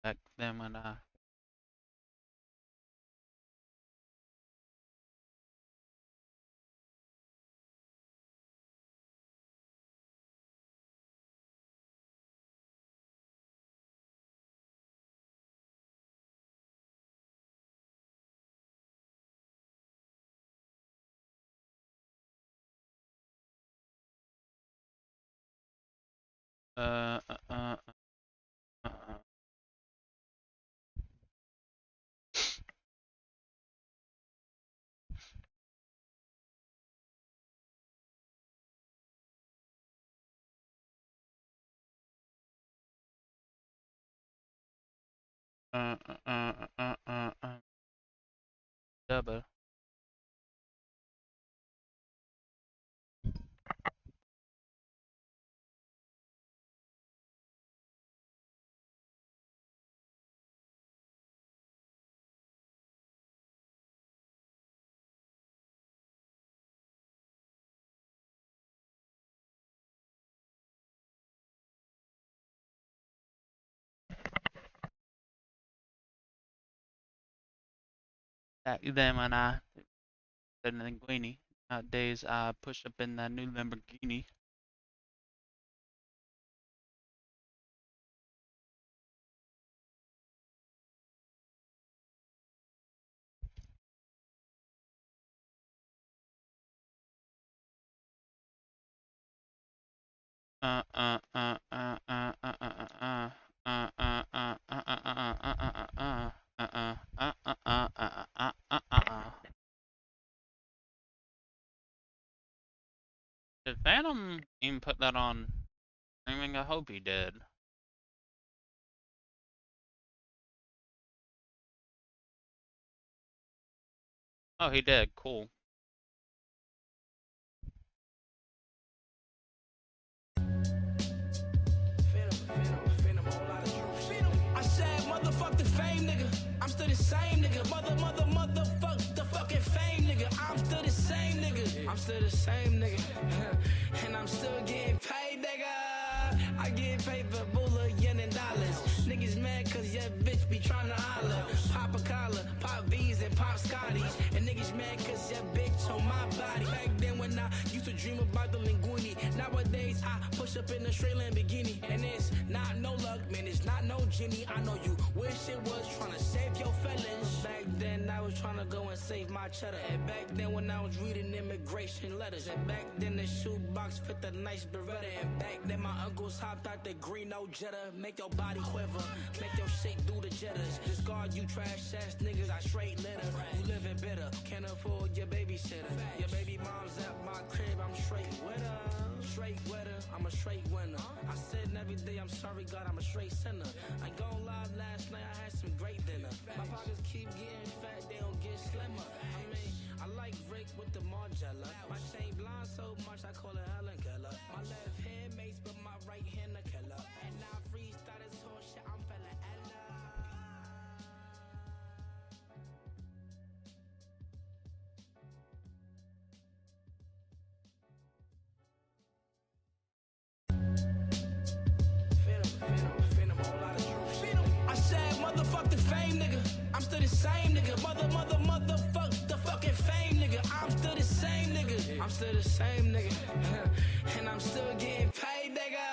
back then when uh uh uh uh double. Back then when I did the linguini. Nowadays I push up in that new Lamborghini. Did Phantom even put that on streaming? I hope he did. Oh, he did. Cool. I said, motherfuck the fame, nigga. I'm still the same, nigga. Motherfuck the fucking fame, nigga. I'm still the same, nigga. I'm still the same, nigga. And I'm still getting paid, nigga. I get paid for boolah, yen, and dollars. Niggas mad cause your bitch be tryna holler. Pop a collar, pop V's and pop Scotties. And niggas mad cause your bitch on my body. Back then when I used to dream about the linguini. Nowadays I push up in a straight Lamborghini. And it's not no luck, man, it's not no genie. I know you wish it was tryna save your feelings. Back then I was tryna go and save my cheddar. And back then when I was reading immigration letters. And back then the shoebox fit the nice Beretta. And back then my uncles hopped out the green no Jetta. Make your body quiver, make your shit do the jitters. Discard you trash ass niggas, I straight litter. You living bitter, can't afford your babysitter. Your baby mom's at my crib, I'm straight with her. Straight with her, I'm a straight winner. I said every day, I'm sorry God, I'm a straight sinner. I ain't gon' lie, last night I had some great dinner. My pockets keep getting fat, they don't get slimmer. I mean, I like Rick with the Margiela. My chain blonde so much, I call it Helen Keller. My left hand mates, but my right hand a killer. And now I freestyle this whole shit, I'm fella Ella. I said, motherfuck the fame, nigga. I'm still the same, nigga. Motherfuck the fucking fame, nigga. I'm still the same, nigga. I'm still the same, nigga. And I'm still getting paid, nigga.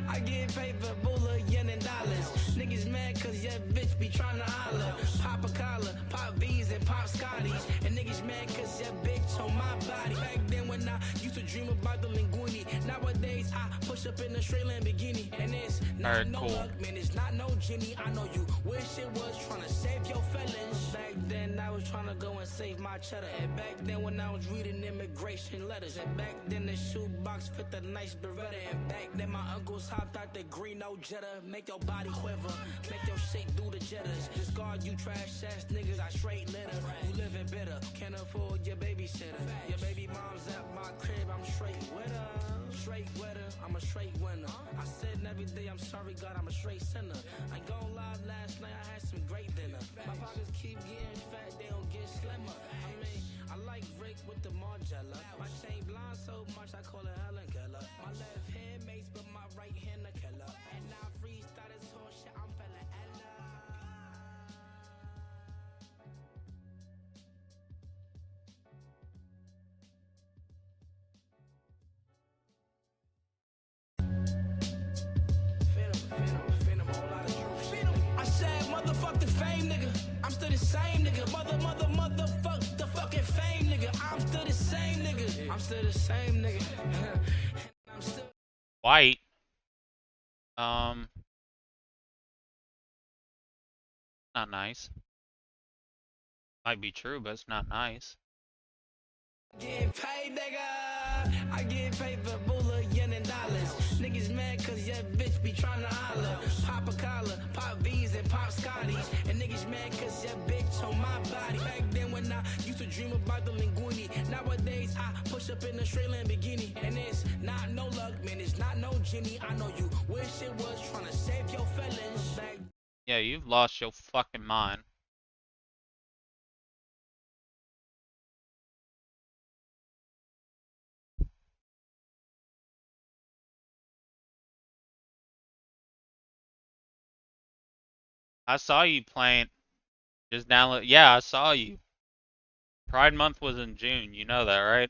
I get paid for boolah, yen, and dollars. Niggas mad cause your bitch be tryna holler. Pop a collar, pop V's and pop Scotties. And niggas mad cause your bitch on my body. Back then when I used to dream about the linguini. Nowadays I push up in a straight Lamborghini. And it's not no luck, man, it's not no genie. I know you wish it was tryna save your feelings. Back then I was tryna go and save my cheddar. And back then when I was reading immigration letters. And back then the shoebox fit the nice Beretta. And back then my uncles hopped out the green no Jetta. Make your body quiver, make your shit do the jitters. Discard you trash ass niggas, I straight litter. You living bitter, can't afford your babysitter. Your baby mom's at my crib, I'm straight with her. Straight with her, I'm a straight winner. I said every day, I'm sorry God, I'm a straight sinner. I ain't gon' lie, last night I had some great dinner. My pockets keep getting fat, they don't get slimmer. I mean, I like Rick with the Margiela. My chain blonde so much, I call it Helen Keller. My left hand mates, but my right hand a killer. And now I freestyle this whole shit, I'm fella Ella. I'm still the same nigga. Motherfuck the fucking fame nigga. I'm still the same nigga. I'm still the same nigga. I'm still White. Not nice. Might be true, but it's not nice. getting paid, nigga. I get paid for boolah, yen and dollars. Niggas mad cause your bitch be tryna holler. Pop a collar, pop V's and pop Scotties. And niggas mad cause your bitch on my body. Back then when I used to dream about the linguini. Nowadays I push up in a straight Lamborghini. And it's not no luck, man, it's not no genie. I know you wish it was tryna save your feelings. Back Yeah, you've lost your fucking mind. I saw you playing. Just download. Yeah, I saw you. Pride Month was in June. You know that, right?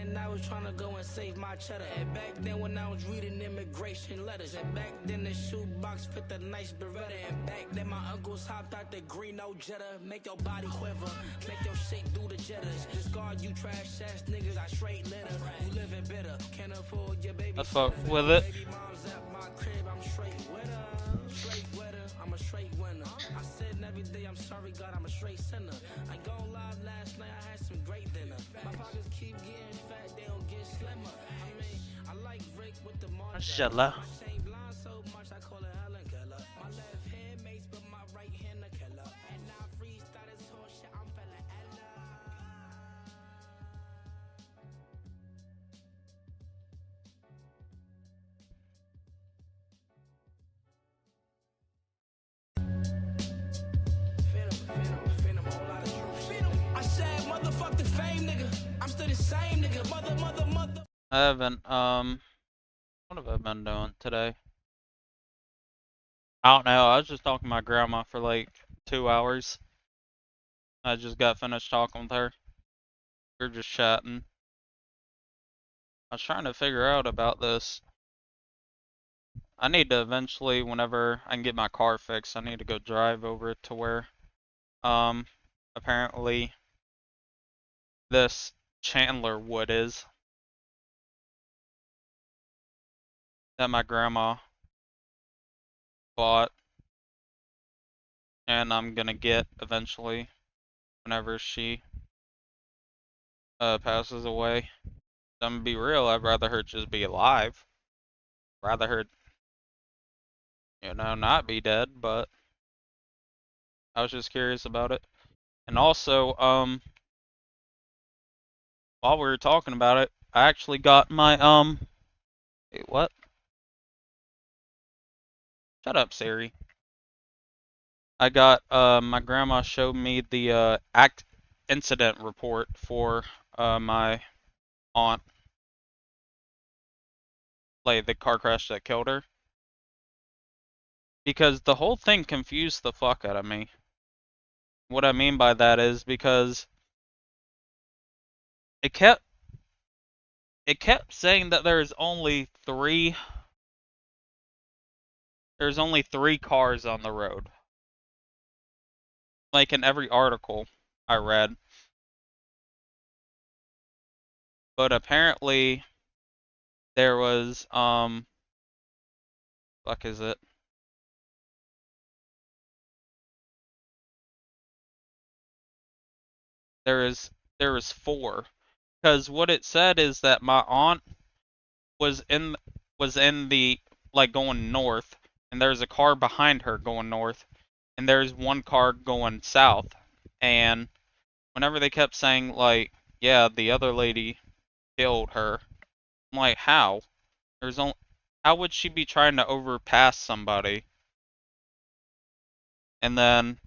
then I was trying to go and save my cheddar. And back then when I was reading immigration letters. And back then the shoebox fit the nice Beretta. And back then my uncles hopped out the green no Jetta. Make your body quiver, make your shit do the jetters. Discard you trash ass niggas, I straight litter. You living bitter, can't afford your baby. I fuck with it. Baby mom's at my crib, I'm straight with her. Straight with her, I'm a straight winner. I said every day I'm sorry God, I'm a straight sinner. I ain't gon' lie, last night I had some great dinner. My pockets keep getting fat, they don't get slimmer. I mean, I like Rick with the Mashallah. my chain blind so much I call it Helen Keller. My left hand mates, but my right hand a killer. And now freestyle this whole shit, I'm fella Ella. Phantom, whole lot of truth. I said, motherfuck the fame, nigga. I'm still the same, nigga. Mother. I haven't, what have I been doing today? I don't know. I was just talking to my grandma for like 2 hours. I just got finished talking with her. We were just chatting. I was trying to figure out about this. I need to eventually, whenever I can get my car fixed, I need to go drive over to where, apparently this Chandler wood is. That my grandma bought. And I'm gonna get eventually, whenever she, passes away. I'm gonna be real, I'd rather her just be alive. Rather her, not be dead, but I was just curious about it. And also, while we were talking about it, I actually got my, wait, what? Shut up, Siri. I got, my grandma showed me the, incident report for, my aunt. Like, the car crash that killed her. Because the whole thing confused the fuck out of me. What I mean by that is because it kept saying that there's only three cars on the road. Like in every article I read. But apparently there was fuck is it? There was four. Because what it said is that my aunt was in the, like, going north, and there's a car behind her going north, and there's one car going south. And whenever they kept saying, like, yeah, the other lady killed her, I'm like, how? There's only, how would she be trying to overpass somebody? And then,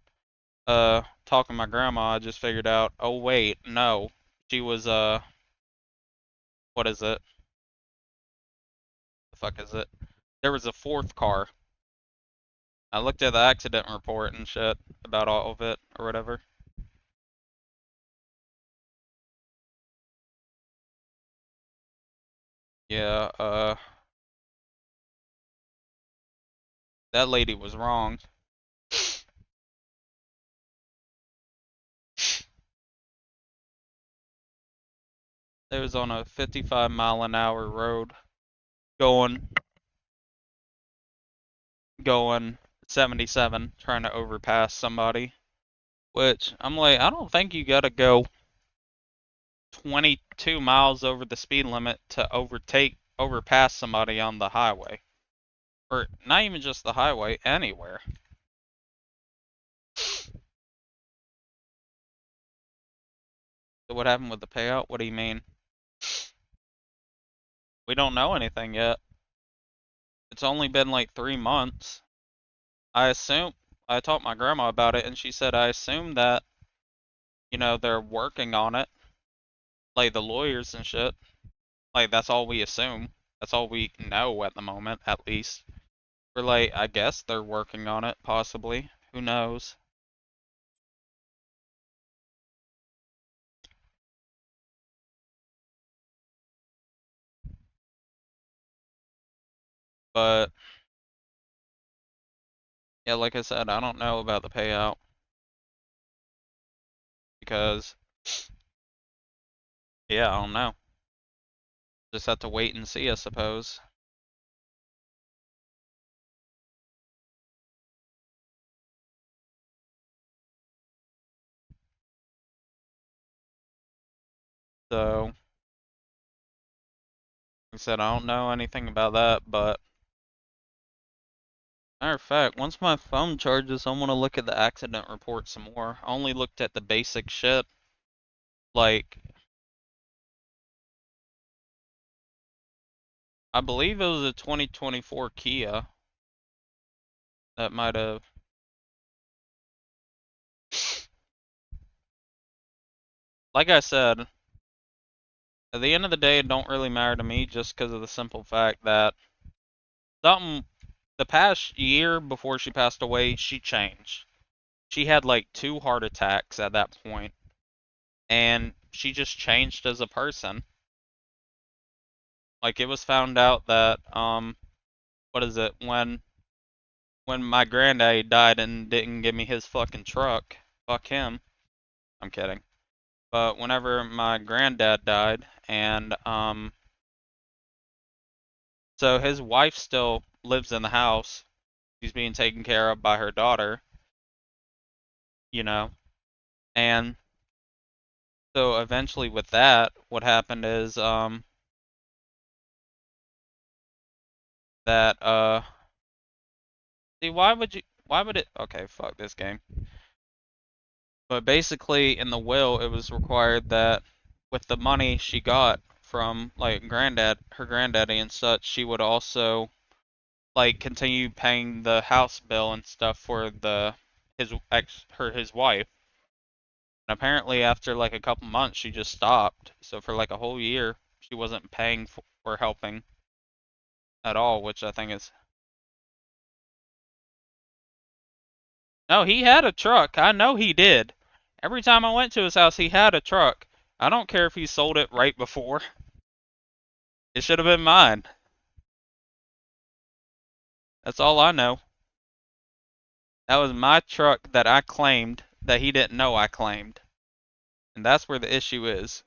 talking to my grandma, I just figured out, oh wait, no, she was, what is it? The fuck is it? There was a fourth car I looked at the accident report and shit about all of it or whatever. Yeah, that lady was wrong. It was on a 55-mile-an-hour road going going 77 trying to overpass somebody, which I'm like, I don't think you gotta go 22 miles over the speed limit to overpass somebody on the highway. Or not even just the highway, anywhere. So what happened with the payout? What do you mean? We don't know anything yet. It's only been like 3 months. I assume I talked my grandma about it and she said I assume that, they're working on it, like the lawyers and shit. Like that's all we assume. That's all we know at the moment, at least. We're like, I guess they're working on it, possibly. Who knows? But yeah, like I said, I don't know about the payout because yeah, I don't know. Just have to wait and see, I suppose. So, like I said, I don't know anything about that, but matter of fact, once my phone charges, I want to look at the accident report some more. I only looked at the basic shit, like I believe it was a 2024 Kia that might have. Like I said, at the end of the day, it don't really matter to me just because of the simple fact that something, the past year before she passed away, she changed. She had like 2 heart attacks at that point, and she just changed as a person. Like it was found out that, what is it, when my granddaddy died and didn't give me his fucking truck, fuck him. I'm kidding. But whenever my granddad died, and so his wife still lives in the house. She's being taken care of by her daughter, you know. And so eventually with that, what happened is that see, why would it, okay, fuck this game. But basically in the will it was required that with the money she got from like her granddaddy and such, she would also like continue paying the house bill and stuff for his wife. And apparently after like a couple months she just stopped. So for like a whole year she wasn't paying for helping at all, which I think is. No, he had a truck. I know he did. Every time I went to his house he had a truck. I don't care if he sold it right before. It should have been mine. That's all I know. That was my truck that I claimed that he didn't know I claimed. And that's where the issue is.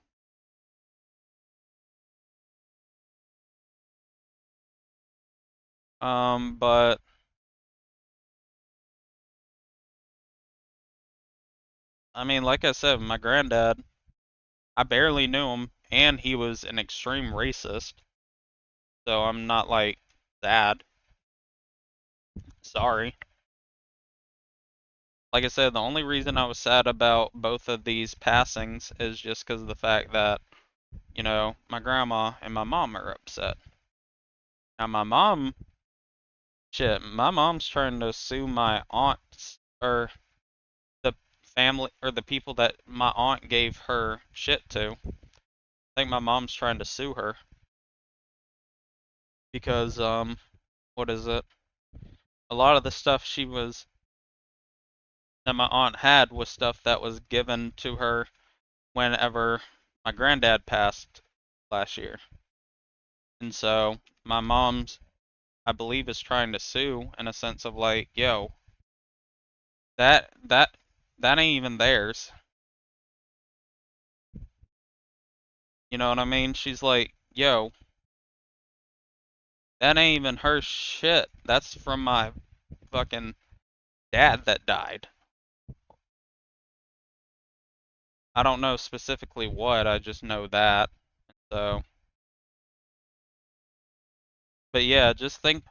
But I mean, like I said, my granddad, I barely knew him, and he was an extreme racist. So I'm not like sad. Sorry. Like I said, the only reason I was sad about both of these passings is just because of the fact that, my grandma and my mom are upset. Now my mom's trying to sue my aunts, or the family, or the people that my aunt gave her shit to. I think my mom's trying to sue her because, what is it? a lot of the stuff she was that my aunt had was stuff that was given to her whenever my granddad passed last year. And so my mom's, I believe, is trying to sue in a sense of like, yo, that that that ain't even theirs. You know what I mean? She's like, yo, that ain't even her shit. That's from my fucking dad that died. I don't know specifically what, I just know that. So, but yeah, just think,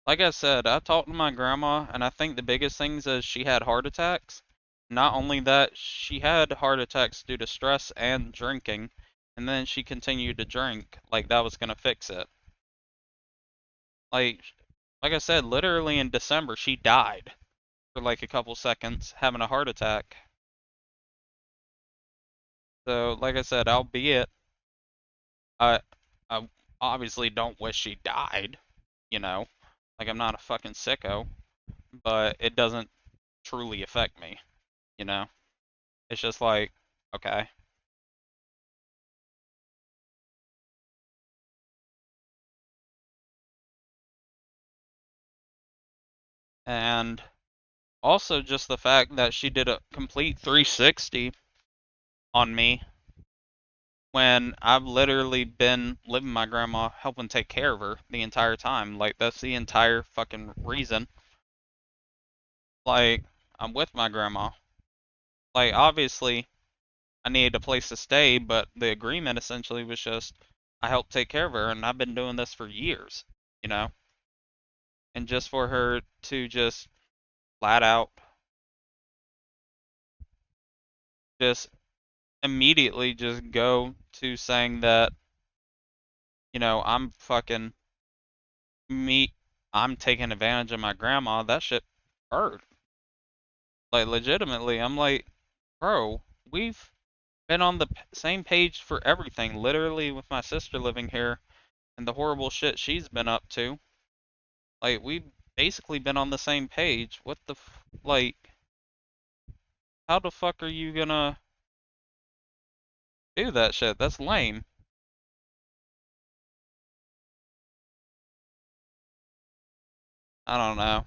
like I said, I talked to my grandma, and I think the biggest things is she had heart attacks. Not only that, she had heart attacks due to stress and drinking, and then she continued to drink like that was gonna fix it. Like, like I said, literally in December, she died for like a couple seconds having a heart attack. So, like I said, albeit I I obviously don't wish she died, you know. Like I'm not a fucking sicko, but it doesn't truly affect me, you know. It's just like, okay. And also just the fact that she did a complete 360 on me when I've literally been living with my grandma, helping take care of her the entire time. Like that's the entire fucking reason. Like I'm with my grandma. Like obviously I needed a place to stay, but the agreement essentially was just I help take care of her, and I've been doing this for years, you know? And just for her to just flat out just immediately just go to saying that, I'm fucking me, I'm taking advantage of my grandma, that shit hurt. Like, legitimately, I'm like, bro, we've been on the same page for everything, literally with my sister living here and the horrible shit she's been up to. Like, we've basically been on the same page. What the like, how the fuck are you gonna do that shit? That's lame. I don't know.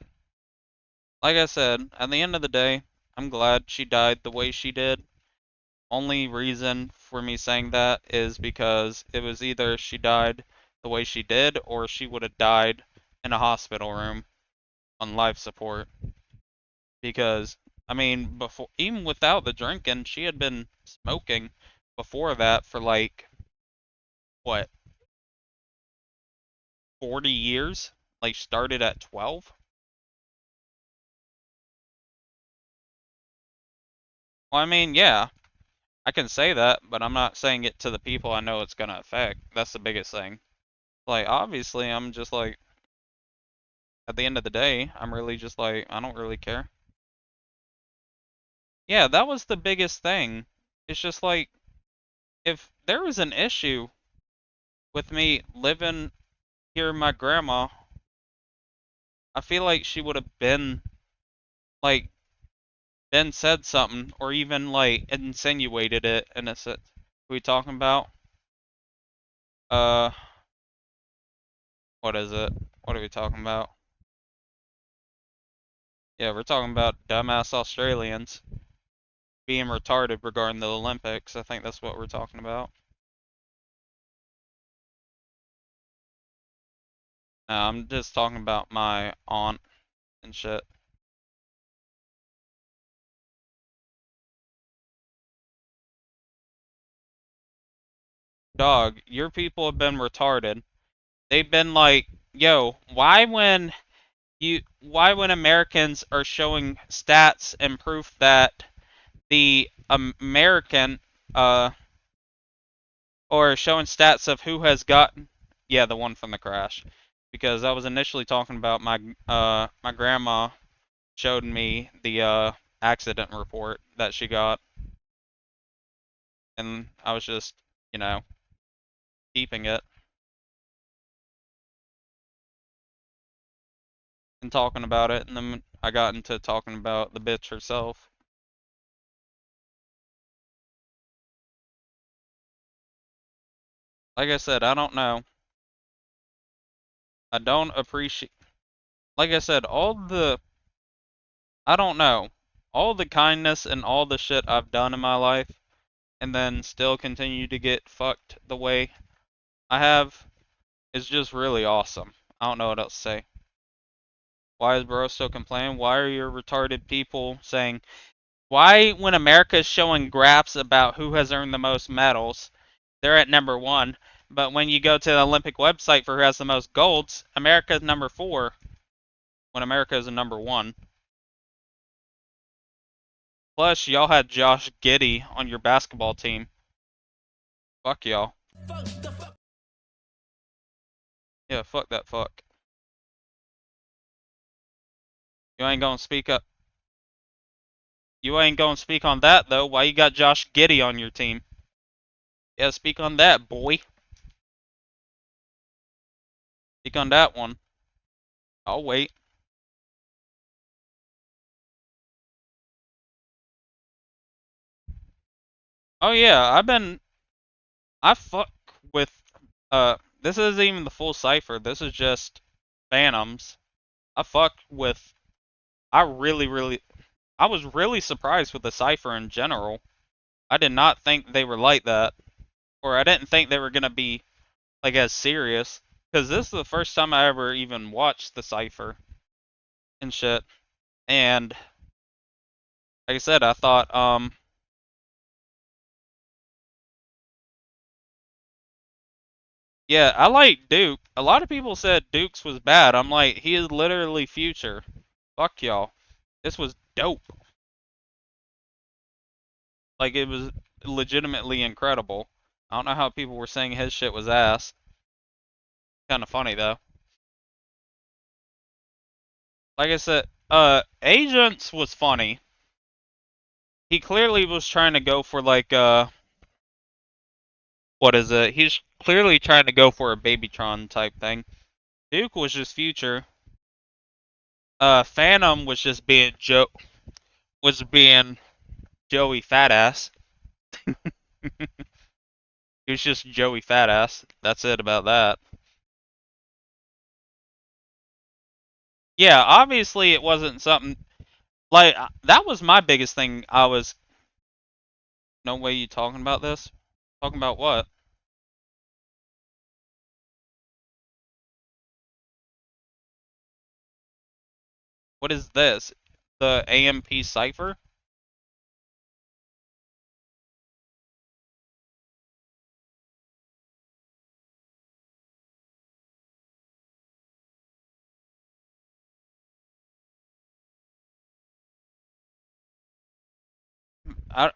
Like I said, at the end of the day, I'm glad she died the way she did. Only reason for me saying that is because it was either she died the way she did or she would have died in a hospital room on life support. Because, I mean, before, even without the drinking, she had been smoking before that for like, what, 40 years? Like, started at 12? Well, I mean, yeah, I can say that, but I'm not saying it to the people I know it's gonna affect. That's the biggest thing. Like, obviously, I'm just like, at the end of the day, I'm really just like, I don't really care. Yeah, that was the biggest thing. It's just like, if there was an issue with me living here with my grandma, I feel like she would have like, been said something, or even, like, insinuated it in a sense. We talking about? Uh, what is it? What are we talking about? Yeah, we're talking about dumbass Australians being retarded regarding the Olympics. I think that's what we're talking about. No, I'm just talking about my aunt and shit. Dog, your people have been retarded. They've been like, yo, why when Americans are showing stats and proof that the American or showing stats of who has gotten, yeah, the one from the crash, because I was initially talking about my grandma showed me the accident report that she got, and I was just, you know keeping it. and talking about it, and then I got into talking about the bitch herself. Like I said, I don't know. I don't appreciate. Like I said, I don't know. All the kindness and all the shit I've done in my life, and then still continue to get fucked the way I have, is just really awesome. I don't know what else to say. Why is bro still complaining? Why are your retarded people saying, why, when America is showing graphs about who has earned the most medals, they're at number one, but when you go to the Olympic website for who has the most golds, America's number 4, when America is a number 1. Plus, y'all had Josh Giddey on your basketball team. Fuck y'all. Yeah, fuck that fuck. You ain't gonna speak up. You ain't gonna speak on that, though. Why you got Josh Giddey on your team? Yeah, speak on that, boy. Speak on that one. I'll wait. Oh yeah, I fuck with, this isn't even the full cipher. This is just Phantoms. I fuck with, I I was really surprised with the cipher in general. I did not think they were like that. Or I didn't think they were gonna be, like, as serious. Because this is the first time I ever even watched the cipher and shit. And, like I said, I thought, yeah, I like Duke. A lot of people said Duke's was bad. I'm like, he is literally Future. Fuck y'all. This was dope. Like, it was legitimately incredible. I don't know how people were saying his shit was ass. Kind of funny, though. Like I said, Agents was funny. He clearly was trying to go for, like, what is it? He's clearly trying to go for a Babytron type thing. Duke was just Future. Phantom was just being Joey Fatass. He was just Joey Fatass. That's it about that. Yeah, obviously it wasn't something like that was my biggest thing. I was, no way you talking about this? Talking about what? What is this? The AMP cipher?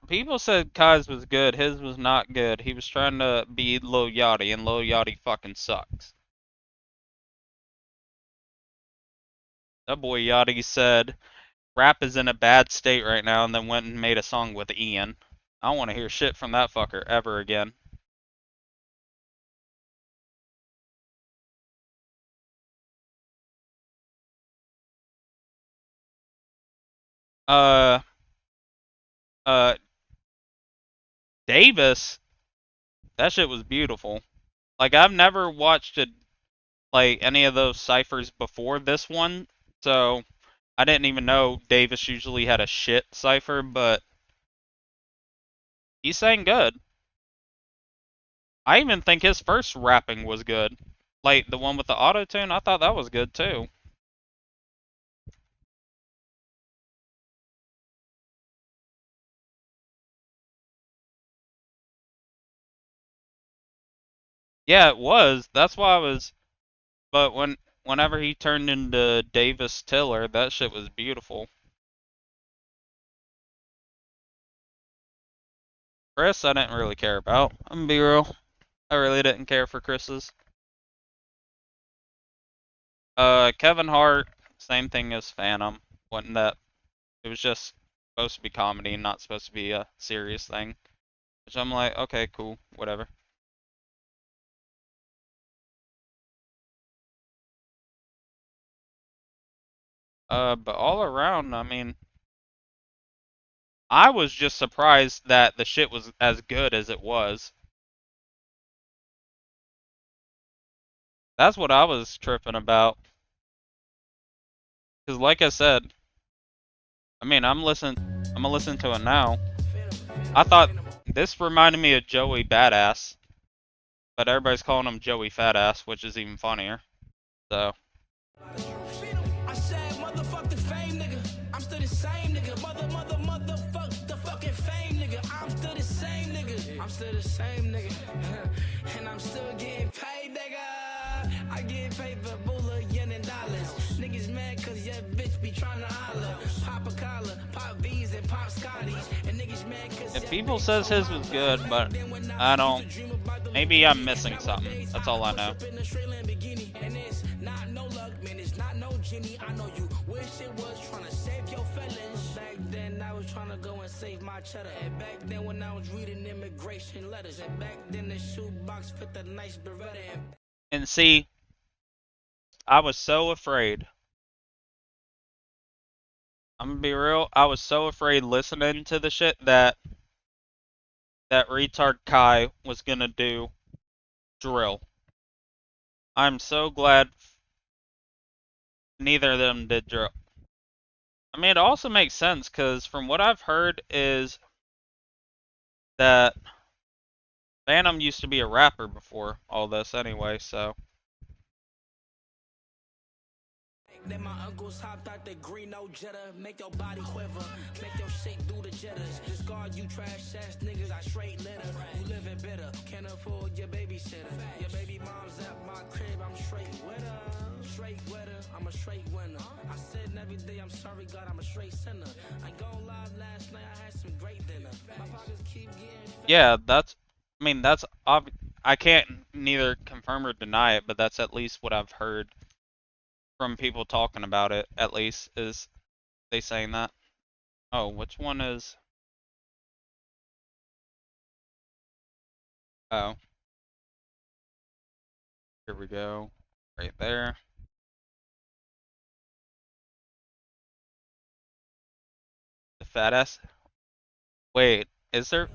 People said Kai's was good. His was not good. He was trying to be Lil Yachty, and Lil Yachty fucking sucks. That boy Yachty said rap is in a bad state right now, and then went and made a song with Ian. I don't want to hear shit from that fucker ever again. Uh, uh, Davis, that shit was beautiful. Like, I've never watched like any of those ciphers before this one, so I didn't even know Davis usually had a shit cipher, but he sang good. I even think his first rapping was good. Like the one with the auto tune, I thought that was good too. Yeah, it was. That's why I was. But whenever he turned into Davis Tiller, that shit was beautiful. Chris, I didn't really care about. I'm gonna be real. I really didn't care for Chris's. Kevin Hart, same thing as Phantom. Wasn't that? It was just supposed to be comedy, not supposed to be a serious thing. Which I'm like, okay, cool, whatever. But all around, I mean, I was just surprised that the shit was as good as it was. That's what I was tripping about. Cause like I said, I mean, I'm gonna listen to it now. I thought this reminded me of Joey Badass, but everybody's calling him Joey Fatass, which is even funnier. So, I said, motherfuck the fame, nigga. I'm still the same, nigga. Motherfuck the fucking fame, nigga. I'm still the same, nigga. I'm still the same, nigga. And I'm still getting paid, nigga. I get paid for boolah, yen, and dollars. Niggas mad cause your bitch be trying to holler. Pop a collar, pop V's, and pop Scotties. And niggas mad cause if people says his was good, but I don't. Maybe I'm missing something. That's all I know. I know you wish it was trying to save your feelings. Back then I was trying to go and save my cheddar. And back then when I was reading immigration letters. And back then the shoebox fit the nice Beretta. And see, I was so afraid. I'm gonna be real. I was so afraid listening to the shit that retard Kai was gonna do drill. I'm so glad neither of them did drill. I mean, it also makes sense because from what I've heard is that Phantom used to be a rapper before all this anyway, so. Then my uncles hopped out the green no Jetta, make your body quiver, make your shit do the jitters. Discard you trash ass niggas, I straight litter. You living bitter, can't afford your babysitter. Your baby mom's at my crib, I'm straight with her. Straight with her, I'm a straight winner. I said every day I'm sorry God, I'm a straight sinner. I gone live last night, I had some great dinner. My pockets keep getting fat. Yeah, that's. I mean, that's I can't neither confirm or deny it, but that's at least what I've heard from people talking about it, at least, is they saying that. Oh, which one is... Oh. Here we go. Right there. The fat ass. Wait, is there...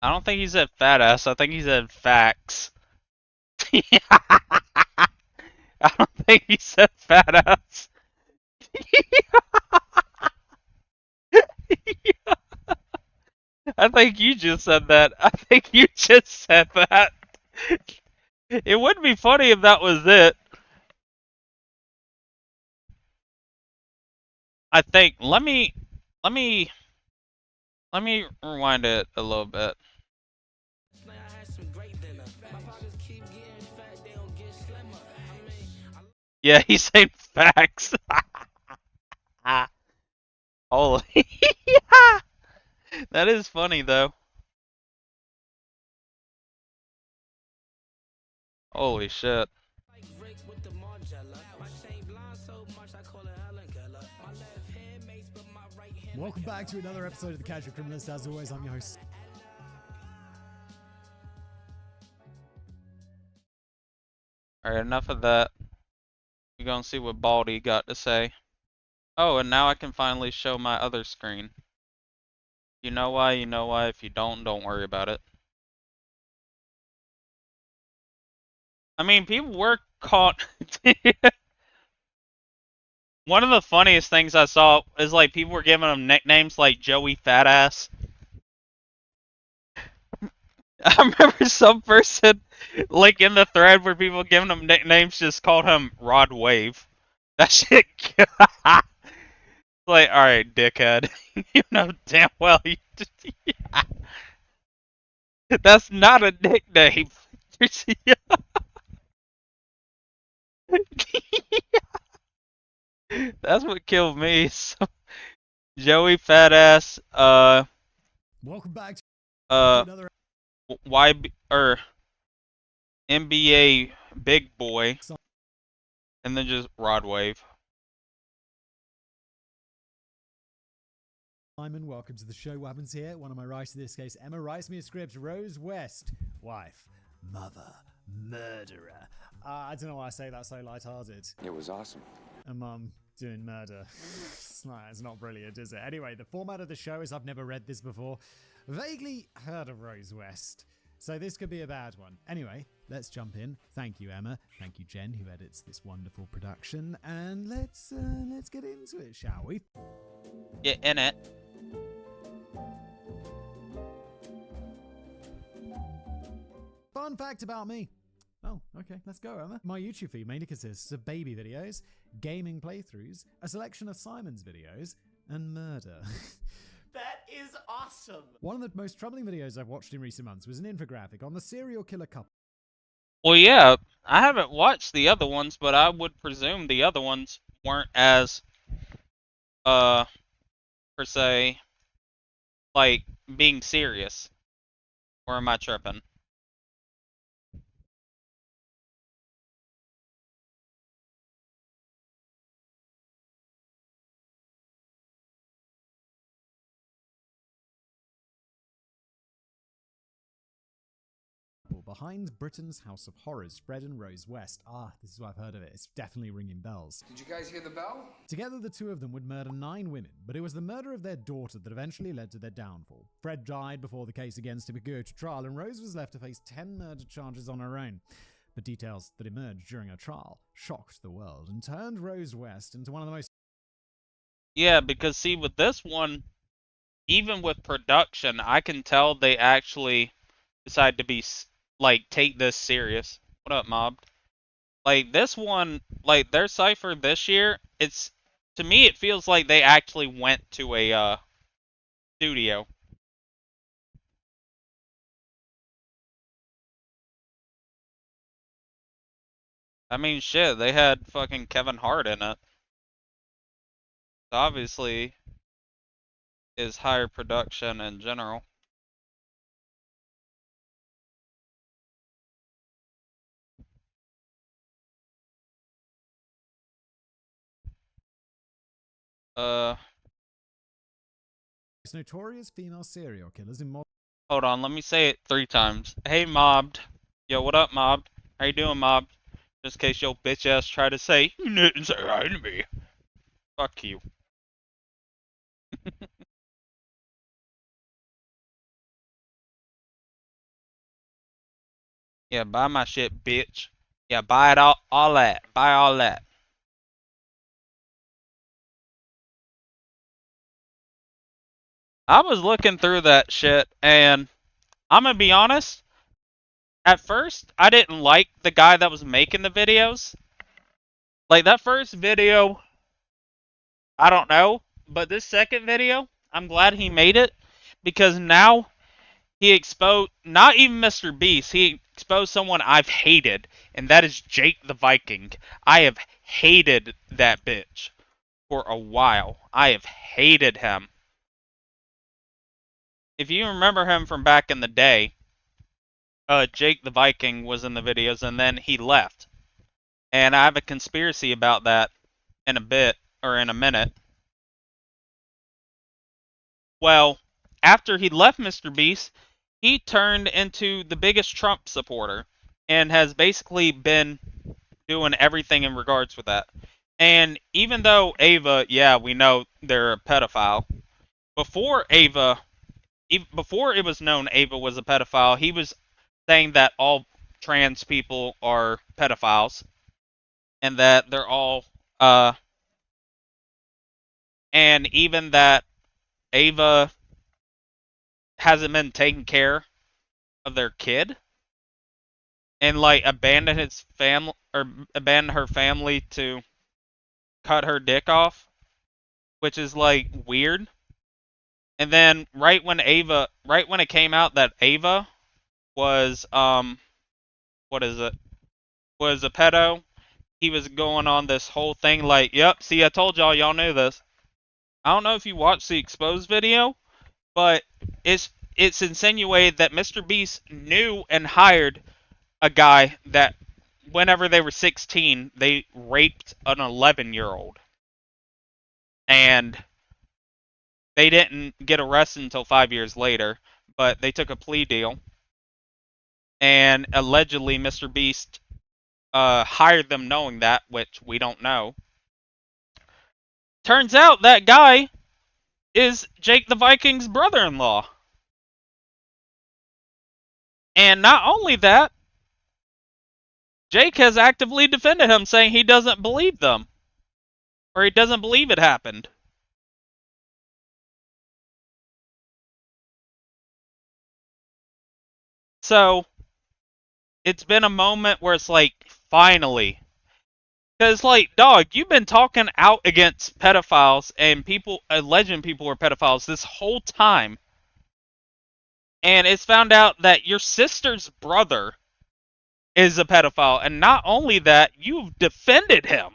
I don't think he said fat ass, I think he said facts. I don't think he said fat ass. I think you just said that. I think you just said that. It would be funny if that was it. I think. Let me rewind it a little bit. Yeah, he's saying facts. Holy. That is funny though. Holy shit. Welcome back to another episode of The Casual Criminalist. As always, I'm your host. Alright, enough of that. We're gonna see what Baldy got to say. Oh, and now I can finally show my other screen. You know why, you know why. If you don't worry about it. I mean, people were caught. One of the funniest things I saw is like people were giving him nicknames like Joey Fatass. I remember some person, like in the thread where people giving him nicknames, just called him Rod Wave. That shit. Like, all right, dickhead. You know damn well you. Yeah. That's not a nickname. That's what killed me. So, Joey Fatass. Welcome back to Uh. another YB or NBA big boy, and then just Rod Wave. Simon, welcome to the show. What happens here? One of my writers, in this case, Emma, writes me a script. Rose West, wife, mother, murderer. I don't know why I say that so lighthearted. It was awesome. A mum doing murder. It's not brilliant, is it? Anyway, the format of the show is I've never read this before. Vaguely heard of Rose West. So this could be a bad one. Anyway, let's jump in. Thank you, Emma. Thank you, Jen, who edits this wonderful production. And let's get into it, shall we? Get in it. Fun fact about me. Oh, okay, let's go, Emma. My YouTube feed mainly consists of baby videos, gaming playthroughs, a selection of Simon's videos, and murder. That is awesome. One of the most troubling videos I've watched in recent months was an infographic on the serial killer couple. Well, yeah, I haven't watched the other ones, but I would presume the other ones weren't as, per se, like, being serious. Or am I tripping? Behind Britain's House of Horrors, Fred and Rose West. Ah, this is what I've heard of it. It's definitely ringing bells. Did you guys hear the bell? Together, the two of them would murder 9 women, but it was the murder of their daughter that eventually led to their downfall. Fred died before the case against him could go to trial, and Rose was left to face 10 murder charges on her own. But details that emerged during her trial shocked the world and turned Rose West into one of the most... Yeah, because see, with this one, even with production, I can tell they actually decided to be, like, take this serious. What up, Mob? Like, this one, like, their cipher this year, it's, to me, it feels like they actually went to a, studio. I mean, shit, they had fucking Kevin Hart in it. Obviously, is higher production in general. notorious female serial killers in modern... Hold on, let me say it 3 times. Hey, Mobbed. Yo, what up, Mobbed? How you doing, Mobbed? Just in case your bitch ass try to say, you didn't say hi to me. Fuck you. Yeah, buy my shit, bitch. Yeah, buy it all that. Buy all that. I was looking through that shit, and I'm gonna be honest. At first, I didn't like the guy that was making the videos. Like, that first video, I don't know. But this second video, I'm glad he made it. Because now, he exposed, not even Mr. Beast, he exposed someone I've hated. And that is Jake the Viking. I have hated that bitch for a while. I have hated him. If you remember him from back in the day, Jake the Viking was in the videos and then he left. And I have a conspiracy about that in a bit, or in a minute. Well, after he left Mr. Beast, he turned into the biggest Trump supporter and has basically been doing everything in regards with that. And even though Ava, yeah, we know they're a pedophile, before it was known Ava was a pedophile, he was saying that all trans people are pedophiles and that they're all and even that Ava hasn't been taking care of their kid and like abandoned her family to cut her dick off, which is like weird. And then right when it came out that Ava was was a pedo, he was going on this whole thing like, yep, see, I told y'all knew this. I don't know if you watched the exposed video, but it's insinuated that Mr. Beast knew and hired a guy that whenever they were 16, they raped an 11-year-old. And they didn't get arrested until 5 years later, but they took a plea deal. And allegedly, Mr. Beast hired them knowing that, which we don't know. Turns out that guy is Jake the Viking's brother-in-law. And not only that, Jake has actively defended him, saying he doesn't believe them. Or he doesn't believe it happened. So, it's been a moment where it's like, finally. Because, like, dog, you've been talking out against pedophiles and people, alleging people are pedophiles this whole time. And it's found out that your sister's brother is a pedophile. And not only that, you've defended him.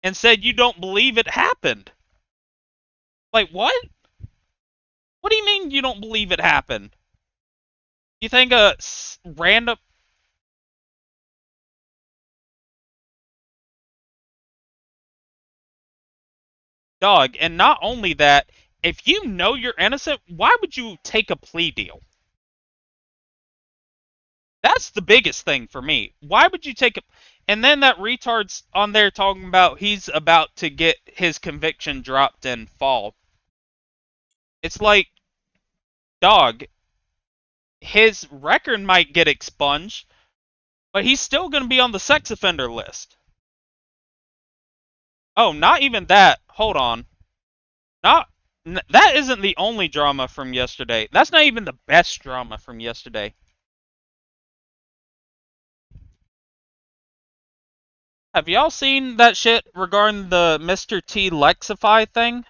And said you don't believe it happened. Like, what? What do you mean you don't believe it happened? You think a random... Dog, and not only that, if you know you're innocent, why would you take a plea deal? That's the biggest thing for me. Why would you take a... And then that retard's on there talking about he's about to get his conviction dropped and fall. It's like, dog, his record might get expunged, but he's still going to be on the sex offender list. Oh, not even that. Hold on. That isn't the only drama from yesterday. That's not even the best drama from yesterday. Have y'all seen that shit regarding the Mr. T Lexify thing?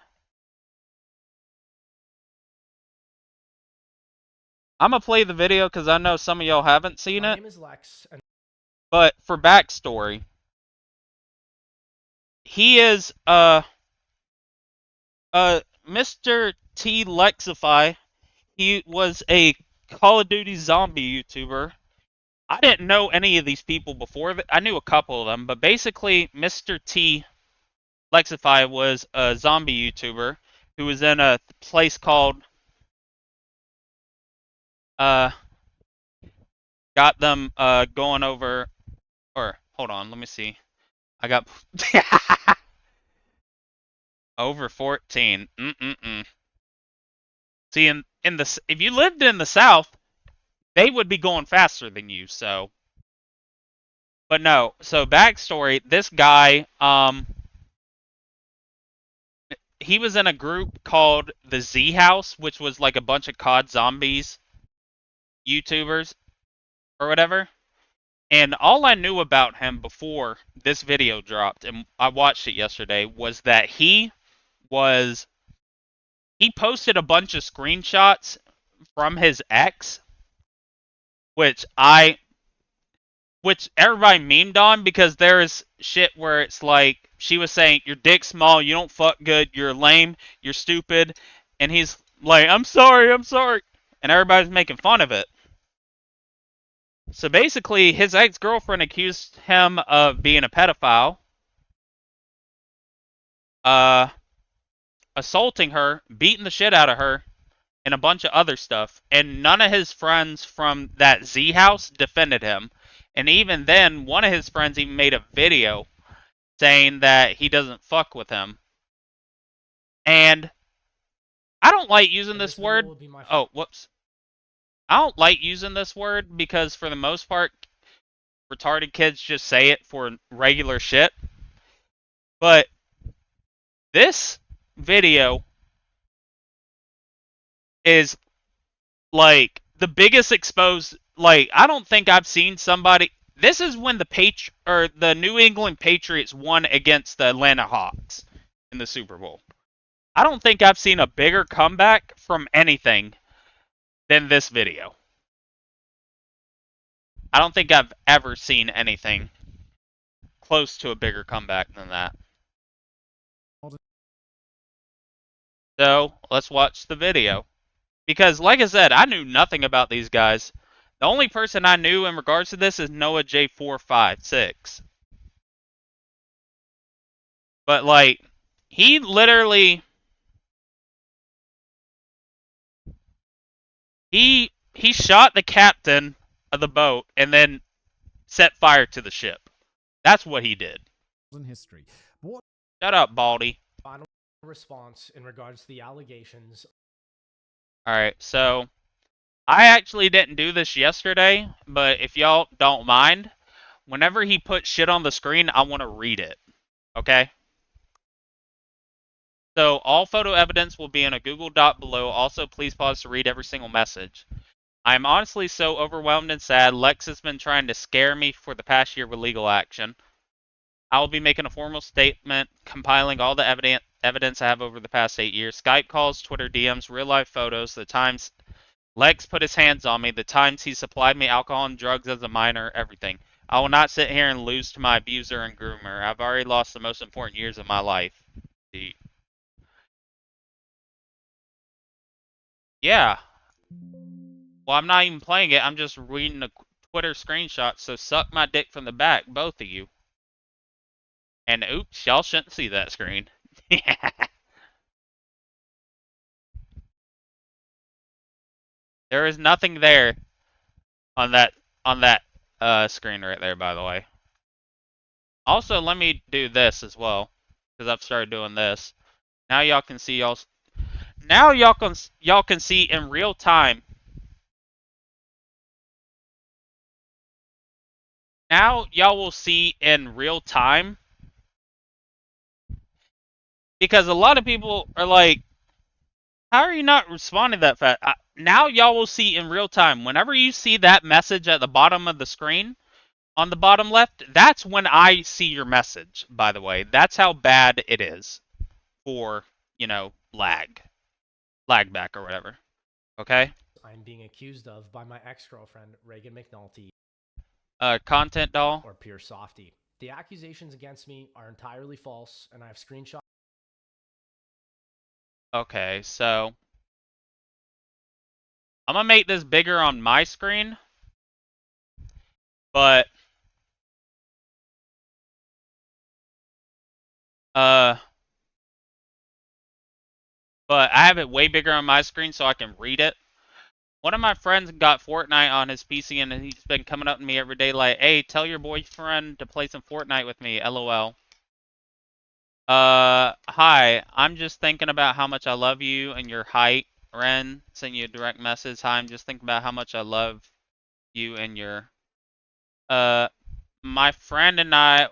I'm gonna play the video because I know some of y'all haven't seen My it. name is Lex, and But for backstory, he is Mr. T Lexify. He was a Call of Duty zombie YouTuber. I didn't know any of these people before. I knew a couple of them, but basically, Mr. T Lexify was a zombie YouTuber who was in a place called got them going over, or hold on, let me see. I got over 14. See, in the if you lived in the South, they would be going faster than you. So, but no. So backstory: this guy, he was in a group called the Z House, which was like a bunch of COD zombies YouTubers or whatever. And all I knew about him before this video dropped, and I watched it yesterday, was that he posted a bunch of screenshots from his ex, which everybody memed on because there is shit where it's like she was saying your dick's small, you don't fuck good, you're lame, you're stupid, and he's like, I'm sorry, and everybody's making fun of it. So basically, his ex-girlfriend accused him of being a pedophile, assaulting her, beating the shit out of her, and a bunch of other stuff. And none of his friends from that Z house defended him. And even then, one of his friends even made a video saying that he doesn't fuck with him. And I don't like using this word. Oh, whoops. I don't like using this word because for the most part, retarded kids just say it for regular shit. But this video is like the biggest exposed. Like, I don't think I've seen somebody. This is when the New England Patriots won against the Atlanta Hawks in the Super Bowl. I don't think I've seen a bigger comeback from anything than this video. I don't think I've ever seen anything close to a bigger comeback than that. So, let's watch the video. Because, like I said, I knew nothing about these guys. The only person I knew in regards to this is Noah J456. But, like, he literally... He shot the captain of the boat, and then set fire to the ship. That's what he did. in history. What Shut up, Baldy. Final response in regards to the allegations. Alright, so I actually didn't do this yesterday, but if y'all don't mind, whenever he puts shit on the screen, I want to read it. Okay? So all photo evidence will be in a Google Doc below. Also, please pause to read every single message. I am honestly so overwhelmed and sad. Lex has been trying to scare me for the past year with legal action. I will be making a formal statement compiling all the evidence I have over the past 8 years. Skype calls, Twitter DMs, real-life photos, the times Lex put his hands on me, the times he supplied me alcohol and drugs as a minor, everything. I will not sit here and lose to my abuser and groomer. I've already lost the most important years of my life. Yeah. Well, I'm not even playing it. I'm just reading the Twitter screenshot, so suck my dick from the back, both of you. And oops, y'all shouldn't see that screen. There is nothing there on that screen right there, by the way. Also, let me do this as well, because I've started doing this. Now y'all can see Now y'all can see in real time. Now y'all will see in real time. Because a lot of people are like, how are you not responding that fast? Now y'all will see in real time. Whenever you see that message at the bottom of the screen, on the bottom left, that's when I see your message, by the way. That's how bad it is for, you know, lag back or whatever. Okay? I'm being accused of by my ex-girlfriend, Reagan McNulty, Content doll. or Pure Softy. The accusations against me are entirely false, and I have screenshots. Okay, so I'm gonna make this bigger on my screen, but I have it way bigger on my screen so I can read it. One of my friends got Fortnite on his PC and he's been coming up to me every day like, "Hey, tell your boyfriend to play some Fortnite with me, LOL." Hi, I'm just thinking about how much I love you and your height. Ren, send you a direct message. Hi, I'm just thinking about how much I love you and your... My friend and I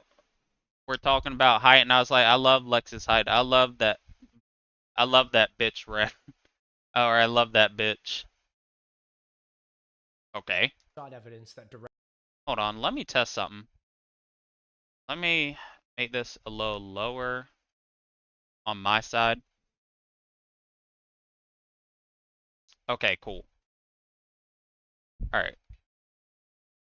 were talking about height and I was like, I love Lex's height. I love that bitch, Ren. Or I love that bitch. Okay. Evidence that direct Hold on, let me test something. Let me make this a little lower on my side. Okay, cool. Alright.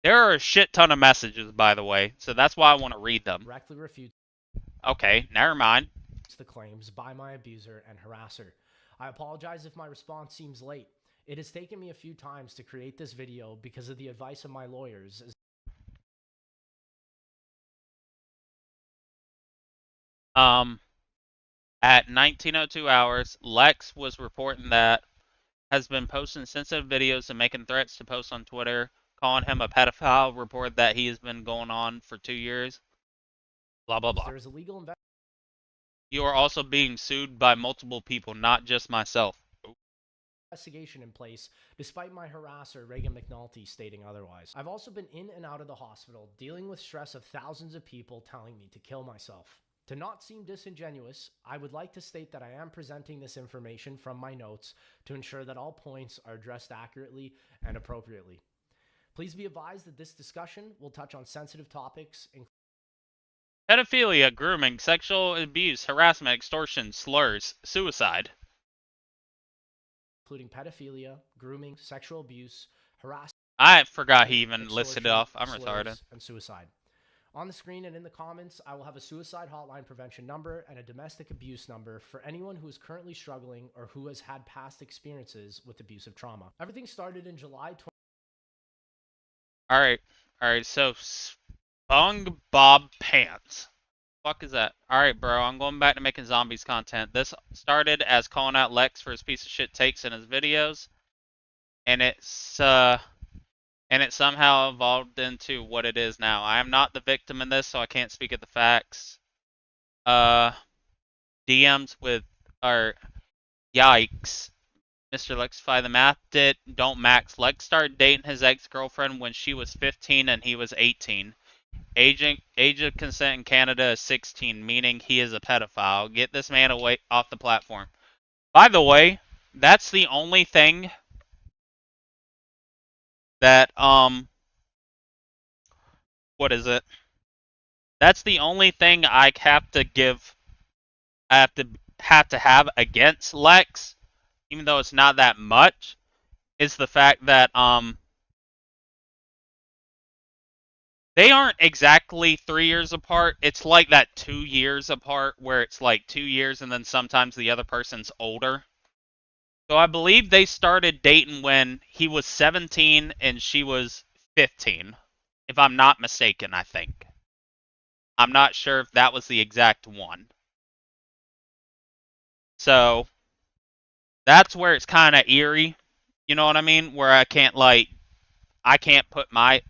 There are a shit ton of messages, by the way, so that's why I want to read them. directly refutes Okay, never mind. the claims by my abuser and harasser. I apologize if my response seems late. It has taken me a few times to create this video because of the advice of my lawyers. At 1902 hours, Lex was reporting that has been posting sensitive videos and making threats to post on Twitter, calling him a pedophile, report that he has been going on for 2 years. Blah, blah, blah. There is a legal You are also being sued by multiple people, not just myself. investigation in place, despite my harasser, Reagan McNulty, stating otherwise. I've also been in and out of the hospital, dealing with stress of thousands of people telling me to kill myself. To not seem disingenuous, I would like to state that I am presenting this information from my notes to ensure that all points are addressed accurately and appropriately. Please be advised that this discussion will touch on sensitive topics, Pedophilia, grooming, sexual abuse, harassment, extortion, slurs, suicide. including pedophilia, grooming, sexual abuse, harassment. I forgot he even listed it off. I'm retarded. And suicide. On the screen and in the comments, I will have a suicide hotline prevention number and a domestic abuse number for anyone who is currently struggling or who has had past experiences with abusive trauma. Everything started in July 20. Alright, so SpongeBob Pants. Fuck is that? Alright, bro, I'm going back to making zombies content. This started as calling out Lex for his piece of shit takes in his videos. And it's, and it somehow evolved into what it is now. I am not the victim in this, so I can't speak of the facts. DMs with, or yikes. Mr. Lexify the math did don't max. Lex started dating his ex-girlfriend when she was 15 and he was 18. Age of consent in Canada is 16, meaning he is a pedophile. Get this man away off the platform. By the way, that's the only thing that what is it? That's the only thing I have to give. I have against Lex, even though it's not that much, is the fact that they aren't exactly 3 years apart. It's like that 2 years apart, where it's like 2 years and then sometimes the other person's older. So I believe they started dating when he was 17 and she was 15, if I'm not mistaken, I think. I'm not sure if that was the exact one. So that's where it's kind of eerie. You know what I mean? Where I can't put my,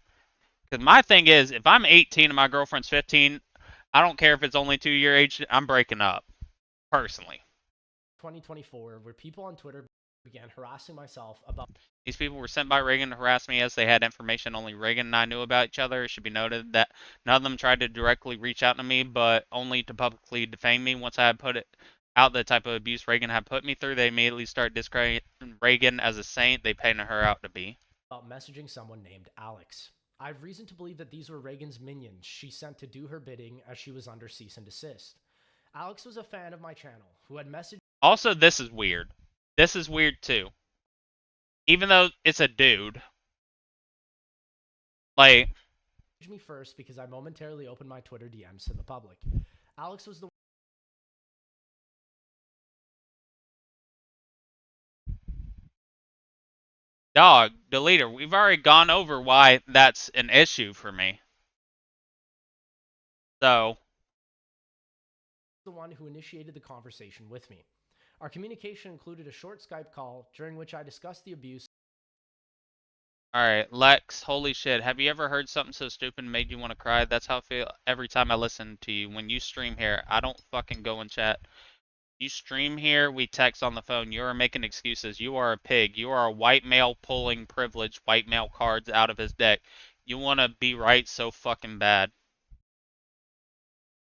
because my thing is, if I'm 18 and my girlfriend's 15, I don't care if it's only 2 year age, I'm breaking up, personally. 2024, where people on Twitter began harassing myself about These people were sent by Reagan to harass me as they had information only Reagan and I knew about each other. It should be noted that none of them tried to directly reach out to me, but only to publicly defame me. Once I had put it out the type of abuse Reagan had put me through, they immediately started discrediting Reagan as a saint they painted her out to be. messaging someone named Alex. I have reason to believe that these were Reagan's minions she sent to do her bidding as she was under cease and desist. Alex was a fan of my channel who had messaged. Also, this is weird. This is weird too. Even though it's a dude. Like, Me first because I momentarily opened my Twitter DMs to the public. Alex was the dog, deleter, we've already gone over why that's an issue for me. So, the one who initiated the conversation with me. Our communication included a short Skype call during which I discussed the abuse. alright, Lex, holy shit, have you ever heard something so stupid and made you want to cry? That's how I feel every time I listen to you. When you stream here, I don't fucking go and chat. You stream here, we text on the phone. You are making excuses. You are a pig. You are a white male pulling privileged white male cards out of his deck. You want to be right so fucking bad.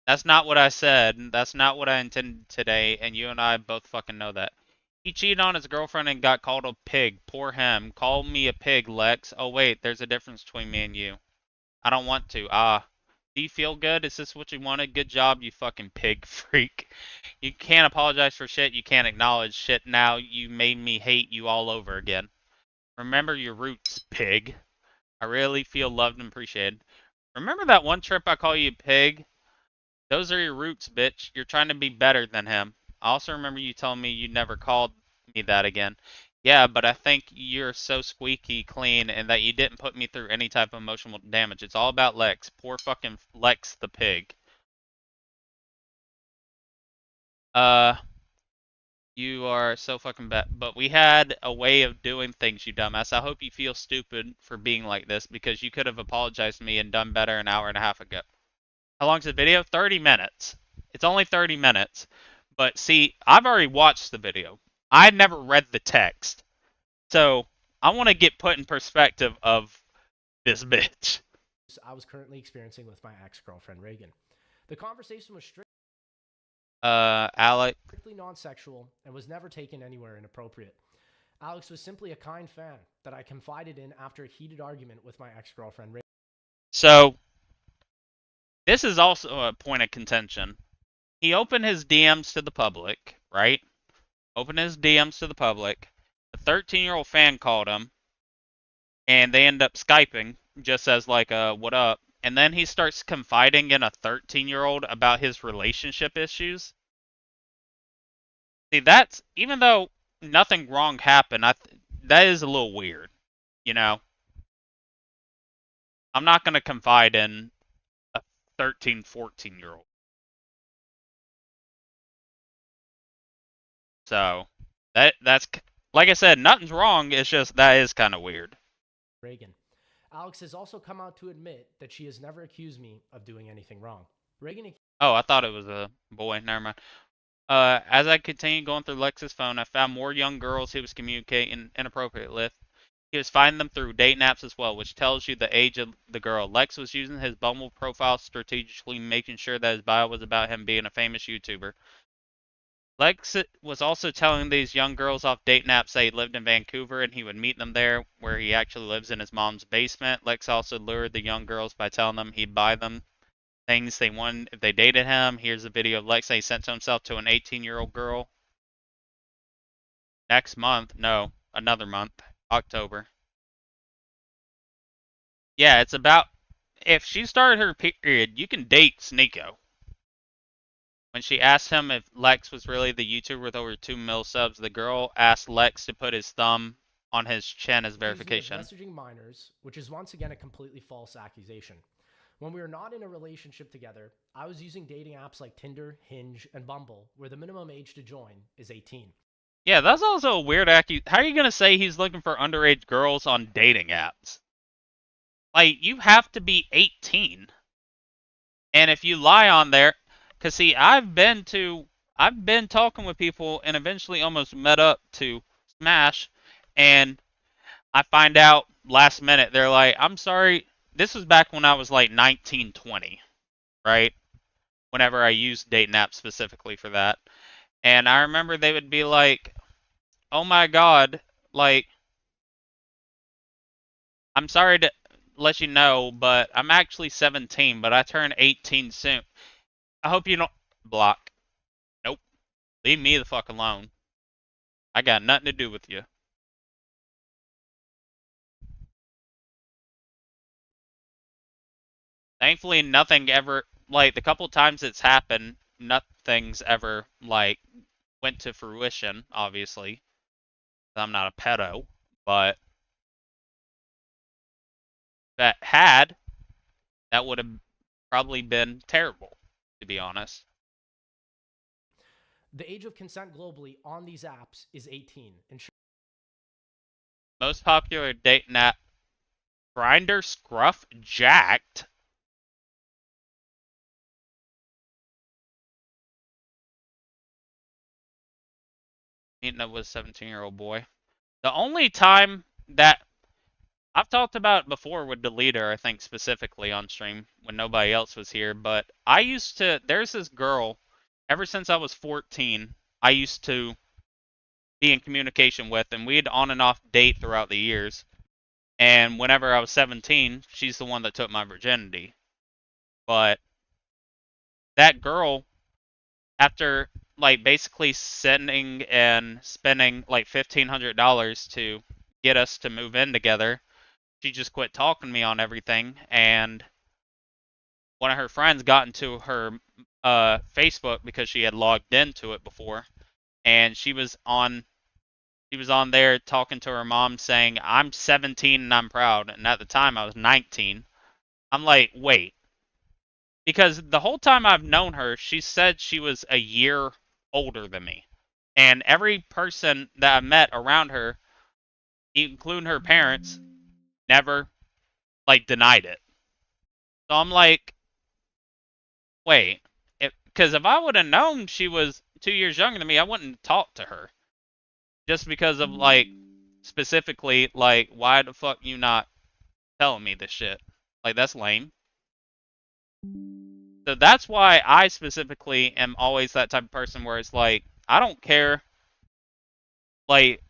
That's not what I said. That's not what I intended today, and you and I both fucking know that. He cheated on his girlfriend and got called a pig. Poor him. Call me a pig, Lex. Oh wait, there's a difference between me and you. I don't want to. Do you feel good? Is this what you wanted? Good job, you fucking pig freak. You can't apologize for shit. You can't acknowledge shit. Now you made me hate you all over again. Remember your roots, pig. I really feel loved and appreciated. Remember that one trip I call you pig? Those are your roots, bitch. You're trying to be better than him. I also remember you telling me you never called me that again. Yeah, but I think you're so squeaky clean and that you didn't put me through any type of emotional damage. It's all about Lex. Poor fucking Lex the pig. You are so fucking bad. But we had a way of doing things, you dumbass. I hope you feel stupid for being like this because you could have apologized to me and done better an hour and a half ago. How long's the video? 30 minutes. It's only 30 minutes. But see, I've already watched the video. I never read the text. So, I want to get put in perspective of this bitch. I was currently experiencing with my ex-girlfriend Reagan. The conversation was Alec. strictly non-sexual and was never taken anywhere inappropriate. Alex was simply a kind fan that I confided in after a heated argument with my ex-girlfriend Reagan. So, this is also a point of contention. He opened his DMs to the public, right? Opened his DMs to the public. A 13-year-old fan called him, and they end up Skyping, just as like, what up? And then he starts confiding in a 13-year-old about his relationship issues. See, that's, even though nothing wrong happened, that is a little weird, you know? I'm not going to confide in a 13, 14-year-old. So, that's, like I said, nothing's wrong, it's just, that is kind of weird. Reagan. Alex has also come out to admit that she has never accused me of doing anything wrong. Reagan. Oh, I thought it was a boy. Never mind. As I continued going through Lex's phone, I found more young girls he was communicating inappropriately with. He was finding them through dating apps as well, which tells you the age of the girl. Lex was using his Bumble profile strategically, making sure that his bio was about him being a famous YouTuber. Lex was also telling these young girls off dating apps that he lived in Vancouver and he would meet them there, where he actually lives in his mom's basement. Lex also lured the young girls by telling them he'd buy them things they wanted if they dated him. Here's a video of Lex that he sent to himself to an 18-year-old girl. Next month, no, another month, October. Yeah, it's about if she started her period, you can date Sneeko. When she asked him if Lex was really the YouTuber with over 2 mil subs, the girl asked Lex to put his thumb on his chin as verification. Messaging minors, which is once again a completely false accusation. When we were not in a relationship together, I was using dating apps like Tinder, Hinge, and Bumble, where the minimum age to join is 18. Yeah, that's also a weird accusation. How are you going to say he's looking for underage girls on dating apps? Like, you have to be 18. And if you lie on there, because see, I've been talking with people and eventually almost met up to Smash, and I find out last minute, they're like, I'm sorry, this was back when I was like 19, 20, right? Whenever I used dating apps specifically for that. And I remember they would be like, oh my god, like, I'm sorry to let you know, but I'm actually 17, but I turn 18 soon. I hope you don't block. Nope. Leave me the fuck alone. I got nothing to do with you. Thankfully, nothing ever, like, the couple times it's happened, nothing's ever, like, went to fruition, obviously. I'm not a pedo, but if that had, that would have probably been terrible, to be honest. The age of consent globally on these apps is 18. Most popular dating app, Grindr, Scruff, Jacked. Meeting up with a 17-year-old boy. The only time that I've talked about it before with the leader, I think specifically on stream when nobody else was here, but there's this girl, ever since I was 14, I used to be in communication with, and we had on and off date throughout the years. And whenever I was 17, she's the one that took my virginity. But that girl, after like basically sending and spending like $1,500 to get us to move in together, she just quit talking to me on everything. And one of her friends got into her Facebook because she had logged into it before, and she was on there talking to her mom saying, I'm 17 and I'm proud. And at the time I was 19. I'm like, wait. Because the whole time I've known her, she said she was a year older than me. And every person that I met around her, including her parents, never, like, denied it. So I'm like, wait. Because if I would have known she was 2 years younger than me, I wouldn't talk to her. Just because of, like, specifically, like, why the fuck you not telling me this shit? Like, that's lame. So that's why I specifically am always that type of person where it's like, I don't care. Like,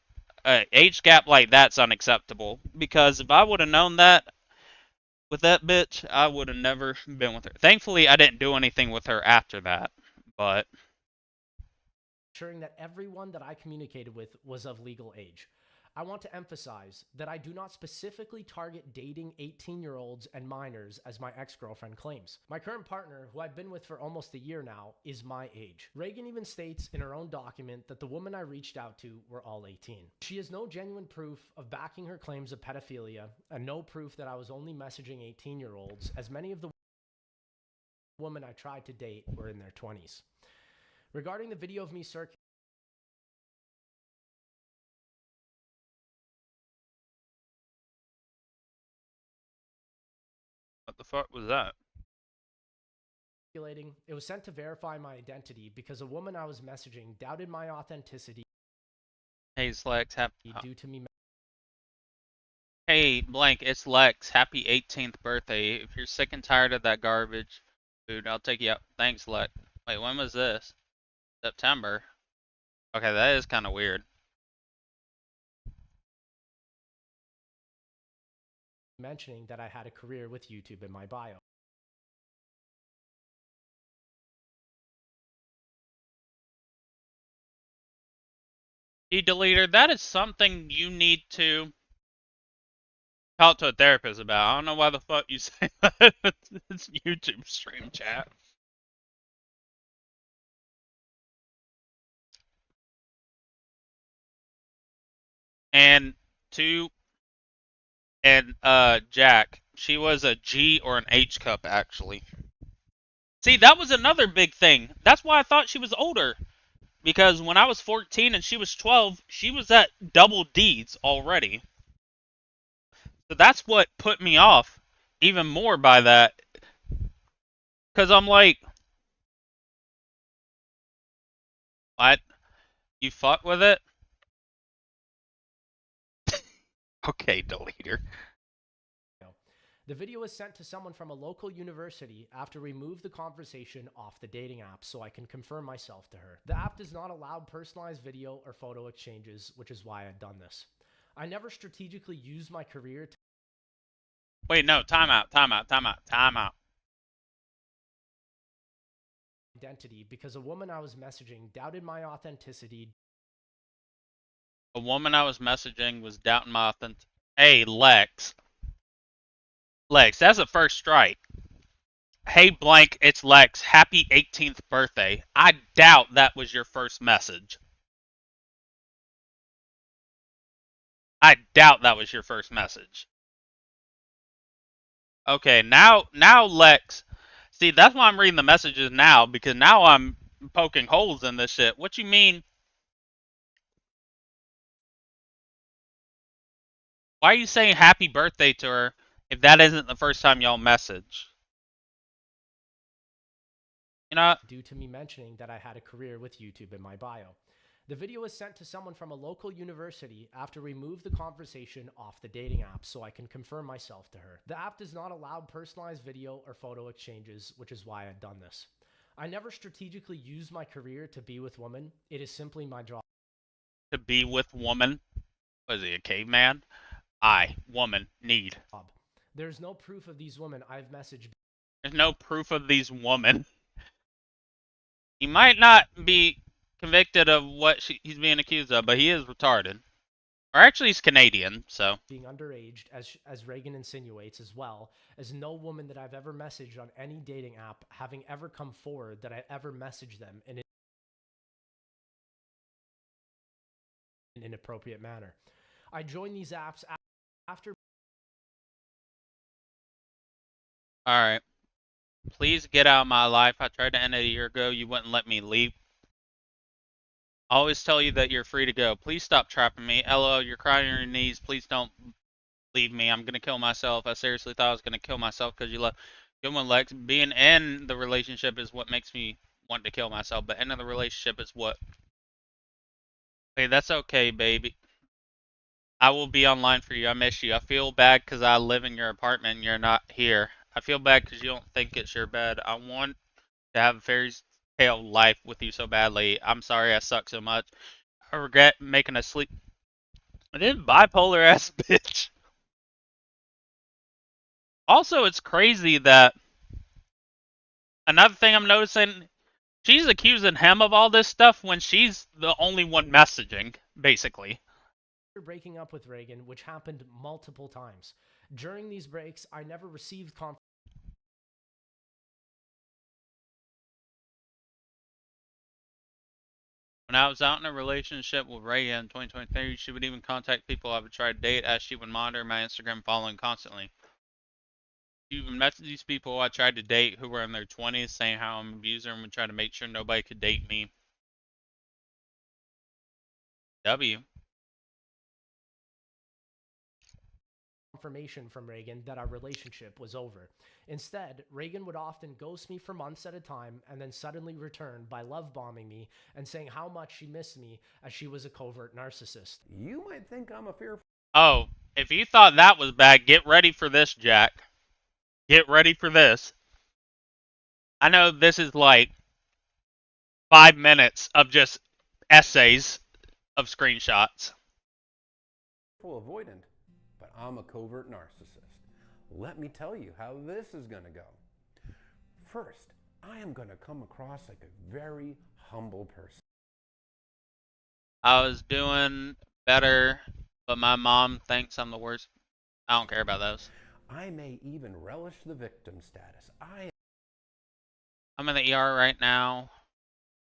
age gap like that's unacceptable. Because if I would have known that with that bitch, I would have never been with her. Thankfully, I didn't do anything with her after that. But ensuring that everyone that I communicated with was of legal age. I want to emphasize that I do not specifically target dating 18-year-olds and minors as my ex-girlfriend claims. My current partner, who I've been with for almost a year now, is my age. Reagan even states in her own document that the women I reached out to were all 18. She has no genuine proof of backing her claims of pedophilia and no proof that I was only messaging 18-year-olds, as many of the women I tried to date were in their 20s. Regarding the video of me circulating fuck was that? It was sent to verify my identity because a woman I was messaging doubted my authenticity Hey, Lex, due to me. hey, blank, it's Lex. Happy 18th birthday. If you're sick and tired of that garbage food, I'll take you out. Thanks, Lex. Wait, when was this? September. Okay, that is kind of weird. Mentioning that I had a career with YouTube in my bio. Deleter, that is something you need to talk to a therapist about. I don't know why the fuck you say that. It's YouTube stream chat. And Jack, she was a G or an H cup actually. See, that was another big thing. That's why I thought she was older. Because when I was 14 and she was 12, she was at double D's already. So that's what put me off even more by that. Because I'm like, what? You fuck with it? Okay, deleter. The video was sent to someone from a local university after we moved the conversation off the dating app so I can confirm myself to her. The app does not allow personalized video or photo exchanges, which is why I've done this. I never strategically used my career to Wait, no, time out. identity because a woman I was messaging doubted my authenticity. A woman I was messaging was doubting my authentic. Hey, Lex. Lex, that's a first strike. Hey, blank, it's Lex. Happy 18th birthday. I doubt that was your first message. I doubt that was your first message. Okay, now Lex. See, that's why I'm reading the messages now, because now I'm poking holes in this shit. What you mean? Why are you saying happy birthday to her if that isn't the first time y'all message? You know, Due to me mentioning that I had a career with YouTube in my bio. The video was sent to someone from a local university after we moved the conversation off the dating app so I can confirm myself to her. The app does not allow personalized video or photo exchanges, which is why I've done this. I never strategically used my career to be with women. It is simply my job. to be with woman. Was he a caveman? Woman, need. There's no proof of these women I've messaged. There's no proof of these women. He might not be convicted of what he's being accused of, but he is retarded. Or actually, he's Canadian, so. Being underage, as Reagan insinuates, as well as no woman that I've ever messaged on any dating app having ever come forward that I ever messaged them in an inappropriate manner. I joined these apps after. Alright. Please get out of my life. I tried to end it a year ago. You wouldn't let me leave. I always tell you that you're free to go. Please stop trapping me. LOL, you're crying on your knees. Please don't leave me. I'm going to kill myself. I seriously thought I was going to kill myself because you left. Good one, Lex. Being in the relationship is what makes me want to kill myself, but ending the relationship is what. Hey, that's okay, baby. I will be online for you. I miss you. I feel bad because I live in your apartment and you're not here. I feel bad because you don't think it's your bed. I want to have a fairy tale life with you so badly. I'm sorry I suck so much. I regret making a sleep. I did bipolar ass bitch. Also, it's crazy that another thing I'm noticing, she's accusing him of all this stuff when she's the only one messaging, basically. Breaking up with Reagan, which happened multiple times. During these breaks, I never received When I was out in a relationship with Raya in 2023, she would even contact people I would try to date as she would monitor my Instagram following constantly. She even messaged these people I tried to date who were in their 20s saying how I'm an abuser and would try to make sure nobody could date me. W. confirmation from Reagan that our relationship was over. Instead, Reagan would often ghost me for months at a time and then suddenly return by love bombing me and saying how much she missed me as she was a covert narcissist. You might think I'm a fearful. Oh, if you thought that was bad, get ready for this, Jack. Get ready for this. I know this is like 5 minutes of just essays of screenshots. Avoidant, but I'm a covert narcissist. Let me tell you how this is going to go. First, I am going to come across like a very humble person. I was doing better, but my mom thinks I'm the worst. I don't care about those. I may even relish the victim status. I'm in the ER right now,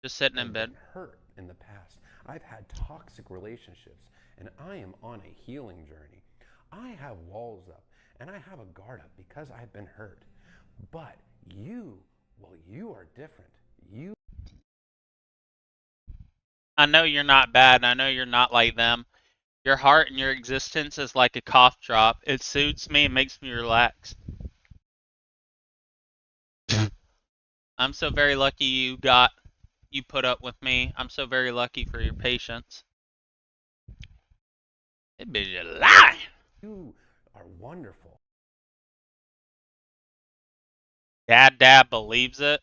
just sitting in I've bed. been hurt in the past. I've had toxic relationships, and I am on a healing journey. I have walls up, and I have a guard up because I've been hurt. But you, well, you are different. I know you're not bad, and I know you're not like them. Your heart and your existence is like a cough drop. It soothes me and makes me relax. I'm so very lucky you put up with me. I'm so very lucky for your patience. It be a lie. You are wonderful. Dad believes it.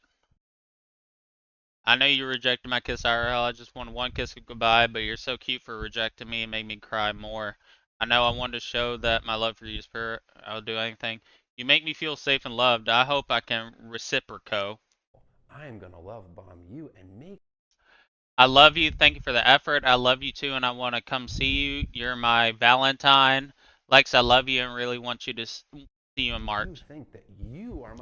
I know you rejected my kiss IRL. I just wanted one kiss of goodbye, but you're so cute for rejecting me and made me cry more. I know I wanted to show that my love for you is pure. I'll do anything. You make me feel safe and loved. I hope I can reciprocate. I am going to love bomb you and make. I love you. Thank you for the effort. I love you too, and I want to come see you. You're my Valentine. Lex, I love you and really want you to see you in March. You think that you are my.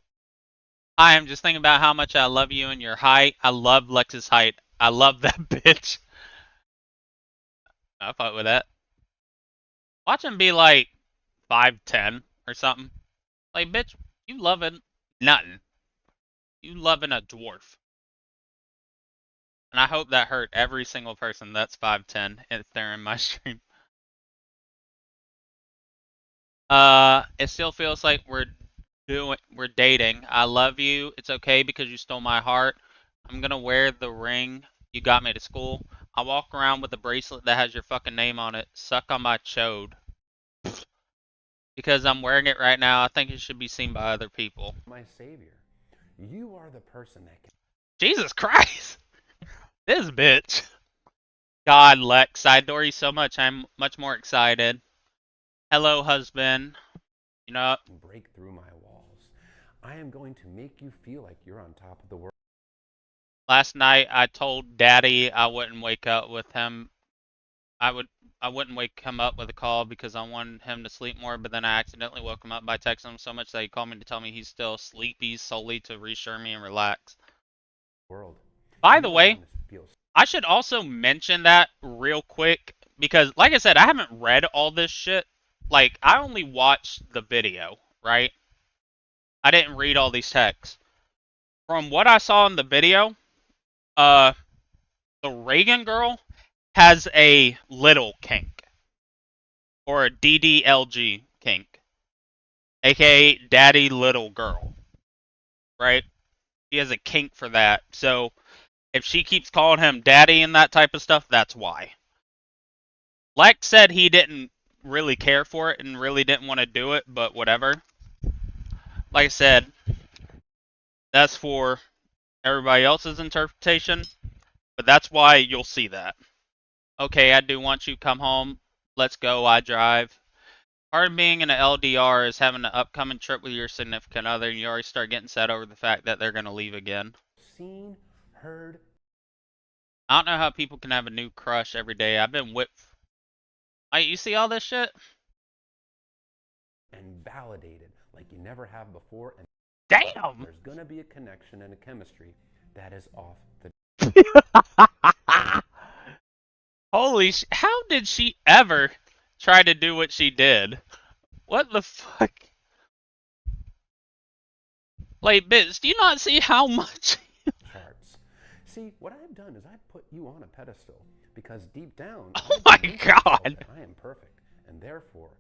I am just thinking about how much I love you and your height. I love Lex's height. I love that bitch. I fight with that. Watch him be like 5'10" or something. Like, bitch, you loving nothing. You loving a dwarf. And I hope that hurt every single person that's 5'10" if they're in my stream. It still feels like we're dating. I love you. It's okay because you stole my heart. I'm gonna wear the ring you got me to school. I walk around with a bracelet that has your fucking name on it. Suck on my chode. Because I'm wearing it right now, I think it should be seen by other people. My savior. You are the person that can. Jesus Christ! This bitch. God, Lex, I adore you so much. I'm much more excited. Hello, husband. You know, Break through my walls. I am going to make you feel like you're on top of the world. last night I told Daddy I wouldn't wake up with him. I wouldn't wake him up with a call because I wanted him to sleep more, but then I accidentally woke him up by texting him so much that he called me to tell me he's still sleepy solely to reassure me and relax. World. By the way, I should also mention that real quick because, like I said, I haven't read all this shit. Like, I only watched the video, right? I didn't read all these texts. From what I saw in the video, the Reagan girl has a little kink. Or a DDLG kink. AKA Daddy Little Girl. Right? She has a kink for that. So, if she keeps calling him Daddy and that type of stuff, that's why. Lex said he didn't really care for it and really didn't want to do it, but whatever. Like I said, that's for everybody else's interpretation, but that's why you'll see that. Okay, I do want you to come home. Let's go, I drive. Part of being in an LDR is having an upcoming trip with your significant other, and you already start getting sad over the fact that they're going to leave again. Seen, heard. I don't know how people can have a new crush every day. I've been whipped. Like, you see all this shit? And validated like you never have before. And damn! There's going to be a connection and a chemistry that is off the. Holy how did she ever try to do what she did? What the fuck? Like, bitch, do you not see how much? Charts. See, what I've done is I've put you on a pedestal because deep down, oh my god, I am perfect, and therefore,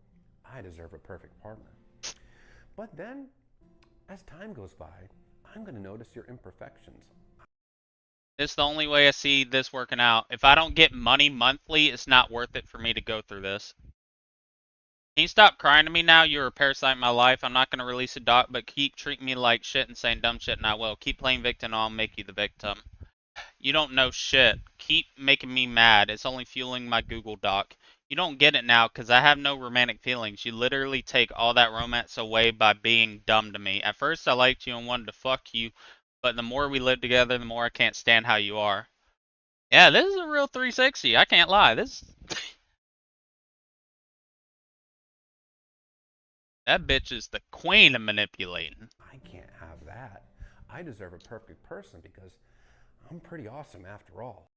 I deserve a perfect partner. But then, as time goes by, I'm going to notice your imperfections. It's the only way I see this working out. If I don't get money monthly, it's not worth it for me to go through this. Can you stop crying to me now? You're a parasite in my life. I'm not going to release a doc, but keep treating me like shit and saying dumb shit, and I will. Keep playing victim, and I'll make you the victim. You don't know shit. Keep making me mad. It's only fueling my Google Doc. You don't get it now because I have no romantic feelings. You literally take all that romance away by being dumb to me. At first, I liked you and wanted to fuck you, but the more we live together, the more I can't stand how you are. Yeah, this is a real 360. I can't lie. This that bitch is the queen of manipulating. I can't have that. I deserve a perfect person because I'm pretty awesome after all.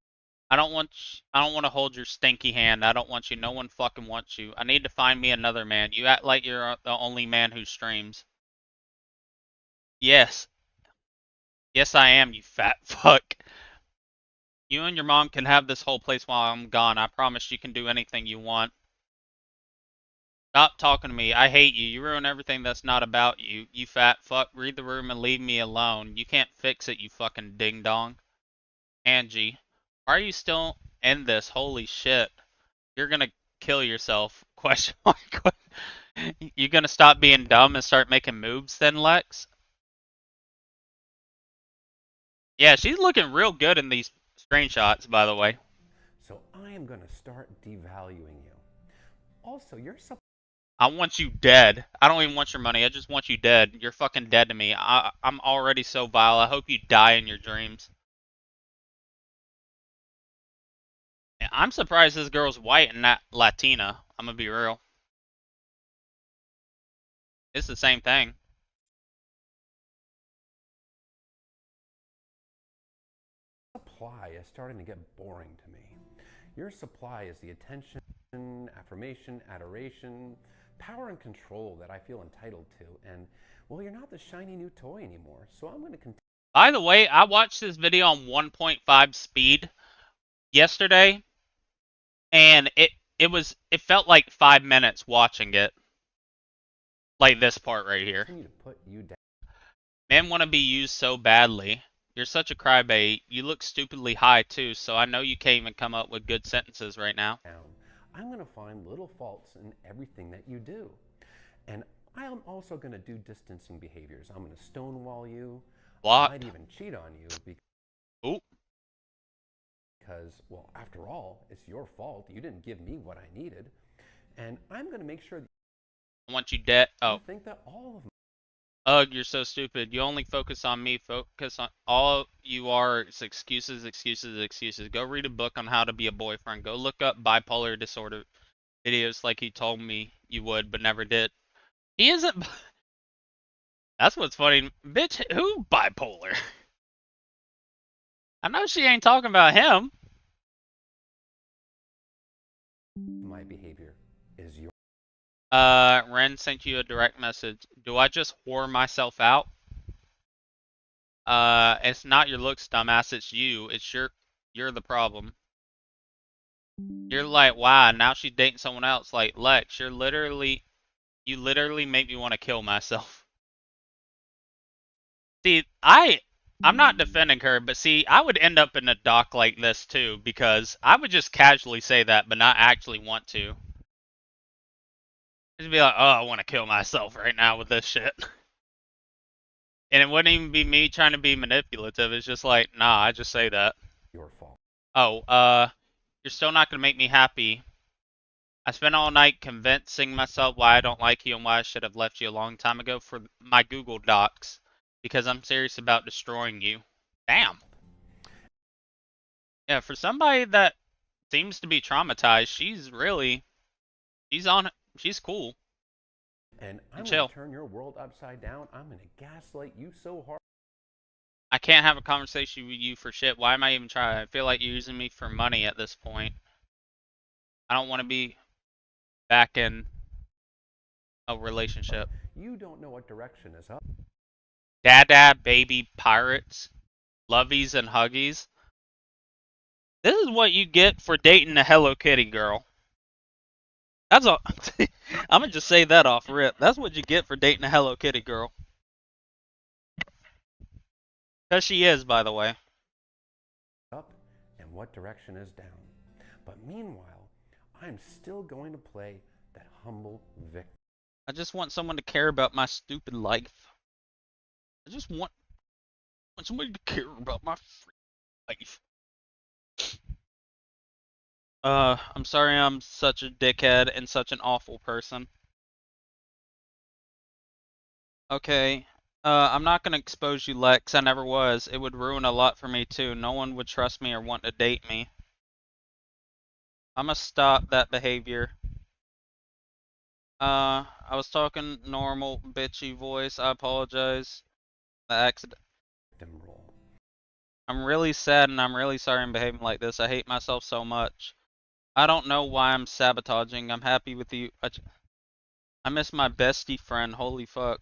I don't want to hold your stinky hand. I don't want you. No one fucking wants you. I need to find me another man. You act like you're the only man who streams. Yes. Yes, I am, you fat fuck. You and your mom can have this whole place while I'm gone. I promise you can do anything you want. Stop talking to me. I hate you. You ruin everything that's not about you. You fat fuck. Read the room and leave me alone. You can't fix it, you fucking ding dong. Angie, why are you still in this? Holy shit. You're gonna kill yourself. Question mark. You gonna stop being dumb and start making moves then, Lex? Yeah, she's looking real good in these screenshots, by the way. So I am going to start devaluing you. Also, you're I want you dead. I don't even want your money. I just want you dead. You're fucking dead to me. I'm already so vile. I hope you die in your dreams. I'm surprised this girl's white and not Latina. I'm gonna be real. It's the same thing. supply is starting to get boring to me. Your supply is the attention, affirmation, adoration, power and control that I feel entitled to. And, well, you're not the shiny new toy anymore. So I'm going to continue. By the way, I watched this video on 1.5 speed yesterday, and it felt like 5 minutes watching it. Like this part right here. To put you down. Men want to be used so badly. You're such a crybaby. You look stupidly high too, so I know you can't even come up with good sentences right now. I'm going to find little faults in everything that you do. And I'm also going to do distancing behaviors. I'm going to stonewall you. Block. I might even cheat on you because, well, after all, it's your fault. You didn't give me what I needed. And I'm going to make sure that I want you dead. Oh. you think that all of them. Ugh, you're so stupid. You only focus on me. Focus on all you are is excuses, excuses, excuses. Go read a book on how to be a boyfriend. Go look up bipolar disorder videos like he told me you would, but never did. He isn't. That's what's funny. Bitch, who bipolar? I know she ain't talking about him. My behavior is your. Ren sent you a direct message. Do I just whore myself out? It's not your looks, dumbass. It's you. You're the problem. You're like, wow, now she's dating someone else. Like, Lex, you literally make me want to kill myself. See, I'm not defending her, but see, I would end up in a doc like this too, because I would just casually say that, but not actually want to. Just be like, oh, I want to kill myself right now with this shit. And it wouldn't even be me trying to be manipulative. It's just like, nah, I just say that. Your fault. Oh, you're still not gonna make me happy. I spent all night convincing myself why I don't like you and why I should have left you a long time ago for my Google Docs. Because I'm serious about destroying you. Damn. Yeah, for somebody that seems to be traumatized, she's cool. And I'm going to turn your world upside down. I'm going to gaslight you so hard. I can't have a conversation with you for shit. Why am I even trying? I feel like you're using me for money at this point. I don't want to be back in a relationship. You don't know what direction is up. Dada, baby, pirates, lovies, and huggies. This is what you get for dating a Hello Kitty girl. That's all. I'm gonna just say that off rip. That's what you get for dating a Hello Kitty girl. Cause she is, by the way. up and what direction is down. But meanwhile, I'm still going to play that humble victim. I just want someone to care about my stupid life. I just want somebody to care about my free life. I'm sorry I'm such a dickhead and such an awful person. Okay. I'm not gonna expose you, Lex. I never was. It would ruin a lot for me too. No one would trust me or want to date me. I'm gonna stop that behavior. I was talking normal, bitchy voice. I apologize. The accident. Role. I'm really sad and I'm really sorry I'm behaving like this. I hate myself so much. I don't know why I'm sabotaging. I'm happy with you. I miss my bestie friend. Holy fuck.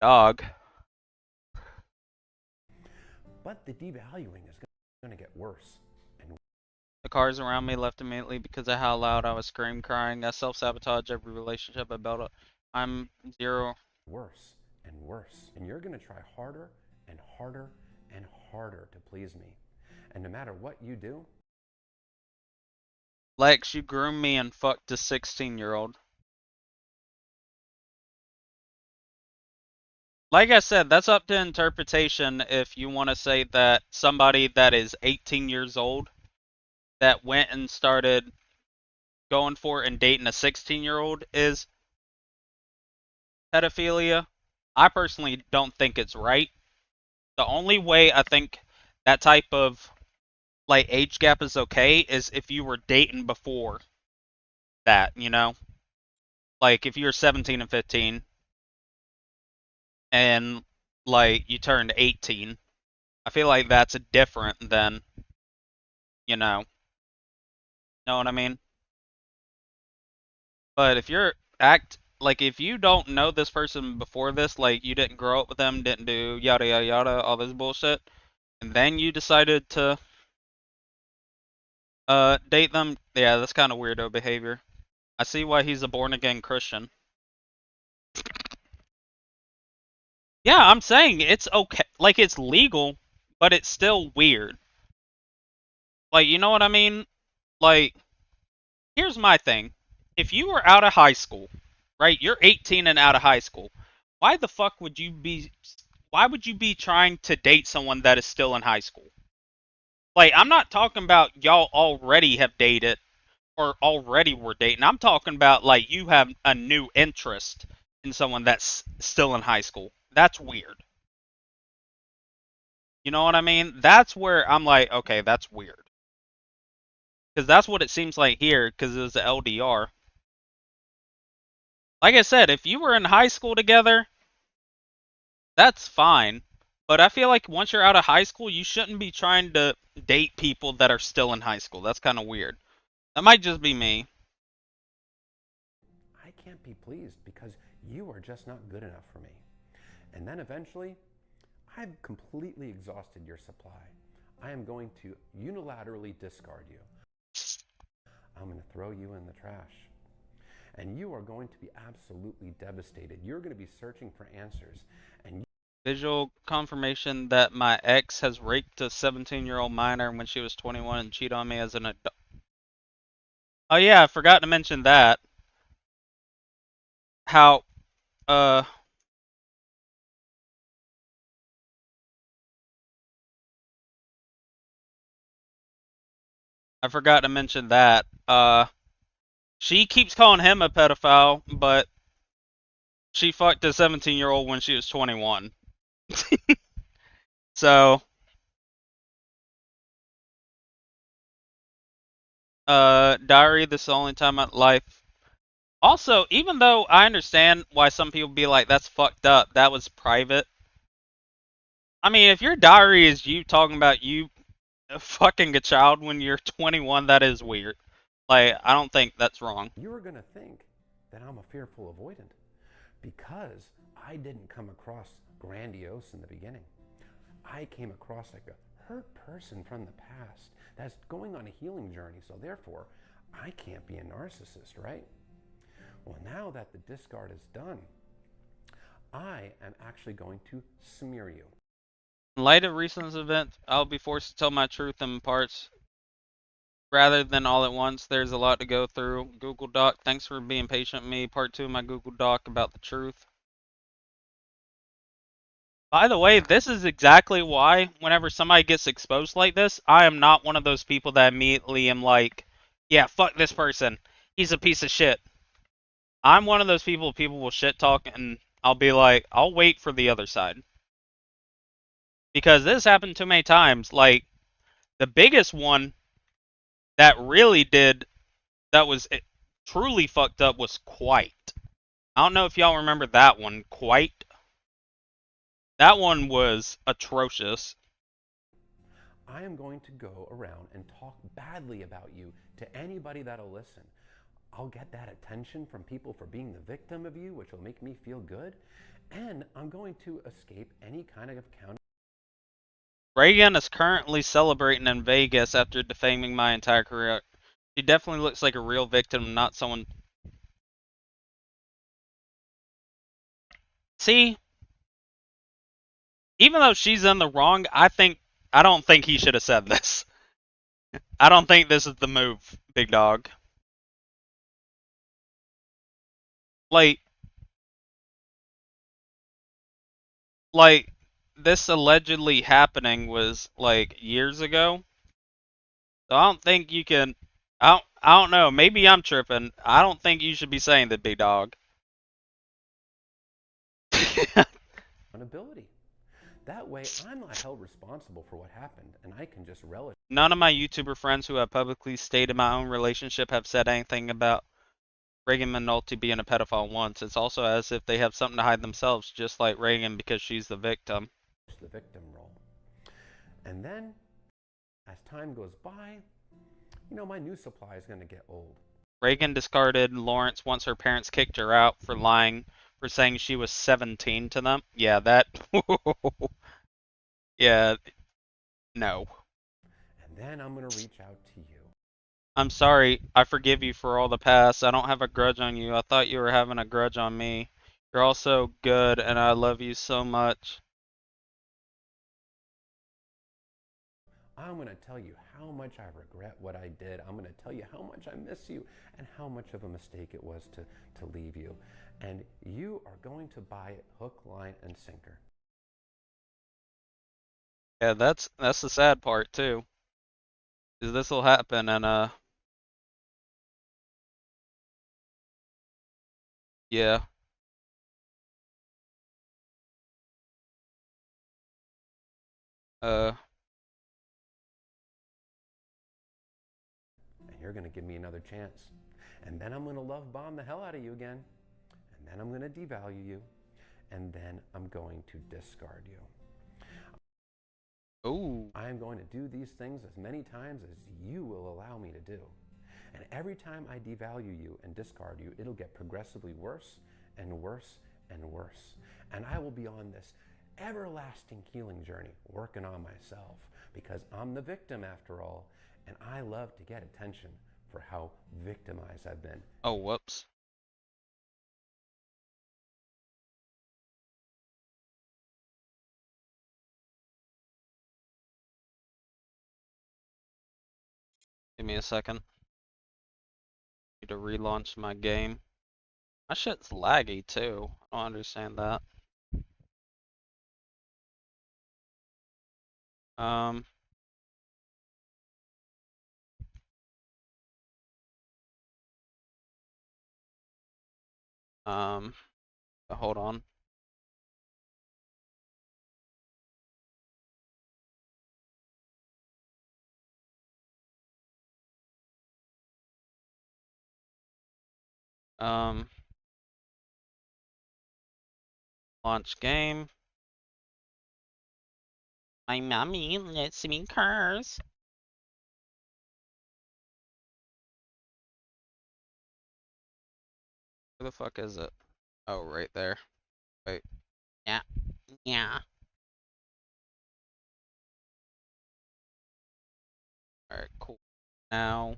Dog. But the devaluing is going to get worse and The cars around me left immediately because of how loud I was scream crying. I self-sabotage every relationship I built up. I'm zero. worse and worse. And you're going to try harder and harder and harder to please me. And no matter what you do, Lex, you groomed me and fucked a 16-year-old. Like I said, that's up to interpretation if you want to say that somebody that is 18 years old that went and started going for and dating a 16-year-old is pedophilia. I personally don't think it's right. The only way I think that type of like age gap is okay is if you were dating before that, you know? Like if you're 17 and 15 and like you turned 18, I feel like that's different than, you know what I mean? But if you're act like if you don't know this person before this, like you didn't grow up with them, didn't do yada yada yada, all this bullshit, and then you decided to date them, yeah, that's kind of weirdo behavior. I see why he's a born again Christian. Yeah, I'm saying it's okay, like it's legal, but it's still weird. Like, you know what I mean? Like, here's my thing. If you were out of high school, right? You're 18 and out of high school. Why the fuck would you be why would you be trying to date someone that is still in high school? Like, I'm not talking about y'all already have dated or already were dating. I'm talking about like you have a new interest in someone that's still in high school. That's weird. You know what I mean? That's where I'm like, okay, that's weird. Because that's what it seems like here, because it was the LDR. Like I said, if you were in high school together, that's fine. But I feel like once you're out of high school, you shouldn't be trying to date people that are still in high school. That's kind of weird. That might just be me. I can't be pleased because you are just not good enough for me. And then eventually, I've completely exhausted your supply. I am going to unilaterally discard you. I'm going to throw you in the trash. And you are going to be absolutely devastated. You're going to be searching for answers. And Visual confirmation that my ex has raped a 17-year-old minor when she was 21 and cheated on me as an adult. Oh yeah, I forgot to mention that. How, uh, I forgot to mention that. She keeps calling him a pedophile, but she fucked a 17-year-old when she was 21. So, diary, this is the only time in life. Also, even though I understand why some people be like, that's fucked up, that was private. I mean, if your diary is you talking about you fucking a child when you're 21, that is weird. Like, I don't think that's wrong. you are going to think that I'm a fearful avoidant because I didn't come across grandiose in the beginning. I came across like a hurt person from the past that's going on a healing journey. So therefore, I can't be a narcissist, right? Well, now that the discard is done, I am actually going to smear you. In light of recent events, I'll be forced to tell my truth in parts rather than all at once. There's a lot to go through. Google Doc, thanks for being patient with me. Part 2 of my Google Doc about the truth. By the way, this is exactly why whenever somebody gets exposed like this, I am not one of those people that immediately am like, yeah, fuck this person. He's a piece of shit. I'm one of those people will shit talk and I'll be like, I'll wait for the other side. Because this happened too many times. Like, the biggest one that really did, that was truly fucked up was Quite. I don't know if y'all remember that one, Quite. That one was atrocious. I am going to go around and talk badly about you to anybody that'll listen. I'll get that attention from people for being the victim of you, which will make me feel good. And I'm going to escape any kind of account. Reagan is currently celebrating in Vegas after defaming my entire career. She definitely looks like a real victim, not someone. See, even though she's in the wrong, I don't think he should have said this. I don't think this is the move, big dog. Like, like this allegedly happening was like years ago. So I don't think you can. I don't know. Maybe I'm tripping. I don't think you should be saying that, big dog. Accountability. That way, I'm not held responsible for what happened, and I can just relish. None of my YouTuber friends who have publicly stated my own relationship have said anything about Reagan McNulty being a pedophile once. It's also as if they have something to hide themselves, just like Reagan, because she's the victim. The victim role. And then, as time goes by, my new supply is going to get old. Reagan discarded Lawrence once her parents kicked her out for lying, for saying she was 17 to them. Yeah, that. Yeah, no. And then I'm going to reach out to you. I'm sorry. I forgive you for all the past. I don't have a grudge on you. I thought you were having a grudge on me. You're also good, and I love you so much. I'm going to tell you how much I regret what I did. I'm going to tell you how much I miss you and how much of a mistake it was to leave you. And you are going to buy it hook, line, and sinker. Yeah, that's the sad part too. Is this will happen and yeah. Uh And you're going to give me another chance. And then I'm going to love bomb the hell out of you again. And then I'm going to devalue you. And then I'm going to discard you. ooh. I am going to do these things as many times as you will allow me to do. And every time I devalue you and discard you, it'll get progressively worse and worse and worse. And I will be on this everlasting healing journey, working on myself, because I'm the victim after all, and I love to get attention for how victimized I've been. Oh, whoops. Give me a second. Need to relaunch my game. My shit's laggy too. I don't understand that. Um um hold on. Um Launch game. My mommy lets me curse. Where the fuck is it? Oh, right there. Wait. Yeah. Yeah. Alright, cool. Now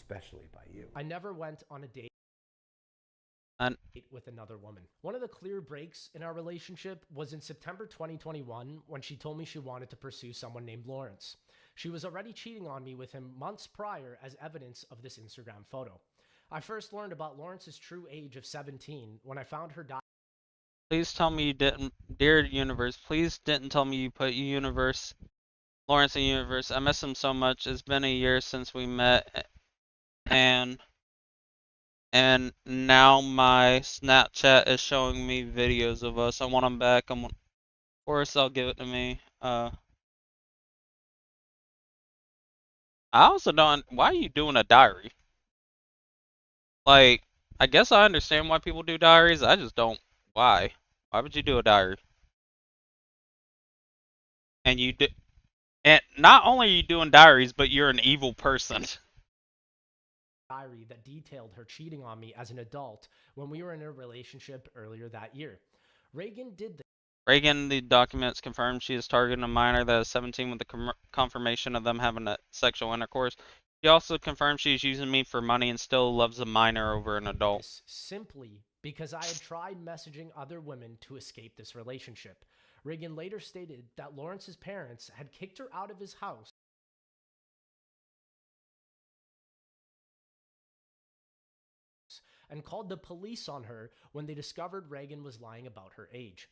especially by you. I never went on a date And with another woman. One of the clear breaks in our relationship was in September 2021 when she told me she wanted to pursue someone named Lawrence. She was already cheating on me with him months prior, as evidence of this Instagram photo. I first learned about Lawrence's true age of 17 when I found her please tell me you didn't, dear universe, please didn't tell me you put universe, Lawrence in universe. I miss him so much. It's been a year since we met, and now my Snapchat is showing me videos of us. I want him back. Of course, I'll give it to me. I also don't. Why are you doing a diary? Like, I guess I understand why people do diaries. I just don't. Why? Why would you do a diary? And you do, and not only are you doing diaries, but you're an evil person. diary that detailed her cheating on me as an adult when we were in a relationship earlier that year. Reagan did this. Reagan, the documents confirm she is targeting a minor that is 17 with the confirmation of them having a sexual intercourse. She also confirmed she is using me for money and still loves a minor over an adult. Simply because I had tried messaging other women to escape this relationship. Reagan later stated that Lawrence's parents had kicked her out of his house and called the police on her when they discovered Reagan was lying about her age.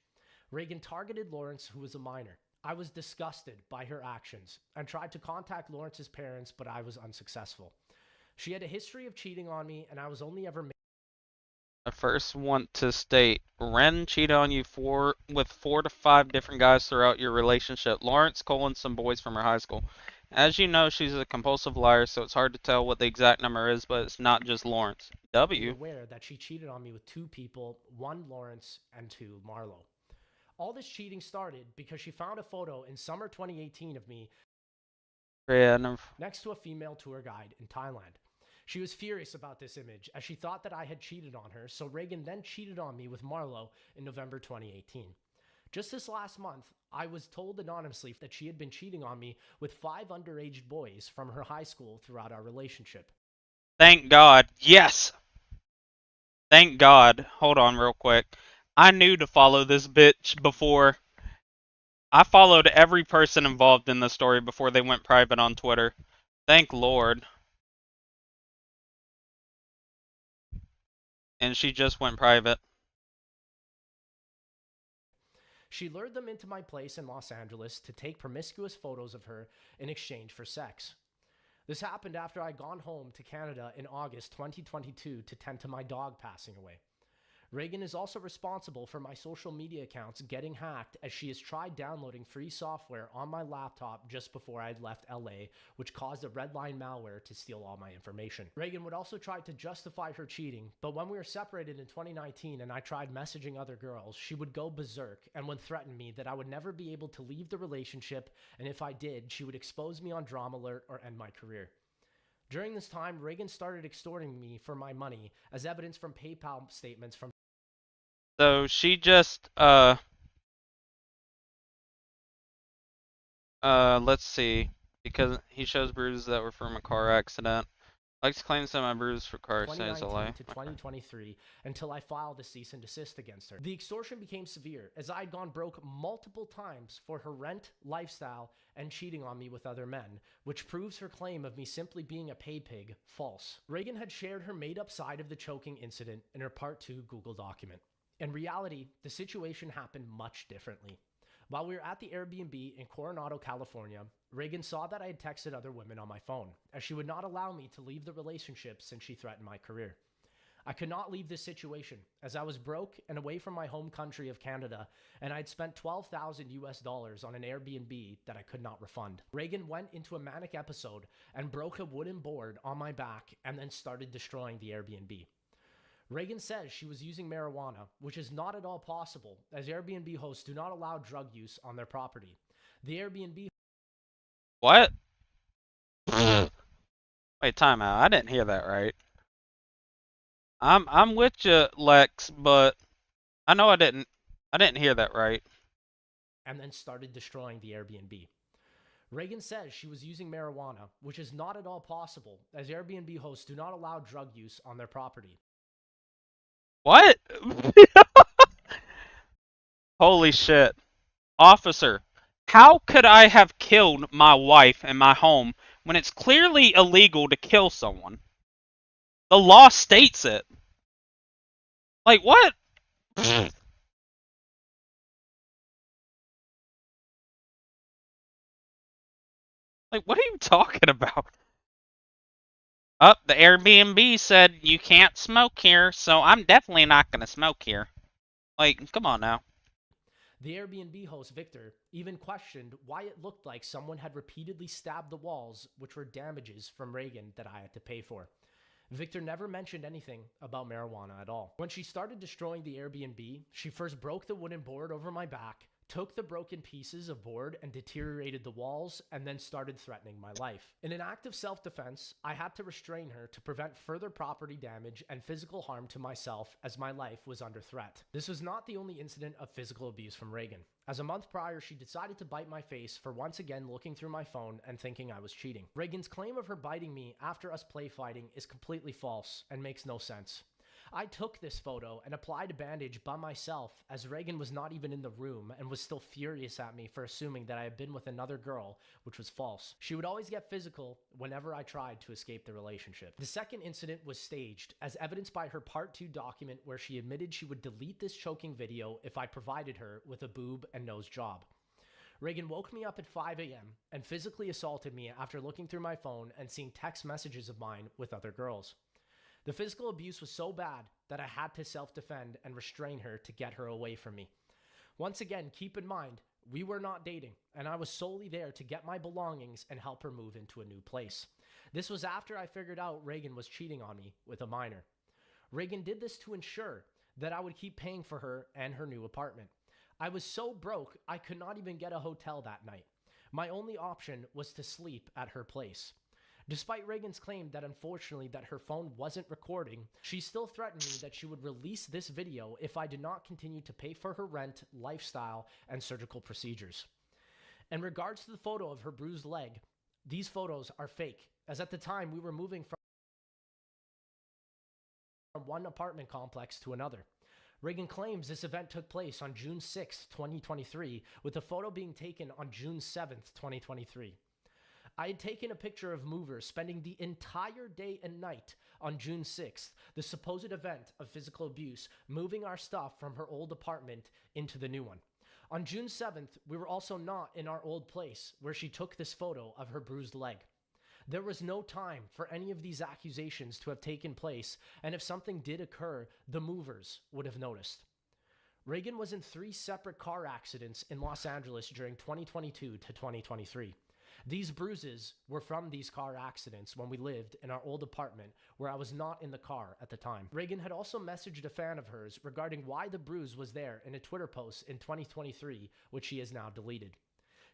Reagan targeted Lawrence, who was a minor. I was disgusted by her actions and tried to contact Lawrence's parents, but I was unsuccessful. She had a history of cheating on me, and I was only ever I first want to state, Ren cheated on you with 4 to 5 different guys throughout your relationship. Lawrence, some boys from her high school. As you know, she's a compulsive liar, so it's hard to tell what the exact number is, but it's not just Lawrence. W. aware that she cheated on me with 2 people, 1 Lawrence and 2 Marlo. All this cheating started because she found a photo in summer 2018 of me next to a female tour guide in Thailand. She was furious about this image as she thought that I had cheated on her, so Reagan then cheated on me with Marlo in November 2018. Just this last month, I was told anonymously that she had been cheating on me with 5 underage boys from her high school throughout our relationship. Thank God. Yes! Thank God. Hold on real quick. I knew to follow this bitch before. I followed every person involved in the story before they went private on Twitter. Thank Lord. And she just went private. She lured them into my place in Los Angeles to take promiscuous photos of her in exchange for sex. This happened after I'd gone home to Canada in August 2022 to tend to my dog passing away. Reagan is also responsible for my social media accounts getting hacked, as she has tried downloading free software on my laptop just before I'd left LA, which caused a Redline malware to steal all my information. Reagan would also try to justify her cheating, but when we were separated in 2019 and I tried messaging other girls, she would go berserk and would threaten me that I would never be able to leave the relationship, and if I did, she would expose me on Drama Alert or end my career. During this time, Reagan started extorting me for my money, as evidence from PayPal statements from. So she just, let's see, because he shows bruises that were from a car accident. Likes to claim some of my bruises for car accidents. 2019 to 2023 until I filed a cease and desist against her. The extortion became severe as I had gone broke multiple times for her rent, lifestyle, and cheating on me with other men, which proves her claim of me simply being a pay pig false. Reagan had shared her made-up side of the choking incident in her Part 2 Google document. In reality, the situation happened much differently. While we were at the Airbnb in Coronado, California, Reagan saw that I had texted other women on my phone, as she would not allow me to leave the relationship since she threatened my career. I could not leave this situation, as I was broke and away from my home country of Canada, and I'd spent $12,000 on an Airbnb that I could not refund. Reagan went into a manic episode and broke a wooden board on my back and then started destroying the Airbnb. Reagan says she was using marijuana, which is not at all possible, as Airbnb hosts do not allow drug use on their property. The Airbnb. What? Wait, time out. I didn't hear that right. I'm with you, Lex, but I know I didn't hear that right. And then started destroying the Airbnb. Reagan says she was using marijuana, which is not at all possible, as Airbnb hosts do not allow drug use on their property. What? Holy shit. Officer, how could I have killed my wife in my home when it's clearly illegal to kill someone? The law states it. Like, what? Like, what are you talking about? The Airbnb said you can't smoke here, so I'm definitely not gonna smoke here. Like, come on now. The Airbnb host, Victor, even questioned why it looked like someone had repeatedly stabbed the walls, which were damages from Reagan that I had to pay for. Victor never mentioned anything about marijuana at all. When she started destroying the Airbnb, she first broke the wooden board over my back, took the broken pieces of board and deteriorated the walls, and then started threatening my life. In an act of self-defense, I had to restrain her to prevent further property damage and physical harm to myself as my life was under threat. This was not the only incident of physical abuse from Reagan. As a month prior, she decided to bite my face for once again looking through my phone and thinking I was cheating. Reagan's claim of her biting me after us play fighting is completely false and makes no sense. I took this photo and applied a bandage by myself as Reagan was not even in the room and was still furious at me for assuming that I had been with another girl, which was false. She would always get physical whenever I tried to escape the relationship. The second incident was staged, as evidenced by her Part 2 document where she admitted she would delete this choking video if I provided her with a boob and nose job. Reagan woke me up at 5 a.m. and physically assaulted me after looking through my phone and seeing text messages of mine with other girls. The physical abuse was so bad that I had to self-defend and restrain her to get her away from me. Once again, keep in mind, we were not dating, and I was solely there to get my belongings and help her move into a new place. This was after I figured out Reagan was cheating on me with a minor. Reagan did this to ensure that I would keep paying for her and her new apartment. I was so broke, I could not even get a hotel that night. My only option was to sleep at her place. Despite Reagan's claim that unfortunately that her phone wasn't recording, she still threatened me that she would release this video if I did not continue to pay for her rent, lifestyle, and surgical procedures. In regards to the photo of her bruised leg, these photos are fake, as at the time we were moving from one apartment complex to another. Reagan claims this event took place on June 6, 2023, with the photo being taken on June 7, 2023. I had taken a picture of movers spending the entire day and night on June 6th, the supposed event of physical abuse, moving our stuff from her old apartment into the new one. On June 7th, we were also not in our old place where she took this photo of her bruised leg. There was no time for any of these accusations to have taken place, and if something did occur, the movers would have noticed. Reagan was in 3 separate car accidents in Los Angeles during 2022 to 2023. These bruises were from these car accidents when we lived in our old apartment where I was not in the car at the time. Reagan had also messaged a fan of hers regarding why the bruise was there in a Twitter post in 2023, which she has now deleted.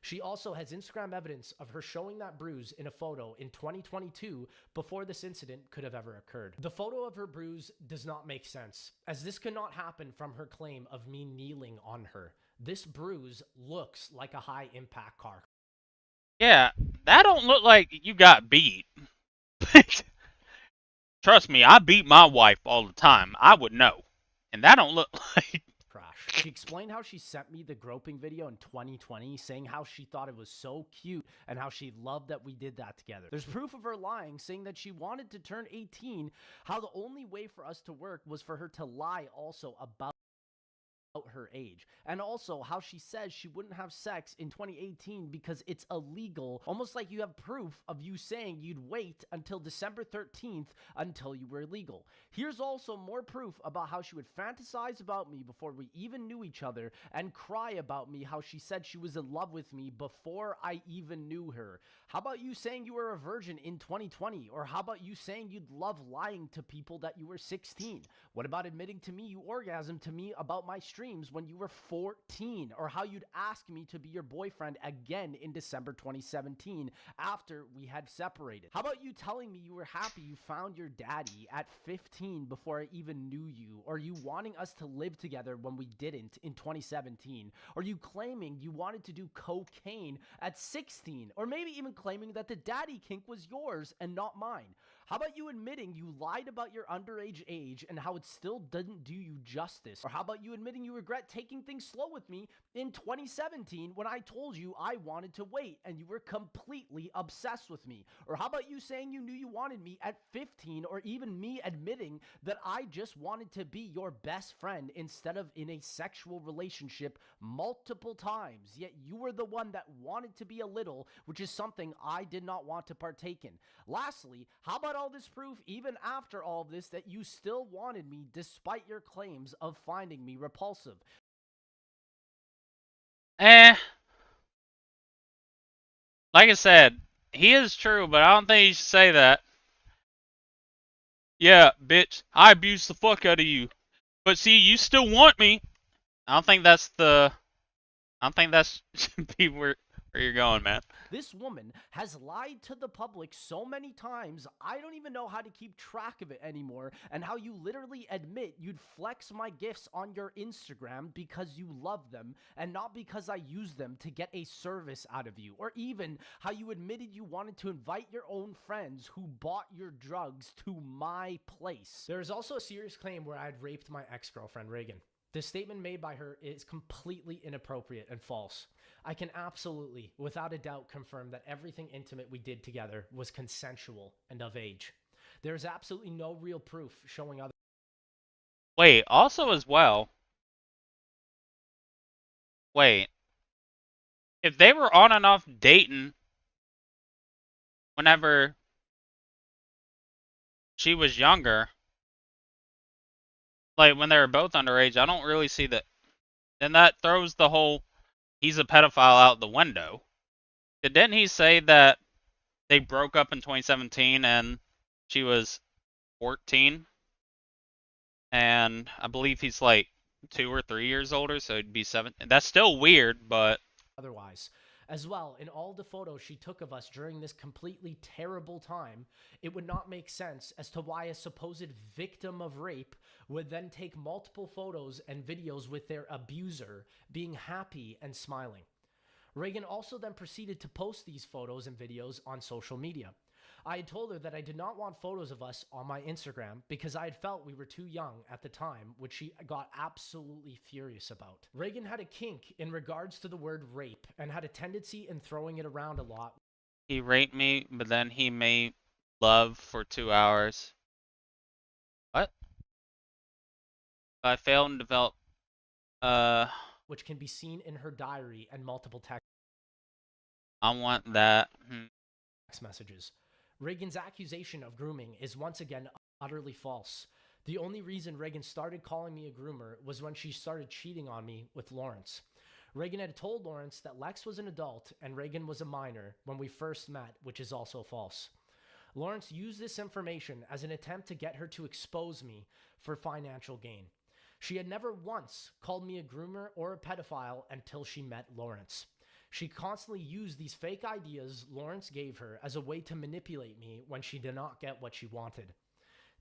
She also has Instagram evidence of her showing that bruise in a photo in 2022 before this incident could have ever occurred. The photo of her bruise does not make sense, as this could not happen from her claim of me kneeling on her. This bruise looks like a high-impact car. Yeah, that don't look like you got beat. Trust me, I beat my wife all the time. I would know. And that don't look like... Crash. She explained how she sent me the groping video in 2020, saying how she thought it was so cute and how she loved that we did that together. There's proof of her lying, saying that she wanted to turn 18, how the only way for us to work was for her to lie also about her age, and also how she says she wouldn't have sex in 2018 because it's illegal, almost like you have proof of you saying you'd wait until December 13th until you were legal. Here's also more proof about how she would fantasize about me before we even knew each other and cry about me, how she said she was in love with me before I even knew her. How about you saying you were a virgin in 2020? Or how about you saying you'd love lying to people that you were 16? What about admitting to me you orgasmed to me about my stream? dreams when you were 14, or how you'd ask me to be your boyfriend again in December 2017 after we had separated. How about you telling me you were happy you found your daddy at 15 before I even knew you, or you wanting us to live together when we didn't in 2017, or you claiming you wanted to do cocaine at 16, or maybe even claiming that the daddy kink was yours and not mine. How about you admitting you lied about your underage age and how it still didn't do you justice? Or how about you admitting you regret taking things slow with me in 2017 when I told you I wanted to wait and you were completely obsessed with me? Or how about you saying you knew you wanted me at 15, or even me admitting that I just wanted to be your best friend instead of in a sexual relationship multiple times, yet you were the one that wanted to be a little, which is something I did not want to partake in. Lastly, how about all this proof, even after all of this, that you still wanted me despite your claims of finding me repulsive? Like I said, he is true, but I don't think you should say that. Yeah, bitch, I abused the fuck out of you. But see, you still want me. I don't think that's should be where you're going, man. This woman has lied to the public so many times, I don't even know how to keep track of it anymore, and how you literally admit you'd flex my gifts on your Instagram because you love them and not because I use them to get a service out of you, or even how you admitted you wanted to invite your own friends who bought your drugs to my place. There is also a serious claim where I had raped my ex-girlfriend, Reagan. The statement made by her is completely inappropriate and false. I can absolutely, without a doubt, confirm that everything intimate we did together was consensual and of age. There is absolutely no real proof showing other. Wait, also as well. Wait. If they were on and off dating whenever she was younger, like when they were both underage, I don't really see that. Then that throws the whole he's a pedophile out the window. Didn't he say that they broke up in 2017 and she was 14? And I believe he's like 2 or 3 years older, so he'd be 7. That's still weird, but Otherwise. As well, in all the photos she took of us during this completely terrible time, it would not make sense as to why a supposed victim of rape would then take multiple photos and videos with their abuser being happy and smiling. Reagan also then proceeded to post these photos and videos on social media. I had told her that I did not want photos of us on my Instagram because I had felt we were too young at the time, which she got absolutely furious about. Reagan had a kink in regards to the word rape and had a tendency in throwing it around a lot. he raped me, but then he made love for 2 hours. What? I failed and developed, Which can be seen in her diary and multiple text I want that. messages. Reagan's accusation of grooming is once again utterly false. The only reason Reagan started calling me a groomer was when she started cheating on me with Lawrence. Reagan had told Lawrence that Lex was an adult and Reagan was a minor when we first met, which is also false. Lawrence used this information as an attempt to get her to expose me for financial gain. She had never once called me a groomer or a pedophile until she met Lawrence. She constantly used these fake ideas Lawrence gave her as a way to manipulate me when she did not get what she wanted.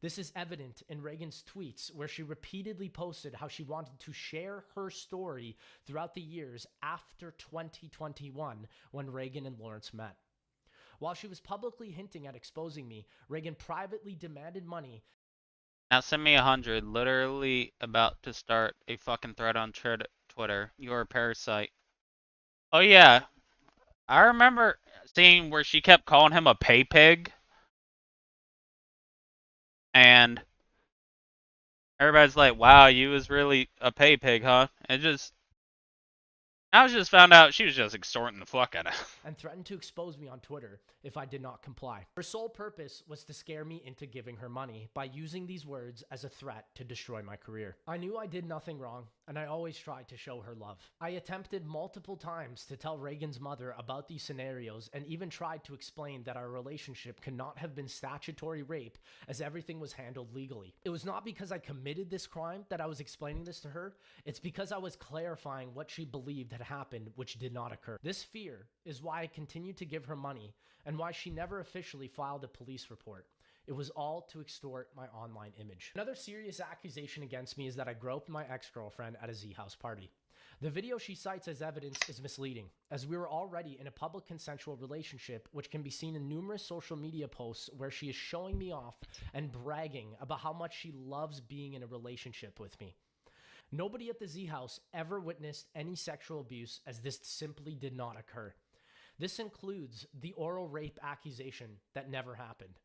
This is evident in Reagan's tweets, where she repeatedly posted how she wanted to share her story throughout the years after 2021 when Reagan and Lawrence met. While she was publicly hinting at exposing me, Reagan privately demanded money. Now send me 100. Literally about to start a fucking thread on Twitter. You're a parasite. Oh yeah, I remember seeing where she kept calling him a pay pig, and everybody's like, "Wow, you was really a pay pig, huh?" I just found out she was just extorting the fuck out of. and threatened to expose me on Twitter if I did not comply. Her sole purpose was to scare me into giving her money by using these words as a threat to destroy my career. I knew I did nothing wrong, and I always tried to show her love. I attempted multiple times to tell Reagan's mother about these scenarios and even tried to explain that our relationship could not have been statutory rape as everything was handled legally. It was not because I committed this crime that I was explaining this to her, it's because I was clarifying what she believed had happened, which did not occur. This fear is why I continued to give her money and why she never officially filed a police report. It was all to extort my online image. Another serious accusation against me is that I groped my ex-girlfriend at a Z-House party. The video she cites as evidence is misleading, as we were already in a public consensual relationship, which can be seen in numerous social media posts where she is showing me off and bragging about how much she loves being in a relationship with me. Nobody at the Z-House ever witnessed any sexual abuse, as this simply did not occur. This includes the oral rape accusation that never happened.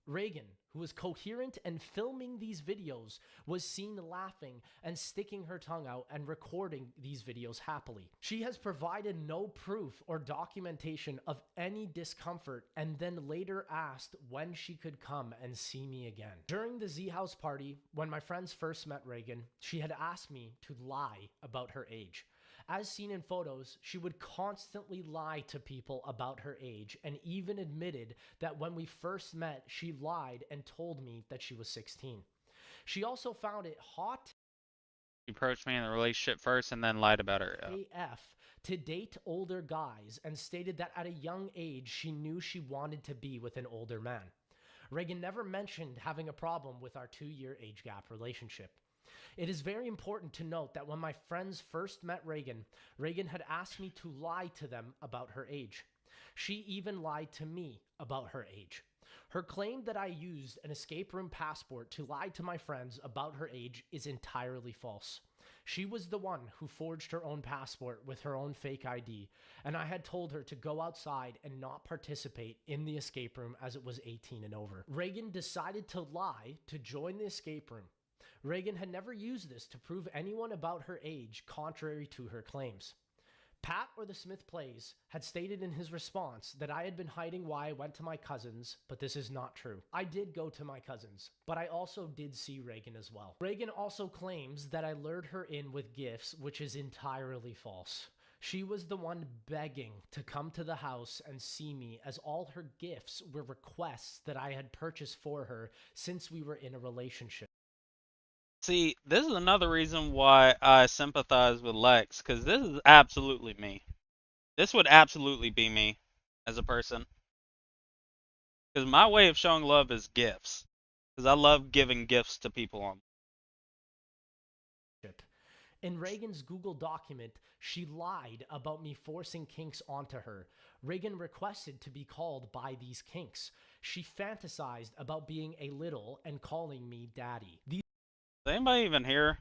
Reagan, who was coherent and filming these videos, was seen laughing and sticking her tongue out and recording these videos happily. She has provided no proof or documentation of any discomfort and then later asked when she could come and see me again. During the Z-House party, when my friends first met Reagan, she had asked me to lie about her age. As seen in photos, she would constantly lie to people about her age and even admitted that when we first met, she lied and told me that she was 16. She also found it hot She approached me in the relationship first and then lied about her. AF to date older guys and stated that at a young age, she knew she wanted to be with an older man. Reagan never mentioned having a problem with our 2-year age gap relationship. It is very important to note that when my friends first met Reagan, Reagan had asked me to lie to them about her age. She even lied to me about her age. Her claim that I used an escape room passport to lie to my friends about her age is entirely false. She was the one who forged her own passport with her own fake ID, and I had told her to go outside and not participate in the escape room as it was 18 and over. Reagan decided to lie to join the escape room. Reagan had never used this to prove anyone about her age, contrary to her claims. Pat, or the Smith Plays, had stated in his response that I had been hiding why I went to my cousins, but this is not true. I did go to my cousins, but I also did see Reagan as well. Reagan also claims that I lured her in with gifts, which is entirely false. She was the one begging to come to the house and see me, as all her gifts were requests that I had purchased for her since we were in a relationship. See, this is another reason why I sympathize with Lex, because this is absolutely me. This would absolutely be me as a person. Because my way of showing love is gifts. Because I love giving gifts to people on. In Reagan's Google document, she lied about me forcing kinks onto her. Reagan requested to be called by these kinks. She fantasized about being a little and calling me daddy. Is anybody even here?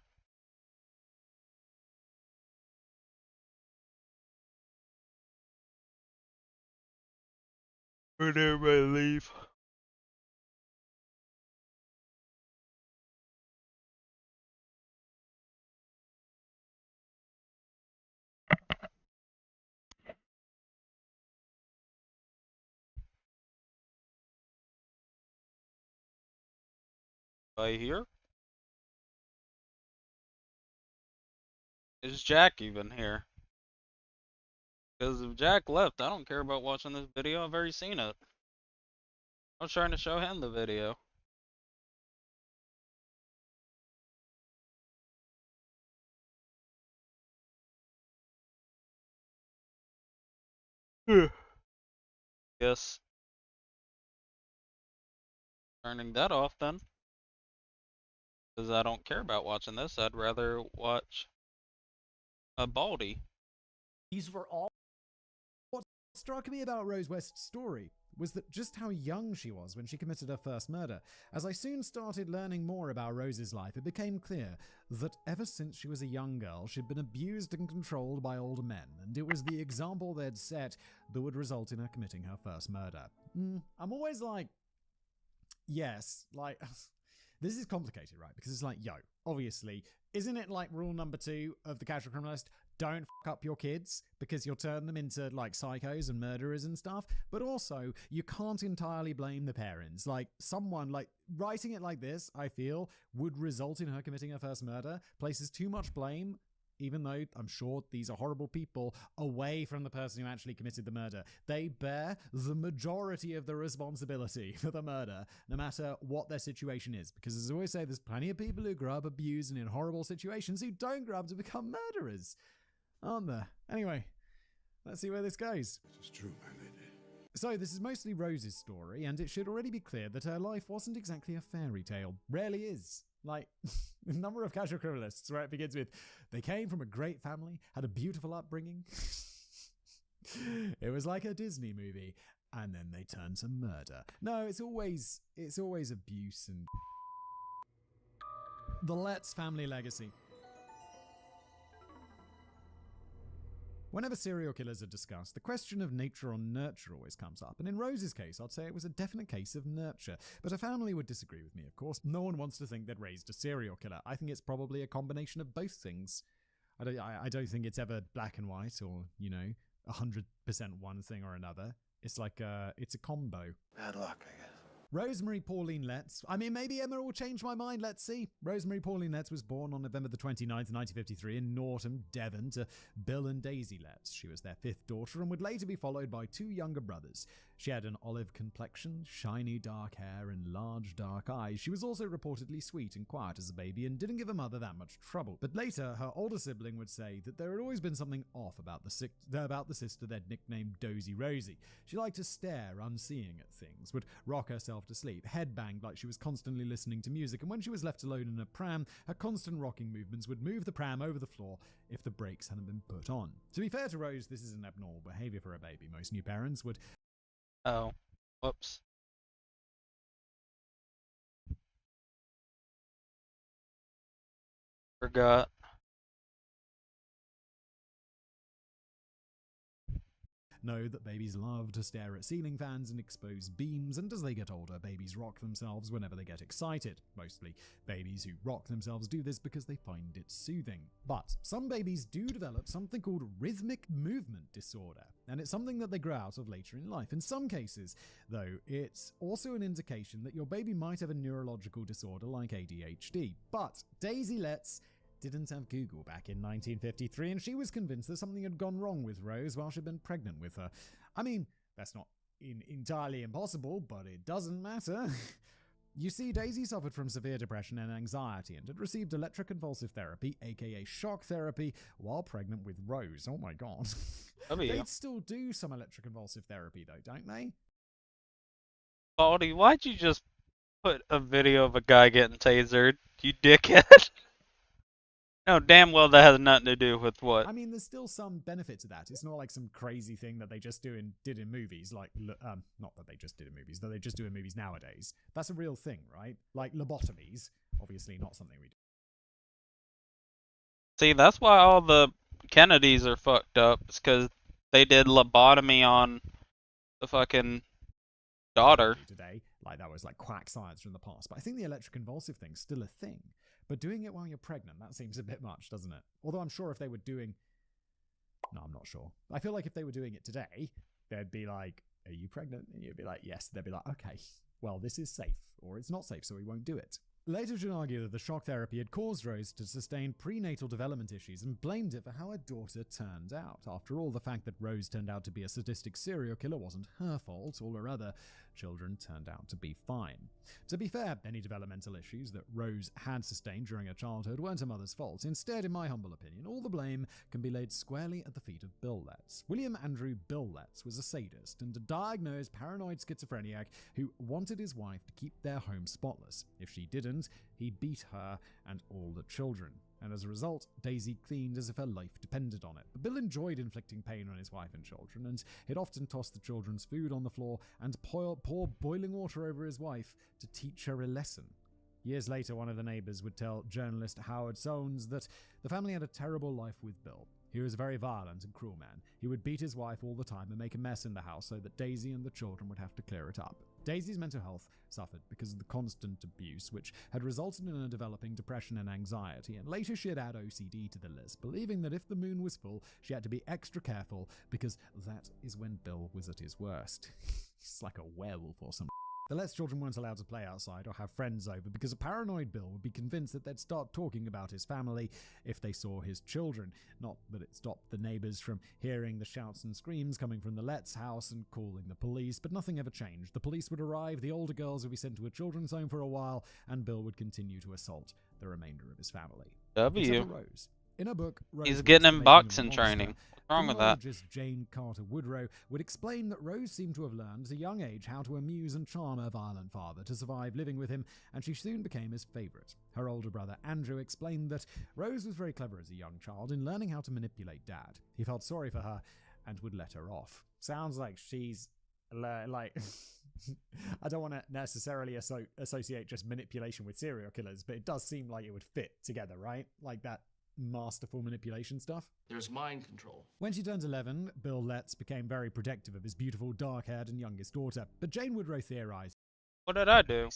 Where'd everybody leave? Anybody here? Is Jack even here? Because if Jack left, I don't care about watching this video. I've already seen it. I was trying to show him the video. Yes. Turning that off then. Because I don't care about watching this. I'd rather watch a Baldy. These were all What struck me about Rose West's story was that just how young she was when she committed her first murder. As I soon started learning more about Rose's life, it became clear that ever since she was a young girl, she'd been abused and controlled by older men, and it was the example they'd set that would result in her committing her first murder. I'm always like, yes, like, this is complicated, right? Because it's like, yo, obviously, isn't it like rule number 2 of the casual criminalist? don't fuck up your kids because you'll turn them into like psychos and murderers and stuff. But also, you can't entirely blame the parents. Like, someone, like, writing it like this, I feel, would result in her committing her first murder, places too much blame, even though I'm sure these are horrible people, away from the person who actually committed the murder. They bear the majority of the responsibility for the murder, no matter what their situation is. Because as I always say, there's plenty of people who grow up abused and in horrible situations who don't grow up to become murderers, aren't there? Anyway, let's see where this goes. It's true, my lady. So this is mostly Rose's story, and it should already be clear that her life wasn't exactly a fairy tale. Rarely is. Like, the number of casual criminalists where it begins with, they came from a great family, had a beautiful upbringing. It was like a Disney movie, and then they turned to murder. No, it's always abuse and the Letts family legacy. Whenever serial killers are discussed, the question of nature or nurture always comes up, and in Rose's case, I'd say it was a definite case of nurture, but her family would disagree with me, of course. No one wants to think they'd raised a serial killer. I think it's probably a combination of both things. I don't think it's ever black and white or, 100% one thing or another. It's like, it's a combo. Bad luck, I guess. Rosemary Pauline Letts. I mean, maybe Emma will change my mind. Let's see. Rosemary Pauline Letts was born on November the 29th, 1953 in Norton, Devon, to Bill and Daisy Letts. She was their fifth daughter and would later be followed by two younger brothers. She had an olive complexion, shiny dark hair, and large dark eyes. She was also reportedly sweet and quiet as a baby and didn't give her mother that much trouble. But later, her older sibling would say that there had always been something off about the sister they'd nicknamed Dozy Rosie. She liked to stare, unseeing at things, would rock herself to sleep, headbanged like she was constantly listening to music, and when she was left alone in a pram, her constant rocking movements would move the pram over the floor if the brakes hadn't been put on. To be fair to Rose, this isn't abnormal behavior for a baby. Most new parents would... Oh, whoops. Forgot. know that babies love to stare at ceiling fans and exposed beams, and as they get older, babies rock themselves whenever they get excited. Mostly, babies who rock themselves do this because they find it soothing. But some babies do develop something called rhythmic movement disorder, and it's something that they grow out of later in life. In some cases, though, it's also an indication that your baby might have a neurological disorder like ADHD. But Daisy Letts didn't have Google back in 1953, and she was convinced that something had gone wrong with Rose while she'd been pregnant with her. I mean, that's not entirely impossible, but it doesn't matter. You see, Daisy suffered from severe depression and anxiety and had received electroconvulsive therapy, aka shock therapy, while pregnant with Rose. Oh my god. Oh, yeah. They'd still do some electroconvulsive therapy though, don't they? Baldy, why'd you just put a video of a guy getting tasered, you dickhead? No, damn well that has nothing to do with what. I mean, there's still some benefit to that. It's not like some crazy thing that they just did in movies, like, not that they just did in movies, that they just do in movies nowadays. That's a real thing, right? Like lobotomies, obviously not something we do. See, that's why all the Kennedys are fucked up. It's because they did lobotomy on the fucking daughter. Today, like that was like quack science from the past. But I think the electroconvulsive thing's still a thing. But doing it while you're pregnant, that seems a bit much, doesn't it? Although I'm sure if they were doing... No, I'm not sure. I feel like if they were doing it today, they'd be like, are you pregnant? And you'd be like, yes. They'd be like, okay, well, this is safe. Or it's not safe, so we won't do it. Later should argue that the shock therapy had caused Rose to sustain prenatal development issues and blamed it for how her daughter turned out. After all, the fact that Rose turned out to be a sadistic serial killer wasn't her fault. All her other children turned out to be fine. To be fair, any developmental issues that Rose had sustained during her childhood weren't her mother's fault. Instead, in my humble opinion, all the blame can be laid squarely at the feet of Bill Letts. William Andrew Bill Letts was a sadist and a diagnosed paranoid schizophrenic who wanted his wife to keep their home spotless. If she didn't, he beat her and all the children. And as a result, Daisy cleaned as if her life depended on it. But Bill enjoyed inflicting pain on his wife and children, and he'd often toss the children's food on the floor and pour boiling water over his wife to teach her a lesson. Years later, one of the neighbors would tell journalist Howard Soanes that the family had a terrible life with Bill. He was a very violent and cruel man. He would beat his wife all the time and make a mess in the house so that Daisy and the children would have to clear it up. Daisy's mental health suffered because of the constant abuse, which had resulted in her developing depression and anxiety, and later she'd add OCD to the list, believing that if the moon was full, she had to be extra careful because that is when Bill was at his worst. He's like a werewolf or something. The Letts children weren't allowed to play outside or have friends over because a paranoid Bill would be convinced that they'd start talking about his family if they saw his children. Not that it stopped the neighbours from hearing the shouts and screams coming from the Letts house and calling the police, but nothing ever changed. The police would arrive, the older girls would be sent to a children's home for a while, and Bill would continue to assault the remainder of his family. Except for Rose. In her book, Rose He's West, getting The in Making of a boxing Monster, training. What's wrong with that? criminologist Jane Carter Woodrow would explain that Rose seemed to have learned at a young age how to amuse and charm her violent father to survive living with him, and she soon became his favourite. Her older brother Andrew explained that Rose was very clever as a young child in learning how to manipulate Dad. He felt sorry for her and would let her off. Sounds like she's like I don't want to necessarily associate just manipulation with serial killers, but it does seem like it would fit together, right? Like that masterful manipulation stuff. There's mind control. When she turned 11, Bill Letts became very protective of his beautiful, dark-haired and youngest daughter, but Jane Woodrow theorized. What did I do?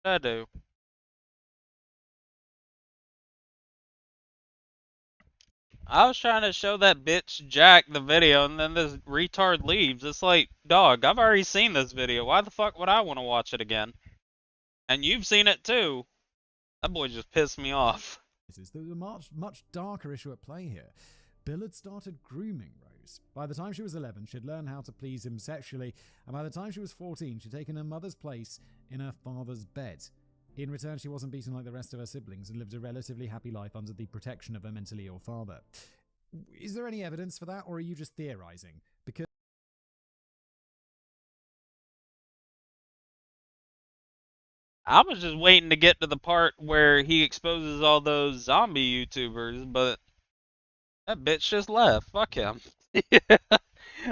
What did I do? I was trying to show that bitch Jack the video, and then this retard leaves. It's like, dog, I've already seen this video. Why the fuck would I want to watch it again? And you've seen it too. That boy just pissed me off. There was a much darker issue at play here. Bill had started grooming Rose. By the time she was 11, she'd learned how to please him sexually, and by the time she was 14, she'd taken her mother's place in her father's bed. In return, she wasn't beaten like the rest of her siblings and lived a relatively happy life under the protection of her mentally ill father. Is there any evidence for that, or are you just theorizing? Because I was just waiting to get to the part where he exposes all those zombie YouTubers, but that bitch just left. Fuck him.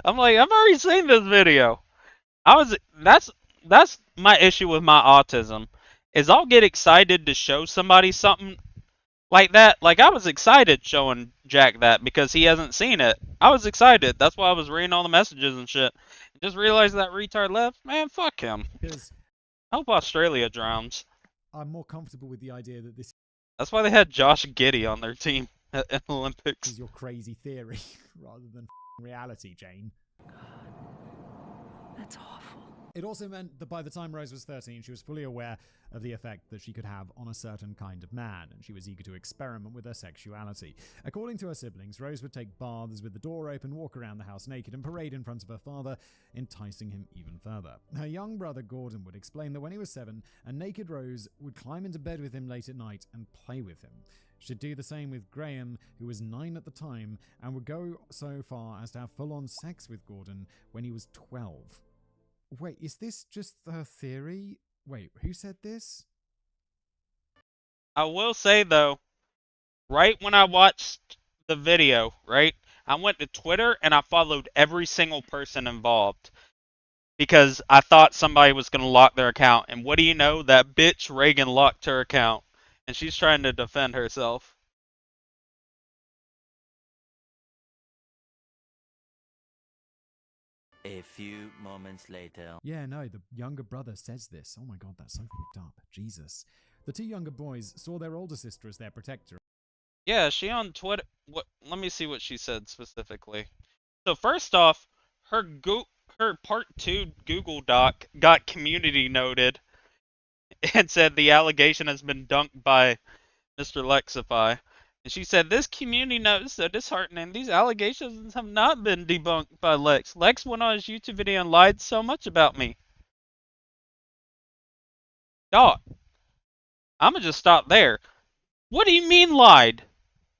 I'm like, I've already seen this video. That's my issue with my autism. Is I'll get excited to show somebody something like that. Like, I was excited showing Jack that because he hasn't seen it. I was excited. That's why I was reading all the messages and shit. Just realized that retard left. Man, fuck him. I hope Australia drowns. I'm more comfortable with the idea that this That's why they had Josh Giddey on their team at the Olympics. is your crazy theory rather than reality, Jane. That's awful. It also meant that by the time Rose was 13, she was fully aware of the effect that she could have on a certain kind of man, and she was eager to experiment with her sexuality. According to her siblings, Rose would take baths with the door open, walk around the house naked, and parade in front of her father, enticing him even further. Her young brother Gordon would explain that when he was 7, a naked Rose would climb into bed with him late at night and play with him. She'd do the same with Graham, who was 9 at the time, and would go so far as to have full-on sex with Gordon when he was 12. Wait, is this just her theory? Wait, who said this? I will say, though, right when I watched the video, right, I went to Twitter and I followed every single person involved because I thought somebody was going to lock their account. And what do you know? That bitch Reagan locked her account, and she's trying to defend herself. A few moments later. Yeah, no, the younger brother says this. Oh my god, that's so fucked up. Jesus. The two younger boys saw their older sister as their protector. Yeah, she on Twitter. What? Let me see what she said specifically. So first off, her part 2 Google Doc got community noted and said the allegation has been dunked by Mr. Lexify. And she said, this community note is so disheartening. These allegations have not been debunked by Lex. Lex went on his YouTube video and lied so much about me. Dog. I'ma just stop there. What do you mean lied?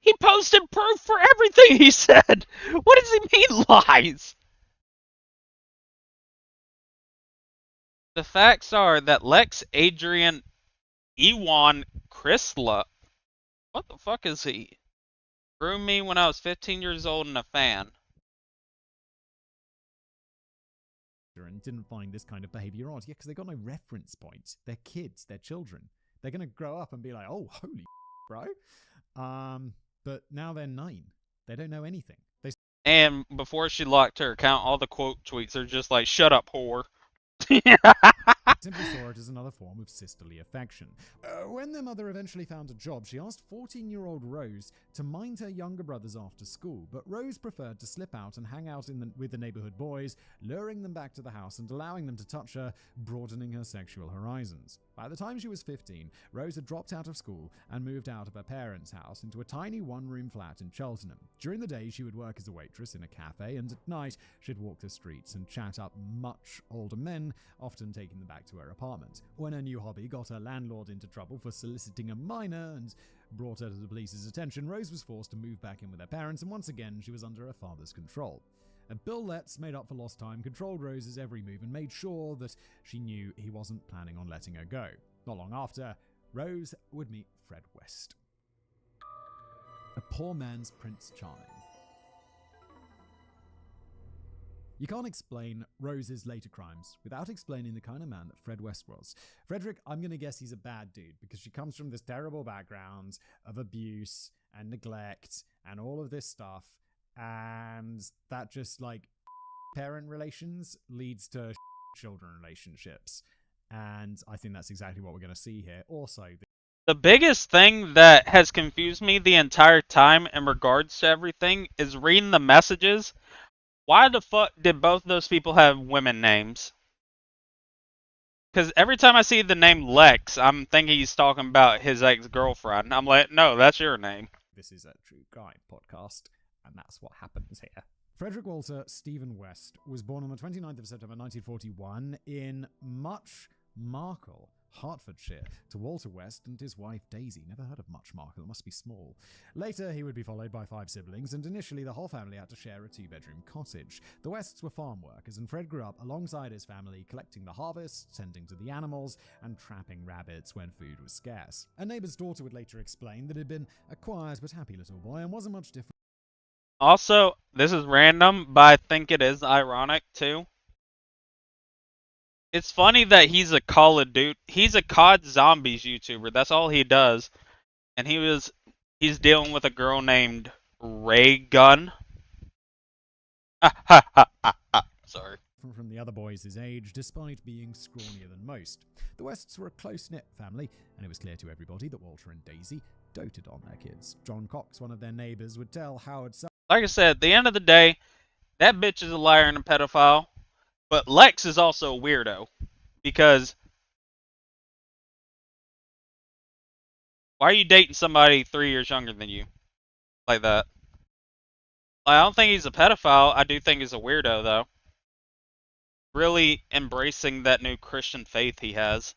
He posted proof for everything he said. What does he mean lies? The facts are that Lex Adrian Ewan Chrysler, what the fuck is he? Groomed me when I was 15 years old and a fan. And didn't find this kind of behavior odd. Yeah, because they got no reference point. They're kids. They're children. They're going to grow up and be like, oh, holy bro. But now they're 9. They don't know anything. They And before she locked her account, all the quote tweets are just like, "Shut up, whore." simply saw it as another form of sisterly affection. When their mother eventually found a job, she asked 14-year-old Rose to mind her younger brothers after school, but Rose preferred to slip out and hang out with the neighborhood boys, luring them back to the house and allowing them to touch her, broadening her sexual horizons. By the time she was 15, Rose had dropped out of school and moved out of her parents' house into a tiny one-room flat in Cheltenham. During the day, she would work as a waitress in a cafe, and at night, she'd walk the streets and chat up much older men, often taking them back to her apartment. When her new hobby got her landlord into trouble for soliciting a minor and brought her to the police's attention, Rose was forced to move back in with her parents, and once again, she was under her father's control. Bill Letts made up for lost time, controlled Rose's every move, and made sure that she knew he wasn't planning on letting her go. Not long after, Rose would meet Fred West, a poor man's Prince Charming. You can't explain Rose's later crimes without explaining the kind of man that Fred West was. Frederick, I'm going to guess he's a bad dude because she comes from this terrible background of abuse and neglect and all of this stuff. And that just, like, parent relations leads to children relationships. And I think that's exactly what we're going to see here. Also, the biggest thing that has confused me the entire time in regards to everything is reading the messages. Why the fuck did both those people have women names? Because every time I see the name Lex, I'm thinking he's talking about his ex-girlfriend. I'm like, no, that's your name. This is a true crime podcast, and that's what happens here. Frederick Walter Stephen West was born on the 29th of September 1941 in Markle, Hertfordshire, to Walter West and his wife Daisy. Never heard of Markle, it must be small. Later, he would be followed by 5 siblings, and initially the whole family had to share a 2-bedroom cottage. The Wests were farm workers, and Fred grew up alongside his family, collecting the harvest, tending to the animals, and trapping rabbits when food was scarce. A neighbor's daughter would later explain that he'd been a quiet but happy little boy and wasn't much different. Also, this is random, but I think it is ironic too. It's funny that he's a Call of Duty. He's a COD Zombies YouTuber. That's all he does. And he's dealing with a girl named Ray Gun. Sorry. From the other boys his age, despite being scrawnier than most. The Wests were a close-knit family, and it was clear to everybody that Walter and Daisy doted on their kids. John Cox, one of their neighbors, would tell Howard Like I said, at the end of the day, that bitch is a liar and a pedophile. But Lex is also a weirdo. Because why are you dating somebody 3 years younger than you? Like that. I don't think he's a pedophile. I do think he's a weirdo, though. Really embracing that new Christian faith he has.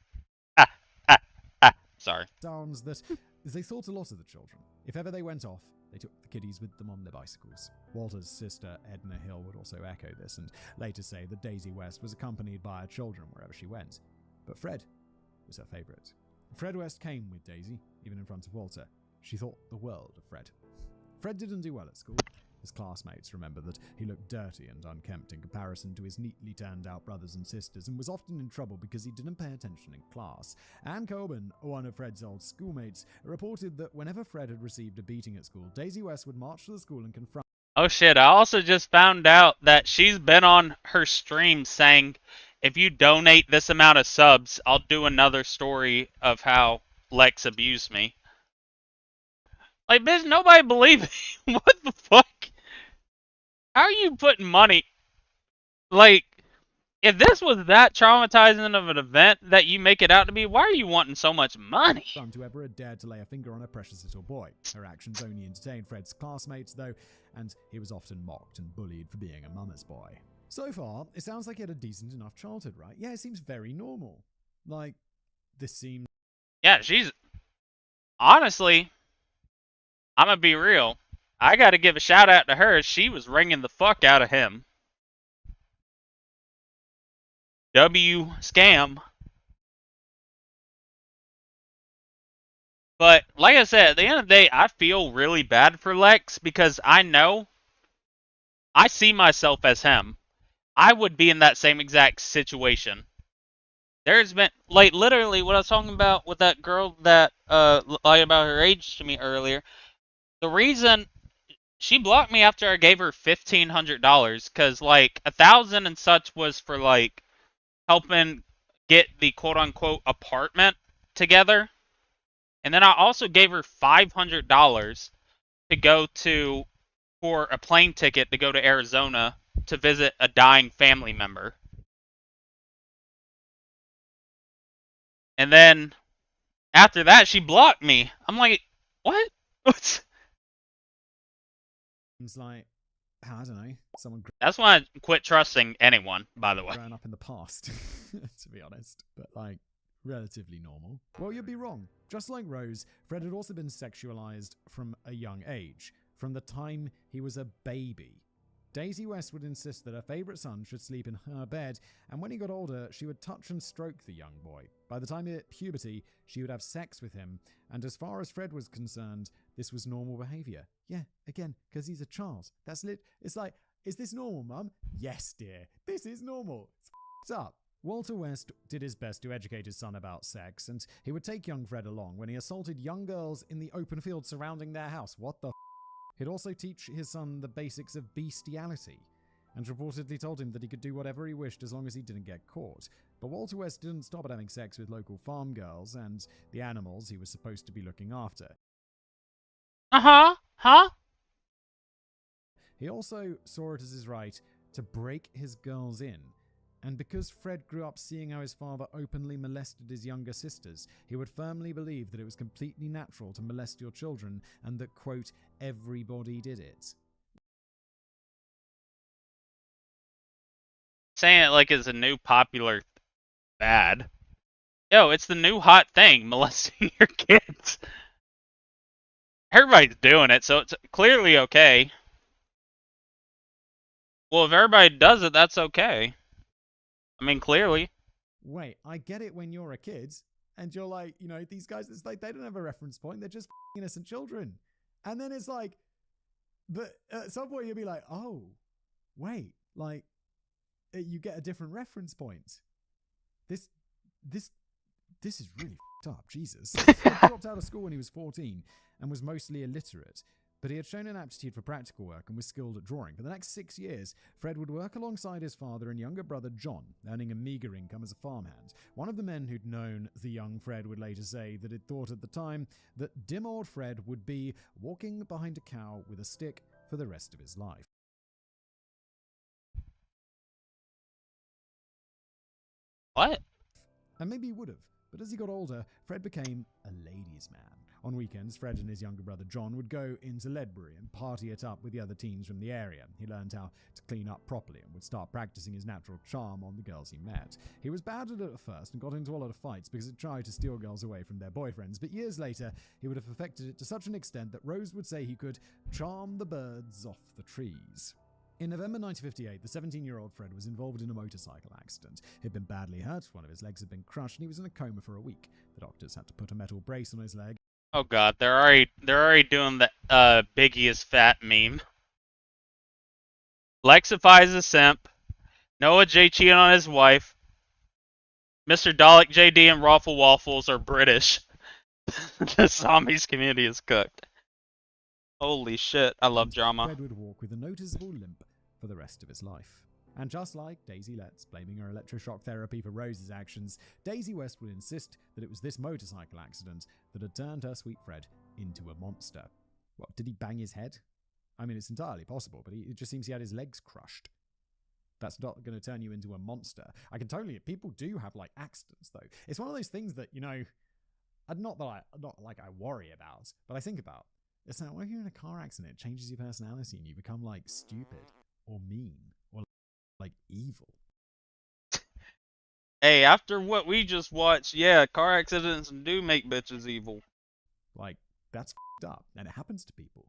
Sorry. sounds that they thought a lot of the children. If ever they went off, they took the kiddies with them on their bicycles. Walter's sister, Edna Hill, would also echo this and later say that Daisy West was accompanied by her children wherever she went. But Fred was her favourite. Fred West came with Daisy, even in front of Walter. She thought the world of Fred. Fred didn't do well at school. His classmates remembered that he looked dirty and unkempt in comparison to his neatly turned out brothers and sisters, and was often in trouble because he didn't pay attention in class. Anne Coburn, one of Fred's old schoolmates, reported that whenever Fred had received a beating at school, Daisy West would march to the school and confront. Oh shit, I also just found out that she's been on her stream saying, if you donate this amount of subs, I'll do another story of how Lex abused me. Like, bitch, nobody believed me. What the fuck? How are you putting money? Like, if this was that traumatizing of an event that you make it out to be, why are you wanting so much money? Whoever had dared to lay a finger on her precious little boy. Her actions only entertained Fred's classmates, though, and he was often mocked and bullied for being a mama's boy. So far, it sounds like he had a decent enough childhood, right? Yeah, it seems very normal. Like, this seems... Yeah, she's... Honestly, I'm gonna be real. I gotta give a shout out to her. She was ringing the fuck out of him. W scam. But, like I said, at the end of the day, I feel really bad for Lex because I know I see myself as him. I would be in that same exact situation. There's been, like, literally what I was talking about with that girl that lied about her age to me earlier. The reason she blocked me after I gave her $1,500, cause like 1,000 and such was for like helping get the quote unquote apartment together, and then I also gave her $500 to go to for a plane ticket to go to Arizona to visit a dying family member. And then after that, she blocked me. I'm like, what? It's like, I don't know, someone That's when I quit trusting anyone, by the way. grown up in the past, to be honest, but like relatively normal. Well, you'd be wrong. Just like Rose, Fred had also been sexualized from a young age, from the time he was a baby. Daisy West would insist that her favorite son should sleep in her bed, and when he got older, she would touch and stroke the young boy. By the time he hit puberty, she would have sex with him, and as far as Fred was concerned, this was normal behavior. Yeah, again, because he's a child. It's like, is this normal, Mum? Yes, dear. This is normal. It's f***ed up. Walter West did his best to educate his son about sex, and he would take young Fred along when he assaulted young girls in the open field surrounding their house. What the f***? He'd also teach his son the basics of bestiality, and reportedly told him that he could do whatever he wished as long as he didn't get caught. But Walter West didn't stop at having sex with local farm girls and the animals he was supposed to be looking after. Huh? He also saw it as his right to break his girls in. And because Fred grew up seeing how his father openly molested his younger sisters, he would firmly believe that it was completely natural to molest your children and that, quote, everybody did it. Saying it like it's a new popular fad. Yo, it's the new hot thing, molesting your kids. Everybody's doing it, so it's clearly okay. Well, if everybody does it, that's okay. I mean, clearly. Wait, I get it when you're a kid and you're like, you know, these guys, it's like they don't have a reference point. They're just innocent children. And then it's like, but at some point you'll be like, oh, wait, like you get a different reference point. This is really up. Jesus. He dropped out of school when he was 14 and was mostly illiterate. But he had shown an aptitude for practical work and was skilled at drawing. For the next 6 years, Fred would work alongside his father and younger brother John, earning a meager income as a farmhand. One of the men who'd known the young Fred would later say that he'd thought at the time that dim old Fred would be walking behind a cow with a stick for the rest of his life. What? And maybe he would have. But as he got older, Fred became a ladies' man. On weekends, Fred and his younger brother John would go into Ledbury and party it up with the other teens from the area. He learned how to clean up properly and would start practicing his natural charm on the girls he met. He was bad at it at first and got into a lot of fights because he tried to steal girls away from their boyfriends, but years later, he would have perfected it to such an extent that Rose would say he could charm the birds off the trees. In November 1958, the 17-year-old Fred was involved in a motorcycle accident. He'd been badly hurt, one of his legs had been crushed, and he was in a coma for a week. The doctors had to put a metal brace on his leg. Oh god, they're already doing the Biggie is fat meme. Lexifies a simp. Noah J cheated on his wife. Mr. Dalek JD and Raffle Waffles are British. The zombies community is cooked. Holy shit, I love drama. Fred would walk with a noticeable limp for the rest of his life. And just like Daisy Letts blaming her electroshock therapy for Rose's actions, Daisy West would insist that it was this motorcycle accident that had turned her sweet Fred into a monster. What, did he bang his head? I mean, it's entirely possible, but it just seems he had his legs crushed. That's not going to turn you into a monster. I can totally... People do have, like, accidents, though. It's one of those things that, you know... Not like I worry about, but I think about. It's like, what if you're in a car accident? It changes your personality and you become, like, stupid or mean or, like, evil. Hey, after what we just watched, yeah, car accidents do make bitches evil. Like, that's f***ed up, and it happens to people.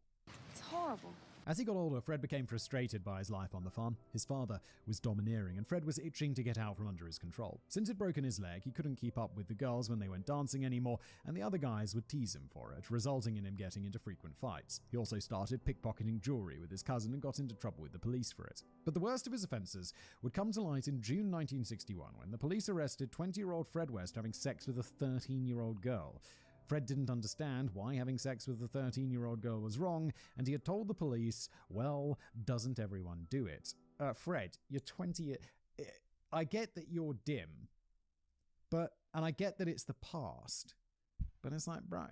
It's horrible. As he got older, Fred became frustrated by his life on the farm. His father was domineering, and Fred was itching to get out from under his control. Since he'd broken his leg, he couldn't keep up with the girls when they went dancing anymore, and the other guys would tease him for it, resulting in him getting into frequent fights. He also started pickpocketing jewelry with his cousin and got into trouble with the police for it. But the worst of his offenses would come to light in June 1961, when the police arrested 20-year-old Fred West having sex with a 13-year-old girl. Fred didn't understand why having sex with the 13-year-old girl was wrong, and he had told the police, well, doesn't everyone do it? Fred, you're 20. I get that you're dim, and I get that it's the past, but it's like, bro,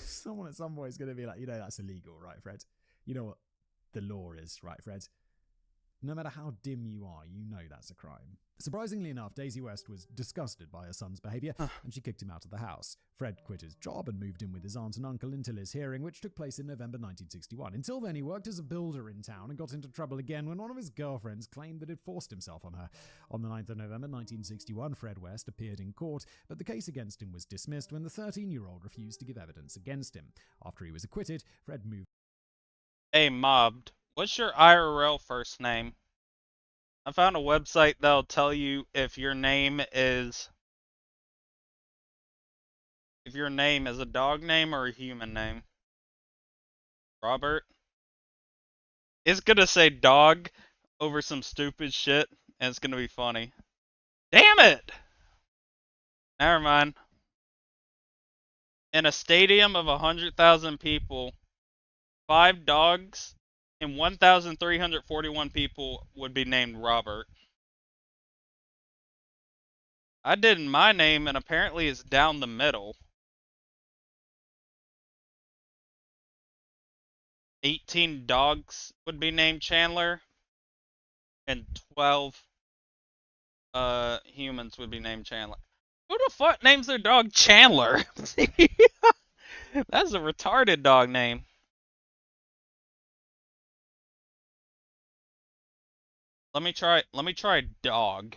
someone at some point is going to be like, that's illegal, right, Fred? You know what the law is, right, Fred? No matter how dim you are, you know that's a crime. Surprisingly enough, Daisy West was disgusted by her son's behaviour, and she kicked him out of the house. Fred quit his job and moved in with his aunt and uncle until his hearing, which took place in November 1961. Until then, he worked as a builder in town and got into trouble again when one of his girlfriends claimed that he'd forced himself on her. On the 9th of November 1961, Fred West appeared in court, but the case against him was dismissed when the 13-year-old refused to give evidence against him. After he was acquitted, Fred moved. Hey, Mobbed, what's your IRL first name? I found a website that'll tell you if your name is a dog name or a human name. Robert? It's gonna say dog over some stupid shit, and it's gonna be funny. Damn it! Never mind. In a stadium of 100,000 people, 5 dogs and 1,341 people would be named Robert. I did in my name, and apparently it's down the middle. 18 dogs would be named Chandler, and 12 humans would be named Chandler. Who the fuck names their dog Chandler? That's a retarded dog name. Let me try dog.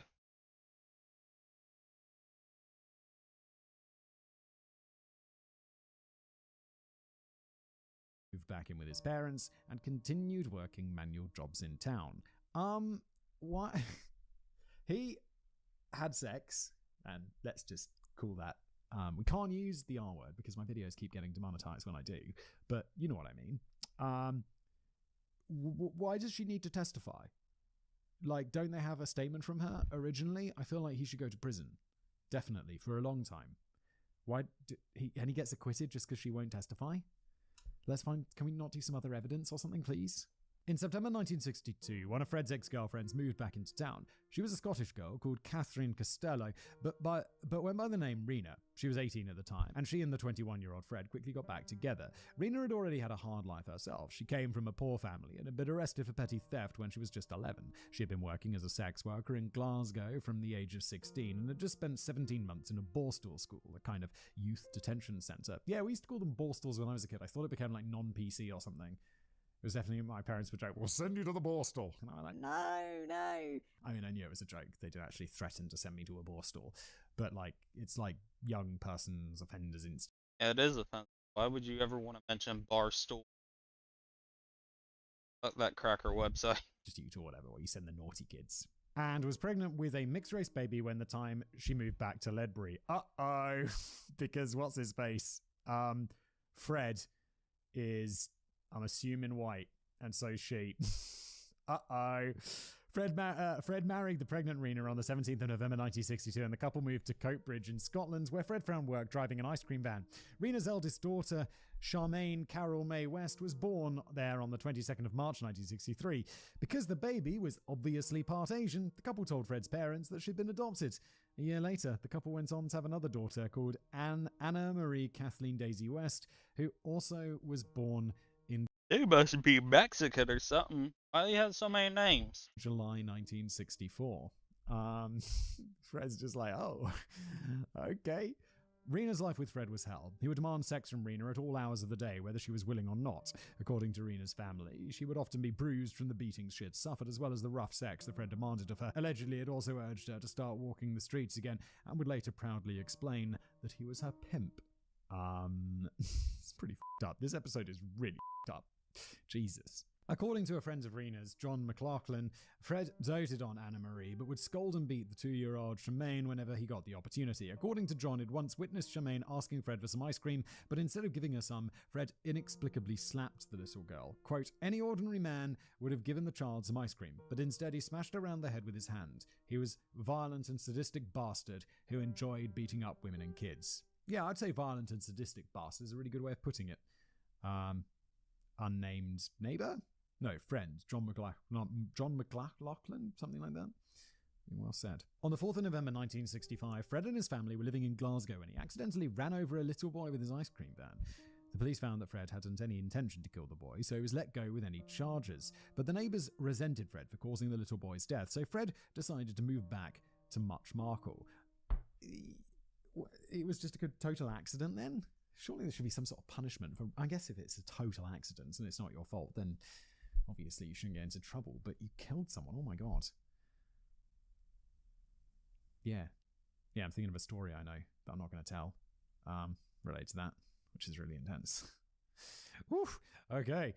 Moved back in with his parents and continued working manual jobs in town. What? He had sex, and let's just call that. We can't use the R word because my videos keep getting demonetized when I do, but you know what I mean. Why does she need to testify? Like, don't they have a statement from her originally? I feel like he should go to prison. Definitely, for a long time. He gets acquitted just because she won't testify? Can we not do some other evidence or something, please? In September 1962, one of Fred's ex-girlfriends moved back into town. She was a Scottish girl called Catherine Costello, but went by the name Rena. She was 18 at the time, and she and the 21-year-old Fred quickly got back together. Rena had already had a hard life herself. She came from a poor family and had been arrested for petty theft when she was just 11. She had been working as a sex worker in Glasgow from the age of 16 and had just spent 17 months in a borstal school, a kind of youth detention centre. Yeah, we used to call them borstals when I was a kid. I thought it became like non-PC or something. It was definitely my parents would joke, we'll send you to the borstal. And I was like, no. I mean, I knew it was a joke. They did actually threaten to send me to a borstal. But, like, it's like young persons offenders inst. Yeah, it is offensive. Why would you ever want to mention Barstool? Fuck that cracker website. Just you or whatever, where you send the naughty kids. And was pregnant with a mixed-race baby when the time she moved back to Ledbury. Uh-oh. Because what's his face? Fred is... I'm assuming white, and so she. Uh-oh. Fred married the pregnant Rena on the 17th of November 1962, and the couple moved to Coatbridge in Scotland, where Fred found work driving an ice cream van. Rena's eldest daughter, Charmaine Carol May West, was born there on the 22nd of March 1963. Because the baby was obviously part Asian, the couple told Fred's parents that she'd been adopted. A year later, the couple went on to have another daughter called Anna Marie Kathleen Daisy West, who also was born in... They must be Mexican or something. Why do you have so many names? July 1964. Fred's just like, oh, okay. Rena's life with Fred was hell. He would demand sex from Rena at all hours of the day, whether she was willing or not. According to Rena's family, she would often be bruised from the beatings she had suffered, as well as the rough sex that Fred demanded of her. Allegedly, it also urged her to start walking the streets again, and would later proudly explain that he was her pimp. It's pretty f***ed up. This episode is really f***ed up. Jesus. According to a friend of Rena's, John McLaughlin, Fred doted on Anna Marie, but would scold and beat the 2-year-old Charmaine whenever he got the opportunity. According to John, he'd once witnessed Charmaine asking Fred for some ice cream, but instead of giving her some, Fred inexplicably slapped the little girl. Quote, any ordinary man would have given the child some ice cream, but instead he smashed her around the head with his hand. He was a violent and sadistic bastard who enjoyed beating up women and kids. Yeah, I'd say violent and sadistic boss is a really good way of putting it. Unnamed neighbor? No, friend. John McLaughlin? Something like that. Well said. On the 4th of November 1965, Fred and his family were living in Glasgow when he accidentally ran over a little boy with his ice cream van. The police found that Fred hadn't any intention to kill the boy, so he was let go with any charges. But the neighbours resented Fred for causing the little boy's death, so Fred decided to move back to Muchmarkle. It was just a total accident then? Surely there should be some sort of punishment for. I guess if it's a total accident and it's not your fault, then obviously you shouldn't get into trouble. But you killed someone. Oh my god. Yeah, I'm thinking of a story I know that I'm not going to tell. Related to that, which is really intense. Woof. Okay.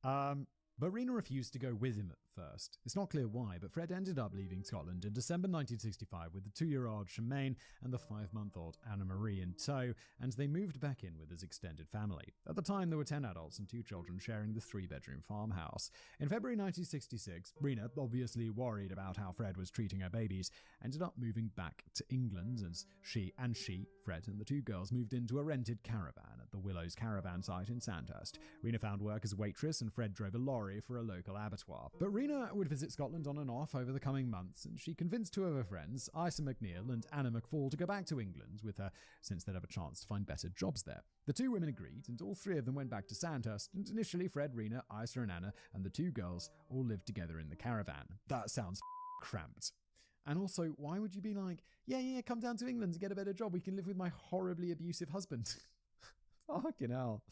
But Rena refused to go with him at first. It's not clear why, but Fred ended up leaving Scotland in December 1965 with the 2-year-old Shemaine and the 5-month-old Anna Marie in tow, and they moved back in with his extended family. At the time, there were 10 adults and 2 children sharing the 3-bedroom farmhouse. In February 1966, Rena, obviously worried about how Fred was treating her babies, ended up moving back to England as she, Fred, and the 2 girls moved into a rented caravan at the Willows caravan site in Sandhurst. Rena found work as a waitress and Fred drove a lorry for a local abattoir. But Rena would visit Scotland on and off over the coming months, and she convinced 2 of her friends, Isa McNeil and Anna McFall, to go back to England with her since they'd have a chance to find better jobs there. The 2 women agreed, and all 3 of them went back to Sandhurst, and initially Fred, Rena, Isa and Anna and the 2 girls all lived together in the caravan. That sounds cramped. And also, why would you be like, yeah, come down to England to get a better job, we can live with my horribly abusive husband? Fucking hell.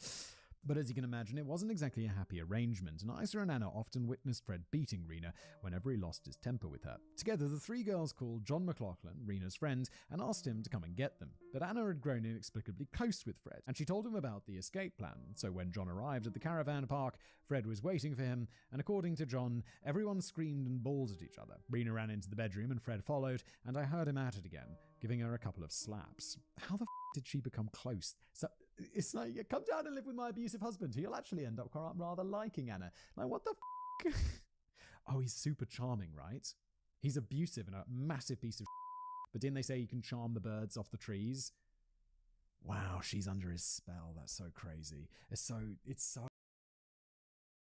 But as you can imagine, it wasn't exactly a happy arrangement, and Isa and Anna often witnessed Fred beating Rena whenever he lost his temper with her. Together, the 3 girls called John McLaughlin, Rena's friend, and asked him to come and get them. But Anna had grown inexplicably close with Fred, and she told him about the escape plan. So when John arrived at the caravan park, Fred was waiting for him, and according to John, everyone screamed and bawled at each other. Rena ran into the bedroom, and Fred followed, and I heard him at it again, giving her a couple of slaps. How the did she become close? So it's like, come down and live with my abusive husband, who you'll actually end up rather liking, Anna. Like, what the Oh, he's super charming, right? He's abusive and a massive piece of but didn't they say you can charm the birds off the trees? Wow, she's under his spell. That's so crazy. It's so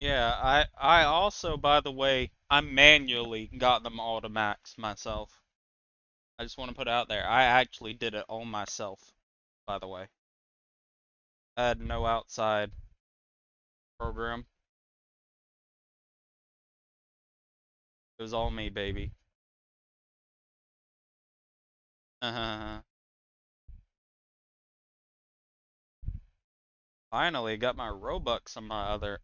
Yeah, I also, by the way, I manually got them all to max myself. I just want to put it out there. I actually did it all myself, by the way. I had no outside program. It was all me, baby. Finally got my Robux on my other.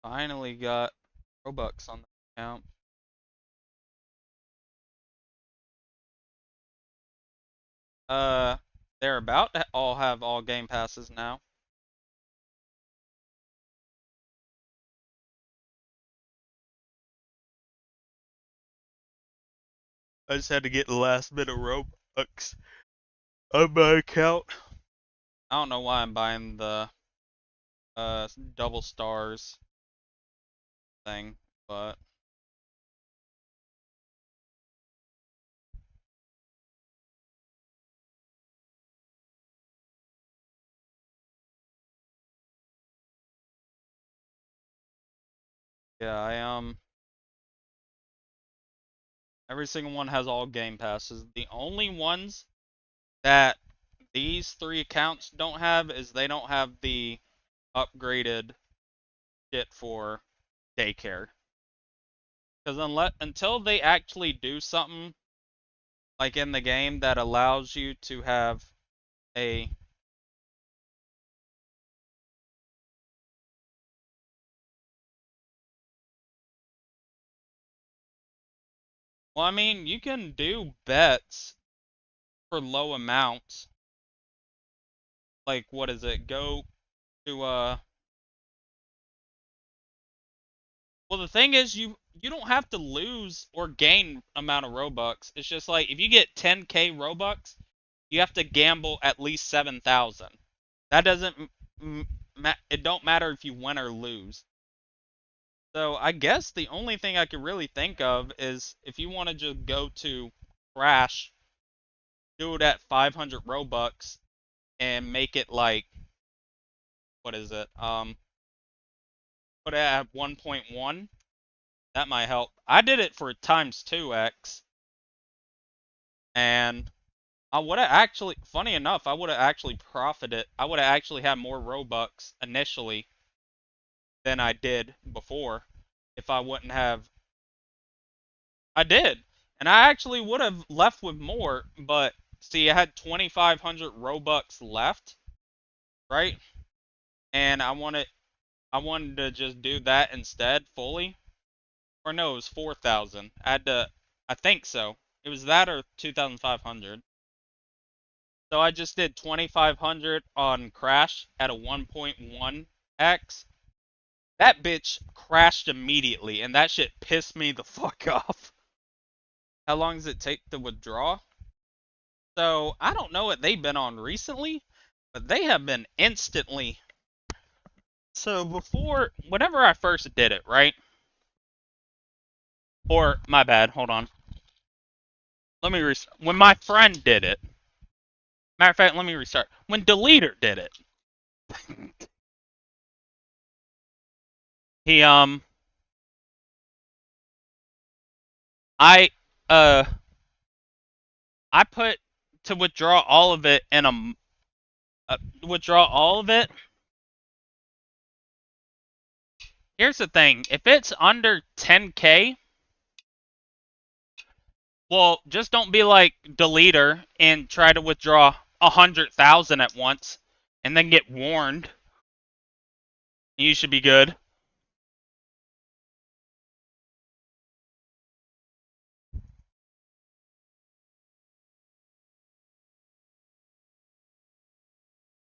Finally got Robux on the account. They're about to all have all game passes now. I just had to get the last bit of Robux on my account. I don't know why I'm buying the double stars thing, but yeah, every single one has all game passes. The only ones that these 3 accounts don't have is they don't have the upgraded shit for daycare. Because until they actually do something like in the game that allows you to have a well, I mean, you can do bets for low amounts. Like, what is it? Go to well, the thing is, you don't have to lose or gain amount of Robux. It's just like if you get 10k Robux, you have to gamble at least 7,000. That doesn't it don't matter if you win or lose. So I guess the only thing I could really think of is if you want to just go to Crash, do it at 500 Robux, and make it like, what is it? Put it at 1.1. That might help. I did it for times 2x, and I would have actually, funny enough, I would have actually profited. I would have actually had more Robux initially than I did before if I wouldn't have. I did. And I actually would have left with more, but see, I had 2,500 Robux left, right? And I wanted to just do that instead fully. Or no, it was 4,000. I think so. It was that or 2,500. So I just did 2,500 on Crash at a 1.1x. That bitch crashed immediately, and that shit pissed me the fuck off. How long does it take to withdraw? So, I don't know what they've been on recently, but they have been instantly. So, whenever I first did it, right? Or, my bad, hold on. Let me when my friend did it. Matter of fact, let me restart. When Deleter did it. He, I, uh, I put to withdraw all of it in withdraw all of it. Here's the thing, if it's under 10k, well, just don't be like Deleter and try to withdraw 100,000 at once and then get warned. You should be good.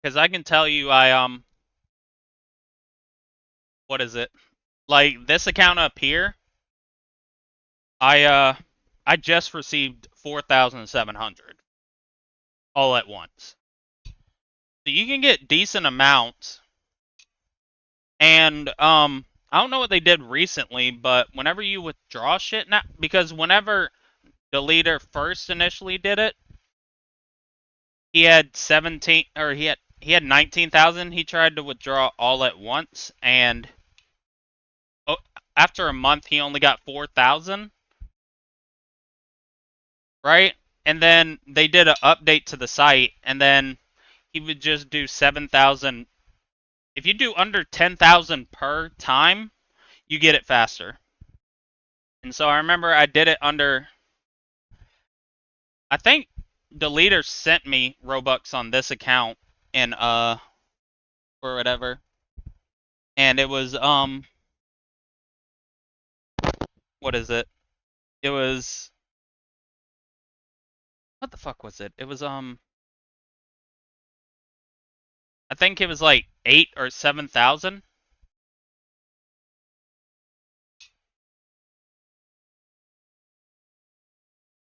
Because I can tell you, what is it? Like, this account up here, I just received 4,700 all at once. So you can get decent amounts. And, I don't know what they did recently, but whenever you withdraw shit now, because whenever Deleter first initially did it, he had 17, or he had 19,000. He tried to withdraw all at once, and after a month, he only got 4,000. Right? And then they did an update to the site, and then he would just do 7,000. If you do under 10,000 per time, you get it faster. And so I remember I did it under. I think the leader sent me Robux on this account in or whatever. And it was what is it? It was, what the fuck was it? It was I think it was like 8 or 7,000.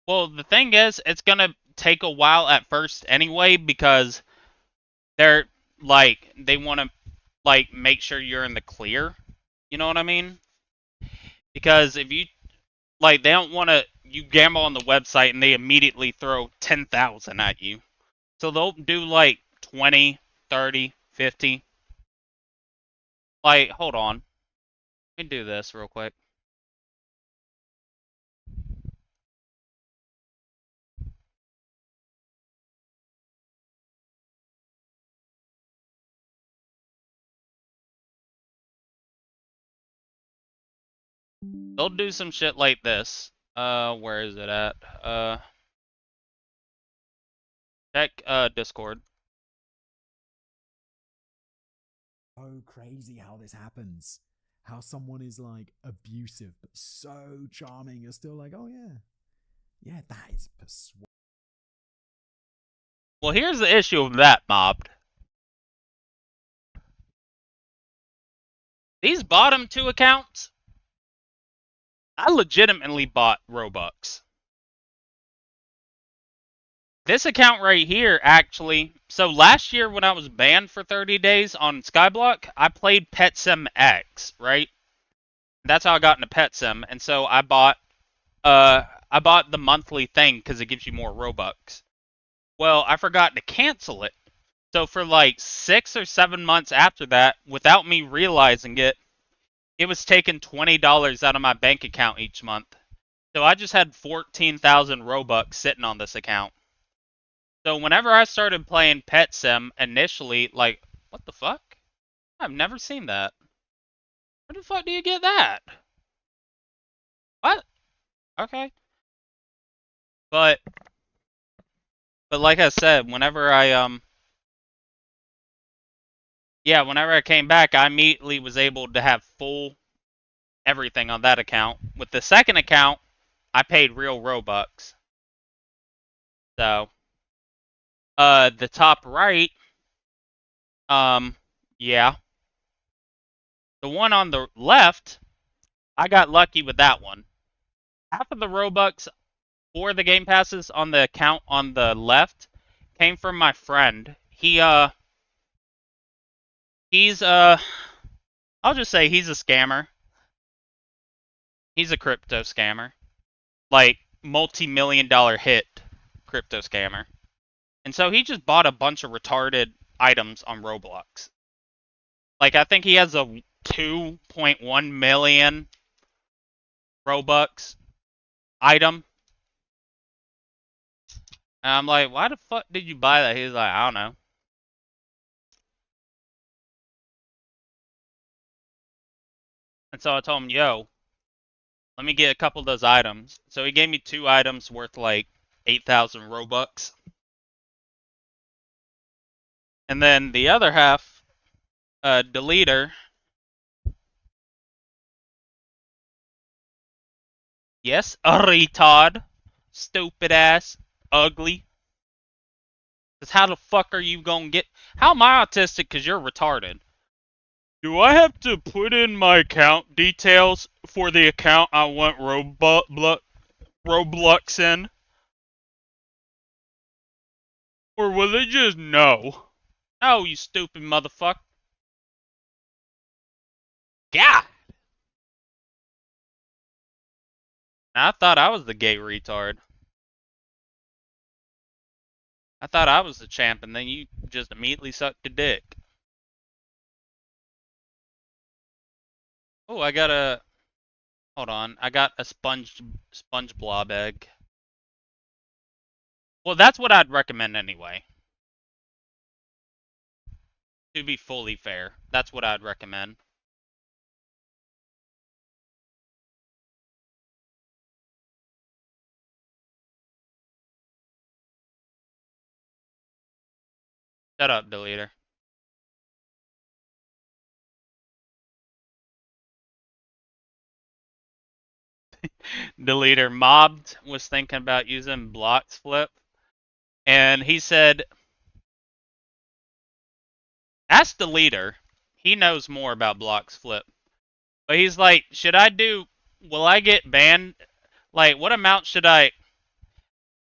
Well, the thing is, it's gonna take a while at first anyway, because they're like, they want to like make sure you're in the clear. You know what I mean? Because if you like, they don't want to you gamble on the website and they immediately throw 10,000 at you. So they'll do like 20, 30, 50. Like, hold on. Let me do this real quick. They'll do some shit like this. Where is it at? Check Discord. So crazy how this happens. How someone is like abusive but so charming. You're still like, oh yeah. Yeah, that is persuasive. Well, here's the issue of that, Mobbed. These bottom two accounts, I legitimately bought Robux. This account right here, actually, so last year when I was banned for 30 days on Skyblock, I played Pet Sim X, right? That's how I got into Pet Sim, and so I bought the monthly thing because it gives you more Robux. Well, I forgot to cancel it. So for like 6 or 7 months after that, without me realizing it, it was taking $20 out of my bank account each month. So I just had 14,000 Robux sitting on this account. So whenever I started playing Pet Sim initially, like, what the fuck? I've never seen that. Where the fuck do you get that? What? Okay. But like I said, whenever I came back, I immediately was able to have full everything on that account. With the second account, I paid real Robux. So, the top right, um, yeah. The one on the left, I got lucky with that one. Half of the Robux for the game passes on the account on the left came from my friend. He's I'll just say he's a scammer. He's a crypto scammer. Like multi-million dollar hit crypto scammer. And so he just bought a bunch of retarded items on Roblox. Like I think he has a 2.1 million Robux item. And I'm like, why the fuck did you buy that? He's like, I don't know. And so I told him, yo, let me get a couple of those items. So he gave me 2 items worth like 8,000 Robux. And then the other half, deleter. Yes, a retard. Stupid ass. Ugly. Cause how the fuck are you gonna get... How am I autistic cause you're retarded? Do I have to put in my account details for the account I want Roblox in? Or will they just know? No, you stupid motherfucker. Yeah. I thought I was the gay retard. I thought I was the champ, and then you just immediately sucked a dick. Oh, I got a... Hold on. I got a sponge blob egg. Well, that's what I'd recommend anyway. To be fully fair, that's what I'd recommend. Shut up, deleter. Deleter mobbed was thinking about using blocks flip, and he said, ask the leader. He knows more about blocks flip. But he's like, will I get banned? Like, what amount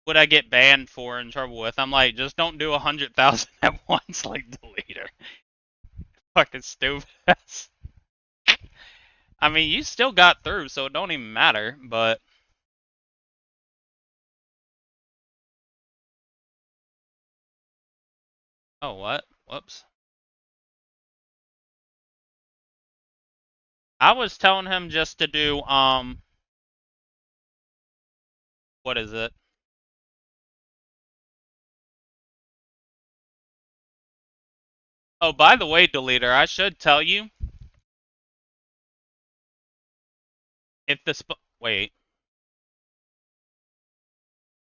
would I get banned for in trouble with? I'm like, just don't do 100,000 at once like the leader. Fucking stupid ass. I mean, you still got through, so it don't even matter, but... Oh, what? Whoops. I was telling him just to do, what is it? Oh, by the way, deleter, I should tell you, if the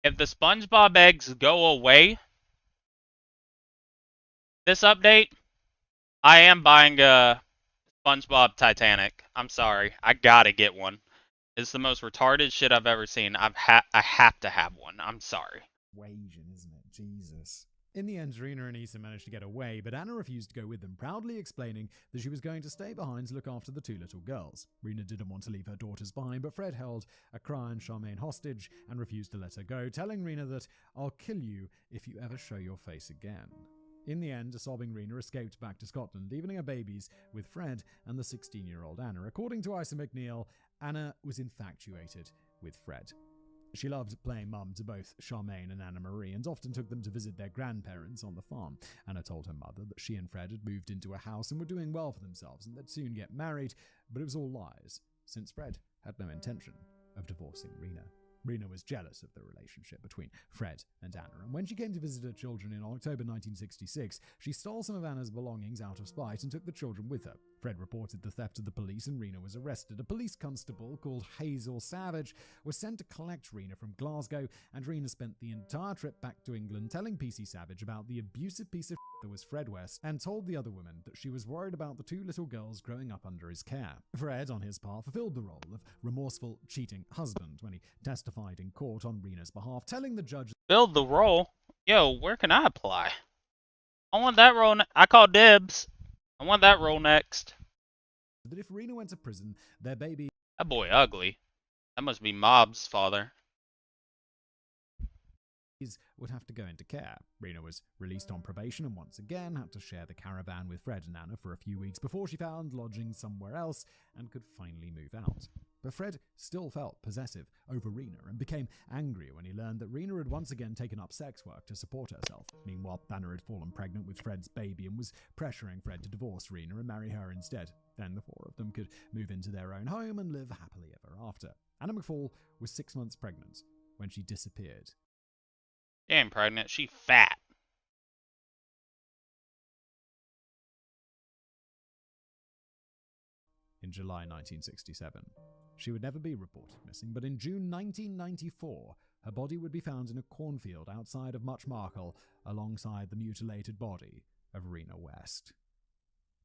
if the SpongeBob eggs go away, this update, I am buying a SpongeBob Titanic. I'm sorry, I gotta get one. It's the most retarded shit I've ever seen. I have to have one. I'm sorry. Waging, isn't it? Jesus. In the end, Rena and Issa managed to get away, but Anna refused to go with them, proudly explaining that she was going to stay behind to look after the 2 little girls. Rena didn't want to leave her daughters behind, but Fred held a crying Charmaine hostage and refused to let her go, telling Rena that, I'll kill you if you ever show your face again. In the end, a sobbing Rena escaped back to Scotland, leaving her babies with Fred and the 16-year-old Anna. According to Isa McNeil, Anna was infatuated with Fred. She loved playing mum to both Charmaine and Anna Marie and often took them to visit their grandparents on the farm. Anna told her mother that she and Fred had moved into a house and were doing well for themselves and they'd soon get married, but it was all lies, since Fred had no intention of divorcing Rena. Rena was jealous of the relationship between Fred and Anna, and when she came to visit her children in October 1966, she stole some of Anna's belongings out of spite and took the children with her. Fred reported the theft to the police and Rena was arrested. A police constable called Hazel Savage was sent to collect Rena from Glasgow, and Rena spent the entire trip back to England telling PC Savage about the abusive piece of that was Fred West, and told the other women that she was worried about the two little girls growing up under his care. Fred, on his part, fulfilled the role of remorseful, cheating husband when he testified in court on Rena's behalf, telling the judge Build the role? Yo, where can I apply? I want that role. I call dibs. I want that role next. that if Rena went to prison, their baby That boy ugly. That must be Mob's father. would have to go into care. Rena was released on probation and once again had to share the caravan with Fred and Anna for a few weeks before she found lodging somewhere else and could finally move out. But Fred still felt possessive over Rena and became angry when he learned that Rena had once again taken up sex work to support herself. Meanwhile, Anna had fallen pregnant with Fred's baby and was pressuring Fred to divorce Rena and marry her instead. Then the four of them could move into their own home and live happily ever after. Anna McFall was 6 months pregnant when she disappeared. She ain't pregnant. She fat. In July 1967. She would never be reported missing, but in June 1994, her body would be found in a cornfield outside of Muchmarkel alongside the mutilated body of Rena West.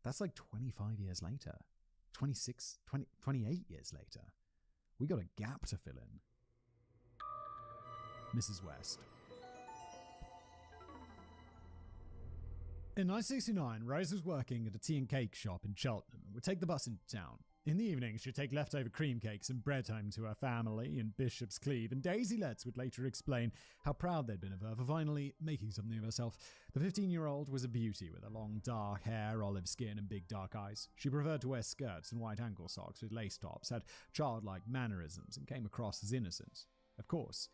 That's like 25 years later. 28 years later. We got a gap to fill in. Mrs. West. In 1969, Rose was working at a tea and cake shop in Cheltenham and would take the bus into town. In the evening, she'd take leftover cream cakes and bread home to her family in Bishop's Cleeve, and Daisy Letts would later explain how proud they'd been of her for finally making something of herself. The 15-year-old was a beauty with her long dark hair, olive skin, and big dark eyes. She preferred to wear skirts and white ankle socks with lace tops, had childlike mannerisms, and came across as innocent. Of course,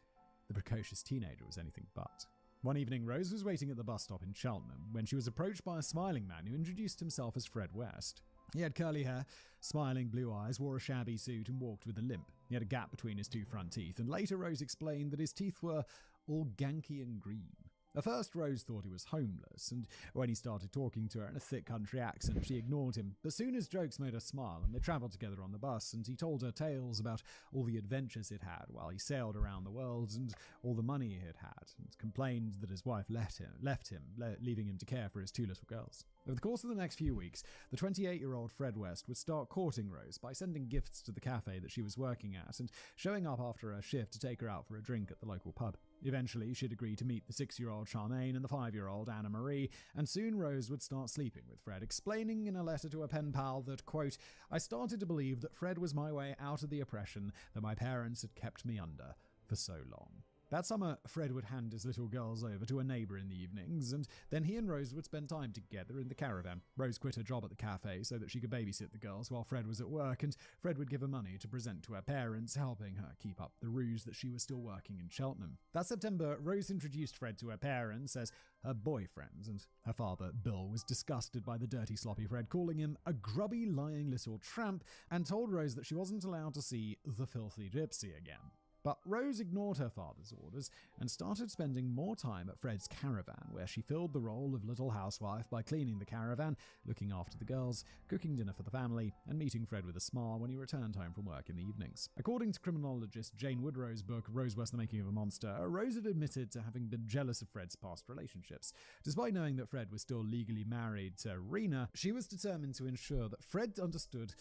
the precocious teenager was anything but. One evening, Rose was waiting at the bus stop in Cheltenham when she was approached by a smiling man who introduced himself as Fred West. He had curly hair, smiling blue eyes, wore a shabby suit and walked with a limp. He had a gap between his two front teeth, and later Rose explained that his teeth were all ganky and green. At first, Rose thought he was homeless, and when he started talking to her in a thick country accent, she ignored him. But soon his jokes made her smile, and they travelled together on the bus, and he told her tales about all the adventures he'd had while he sailed around the world, and all the money he had had, and complained that his wife left him, leaving him to care for his two little girls. Over the course of the next few weeks, the 28-year-old Fred West would start courting Rose by sending gifts to the cafe that she was working at, and showing up after her shift to take her out for a drink at the local pub. Eventually, she'd agree to meet the 6-year-old Charmaine and the 5-year-old Anna Marie, and soon Rose would start sleeping with Fred, explaining in a letter to a pen pal that, quote, "I started to believe that Fred was my way out of the oppression that my parents had kept me under for so long." That summer, Fred would hand his little girls over to a neighbour in the evenings, and then he and Rose would spend time together in the caravan. Rose quit her job at the cafe so that she could babysit the girls while Fred was at work, and Fred would give her money to present to her parents, helping her keep up the ruse that she was still working in Cheltenham. That September, Rose introduced Fred to her parents as her boyfriend, and her father, Bill, was disgusted by the dirty, sloppy Fred, calling him a grubby, lying little tramp, and told Rose that she wasn't allowed to see the filthy gypsy again. But Rose ignored her father's orders and started spending more time at Fred's caravan, where she filled the role of little housewife by cleaning the caravan, looking after the girls, cooking dinner for the family, and meeting Fred with a smile when he returned home from work in the evenings. According to criminologist Jane Woodrow's book, Rose West: The Making of a Monster, Rose had admitted to having been jealous of Fred's past relationships. Despite knowing that Fred was still legally married to Rena, she was determined to ensure that Fred understood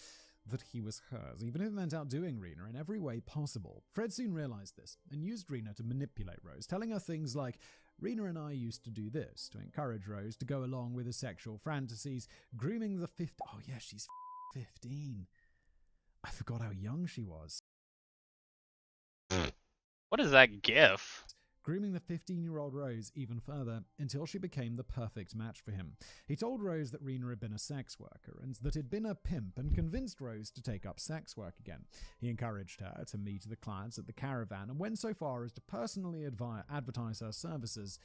that he was hers, even if it meant outdoing Rena in every way possible. Fred soon realized this and used Rena to manipulate Rose, telling her things like, "Rena and I used to do this," to encourage Rose to go along with his sexual fantasies, grooming the 15. I forgot how young she was. What is that gif? grooming the 15-year-old Rose even further until she became the perfect match for him. He told Rose that Rena had been a sex worker and that he'd been a pimp, and convinced Rose to take up sex work again. He encouraged her to meet the clients at the caravan and went so far as to personally advertise her services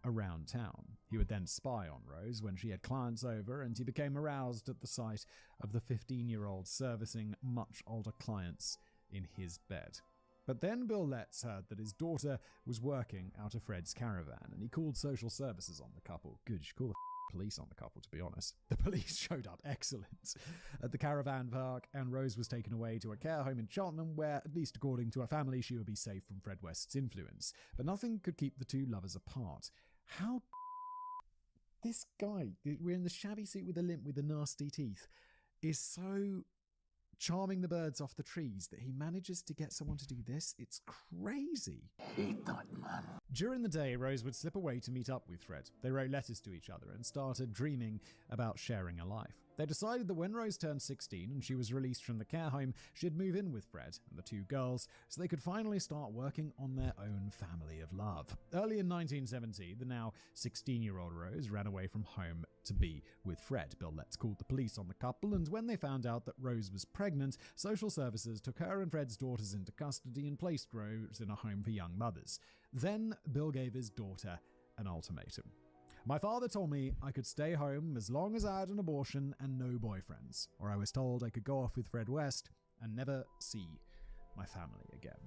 around town. He would then spy on Rose when she had clients over, and he became aroused at the sight of the 15-year-old servicing much older clients in his bed. But then Bill Letts heard that his daughter was working out of Fred's caravan, and he called social services on the couple. Good, you should call the police on the couple, to be honest. The police showed up, excellent, at the caravan park, and Rose was taken away to a care home in Cheltenham where, at least according to her family, she would be safe from Fred West's influence. But nothing could keep the two lovers apart. How this guy, we're in the shabby suit with the limp with the nasty teeth, is so charming the birds off the trees that he manages to get someone to do this? It's crazy. Hate that man. During the day, Rose would slip away to meet up with Fred. They wrote letters to each other and started dreaming about sharing a life. They decided that when Rose turned 16 and she was released from the care home, she'd move in with Fred and the two girls so they could finally start working on their own family of love. Early in 1970, the now 16-year-old Rose ran away from home to be with Fred. Bill Letts called the police on the couple, and when they found out that Rose was pregnant, social services took her and Fred's daughters into custody and placed Rose in a home for young mothers. Then Bill gave his daughter an ultimatum. My father told me I could stay home as long as I had an abortion and no boyfriends, or I was told I could go off with Fred West and never see my family again.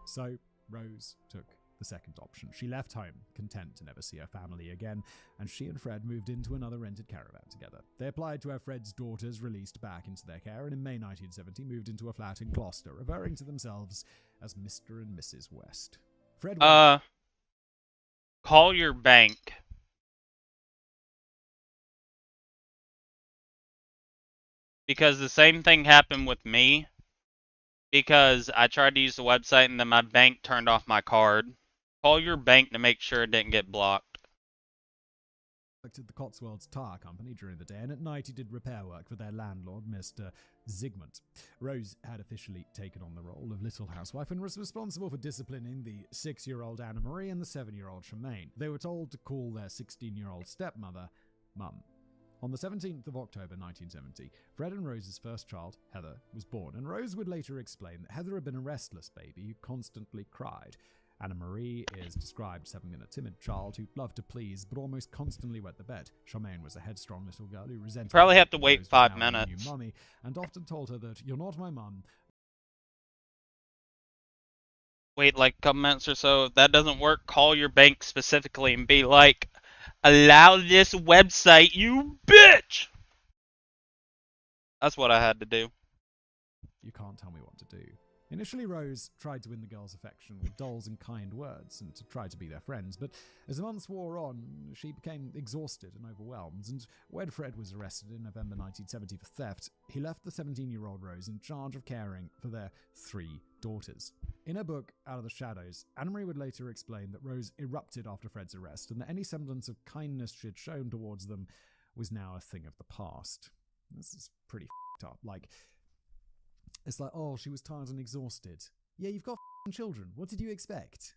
So Rose took the second option. She left home, content to never see her family again, and she and Fred moved into another rented caravan together. They applied to have Fred's daughters released back into their care, and in May 1970 moved into a flat in Gloucester, referring to themselves as Mr. and Mrs. West. Fred Call your bank. Because the same thing happened with me. Because I tried to use the website and then my bank turned off my card. Call your bank to make sure it didn't get blocked. Worked at the Cotswolds Tire Company during the day, and at night he did repair work for their landlord, Mr. Zygmunt. Rose had officially taken on the role of little housewife and was responsible for disciplining the 6-year-old Anna Marie and the 7-year-old Tremaine. They were told to call their 16-year-old stepmother Mum. On the 17th of October 1970, Fred and Rose's first child, Heather, was born, and Rose would later explain that Heather had been a restless baby who constantly cried. Anna Marie is described as having been a timid child who loved to please but almost constantly wet the bed. Charmaine was a headstrong little girl who resented Probably have to wait Rose was 5 now her minutes. new mummy, and often told her that, "You're not my mum." Wait like a couple minutes or so. If that doesn't work, call your bank specifically and be like, allow this website, you bitch! That's what I had to do. You can't tell me what to do. Initially, Rose tried to win the girls' affection with dolls and kind words, and to try to be their friends, but as the months wore on, she became exhausted and overwhelmed, and when Fred was arrested in November 1970 for theft, he left the 17-year-old Rose in charge of caring for their 3 daughters. In her book, Out of the Shadows, Anna Marie would later explain that Rose erupted after Fred's arrest, and that any semblance of kindness she had shown towards them was now a thing of the past. This is pretty f***ed up. It's like, oh, she was tired and exhausted. Yeah, you've got children. What did you expect?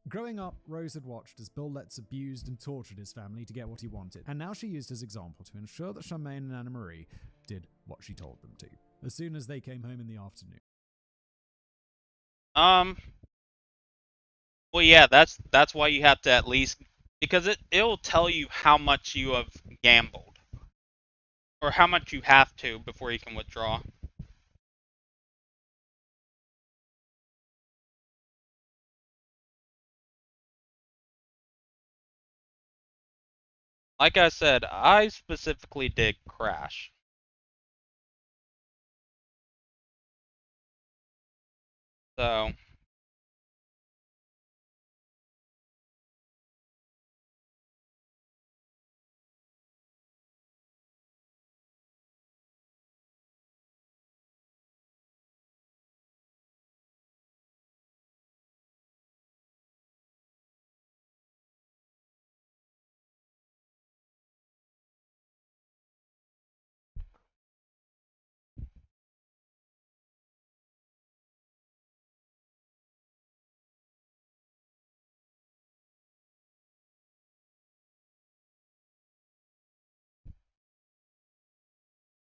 Growing up, Rose had watched as Bill Letts abused and tortured his family to get what he wanted, and now she used his example to ensure that Charmaine and Anna Marie did what she told them to, as soon as they came home in the afternoon. Well, yeah, that's why you have to at least, because it'll tell you how much you have gambled, or how much you have to before you can withdraw. Like I said, I specifically did crash. So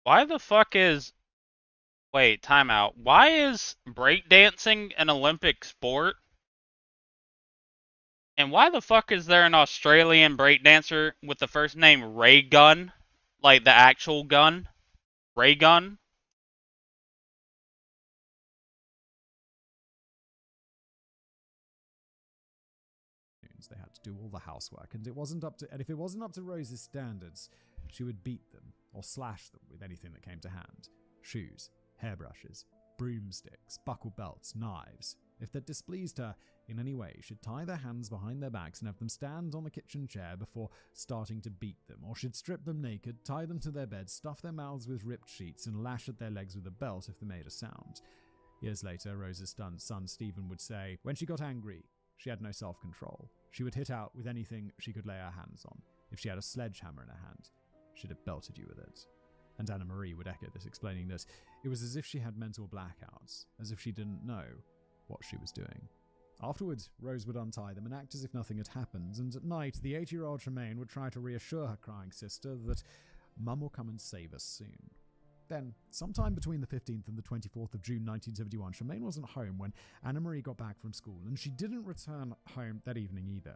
Why the fuck is... Wait, timeout. Why is breakdancing an Olympic sport? And why the fuck is there an Australian breakdancer with the first name Ray Gun? Like the actual gun? Ray Gun? They had to do all the housework, and if it wasn't up to Rose's standards, she would beat them or slash them with anything that came to hand. Shoes, hairbrushes, broomsticks, buckle belts, knives. If that displeased her in any way, she'd tie their hands behind their backs and have them stand on the kitchen chair before starting to beat them, or she'd strip them naked, tie them to their beds, stuff their mouths with ripped sheets, and lash at their legs with a belt if they made a sound. Years later, Rose's son Stephen would say, when she got angry, she had no self-control. She would hit out with anything she could lay her hands on. If she had a sledgehammer in her hand, she'd have belted you with it. And Anna Marie would echo this, explaining that it was as if she had mental blackouts, as if she didn't know what she was doing. Afterwards, Rose would untie them and act as if nothing had happened, and at night, the 8-year-old Tremaine would try to reassure her crying sister that Mum will come and save us soon. Then, sometime between the 15th and the 24th of June 1971, Tremaine wasn't home when Anna Marie got back from school, and she didn't return home that evening either.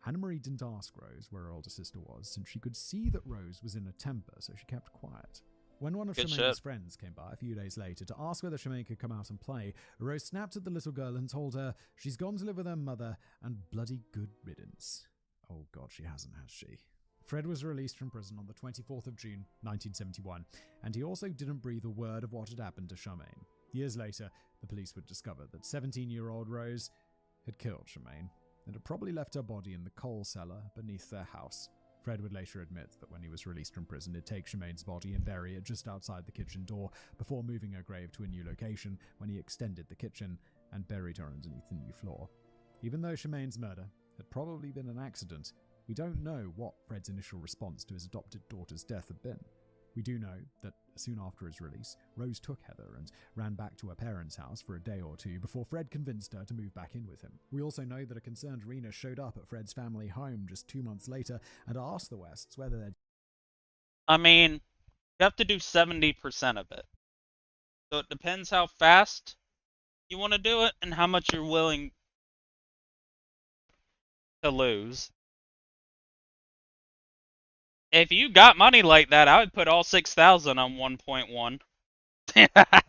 Anna Marie didn't ask Rose where her older sister was, since she could see that Rose was in a temper, so she kept quiet. When one of Tremaine's friends came by a few days later to ask whether Tremaine could come out and play, Rose snapped at the little girl and told her she's gone to live with her mother, and bloody good riddance. Oh god, she hasn't, has she? Fred was released from prison on the 24th of June, 1971, and he also didn't breathe a word of what had happened to Charmaine. Years later, the police would discover that 17-year-old Rose had killed Charmaine and had probably left her body in the coal cellar beneath their house. Fred would later admit that when he was released from prison, he'd take Charmaine's body and bury it just outside the kitchen door before moving her grave to a new location when he extended the kitchen and buried her underneath the new floor. Even though Charmaine's murder had probably been an accident, we don't know what Fred's initial response to his adopted daughter's death had been. We do know that soon after his release, Rose took Heather and ran back to her parents' house for a day or two before Fred convinced her to move back in with him. We also know that a concerned Rena showed up at Fred's family home just 2 months later and asked the Wests whether they'd... I mean, you have to do 70% of it. So it depends how fast you want to do it and how much you're willing to lose. If you got money like that, I would put all 6,000 on 1.1. had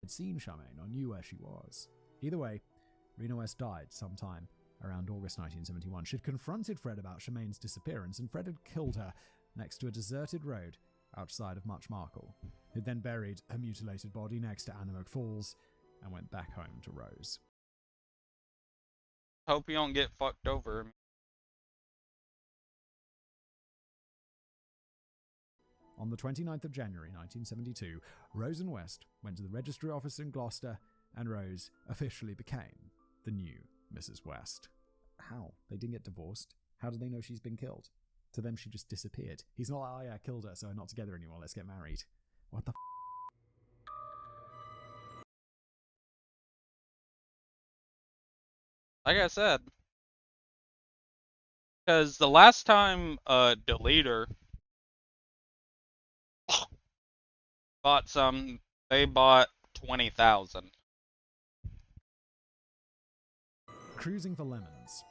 seen Charmaine or knew where she was. Either way, Rena West died sometime around August 1971. She'd confronted Fred about Charmaine's disappearance, and Fred had killed her next to a deserted road outside of Muchmarkle. He'd then buried her mutilated body next to Anna McFalls and went back home to Rose. Hope you don't get fucked over. On the 29th of January 1972, Rose and West went to the registry office in Gloucester, and Rose officially became the new Mrs. West. How? They didn't get divorced? How do they know she's been killed? To them, she just disappeared. He's not like, oh yeah, I killed her, so we're not together anymore, let's get married. What the f***? Like I said, because the last time Deleter bought some, they bought 20,000. Cruising for lemons.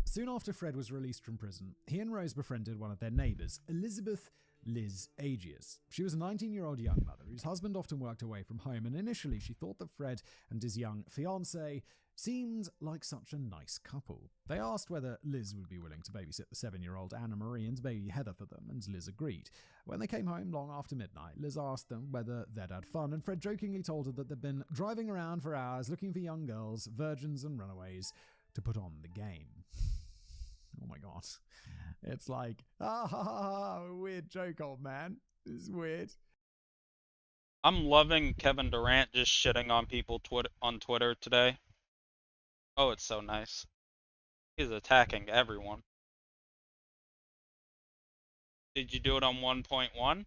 Soon after Fred was released from prison, he and Rose befriended one of their neighbours, Elizabeth Liz Agius. She was a 19-year-old young mother whose husband often worked away from home, and initially she thought that Fred and his young fiancée seemed like such a nice couple. They asked whether Liz would be willing to babysit the 7-year-old Anna Marie and baby Heather for them, and Liz agreed. When they came home long after midnight, Liz asked them whether they'd had fun, and Fred jokingly told her that they'd been driving around for hours looking for young girls, virgins and runaways, to put on the game. Oh my god. It's like, weird joke, old man. This is weird. I'm loving Kevin Durant just shitting on people on Twitter today. Oh, it's so nice. He's attacking everyone. Did you do it on 1.1?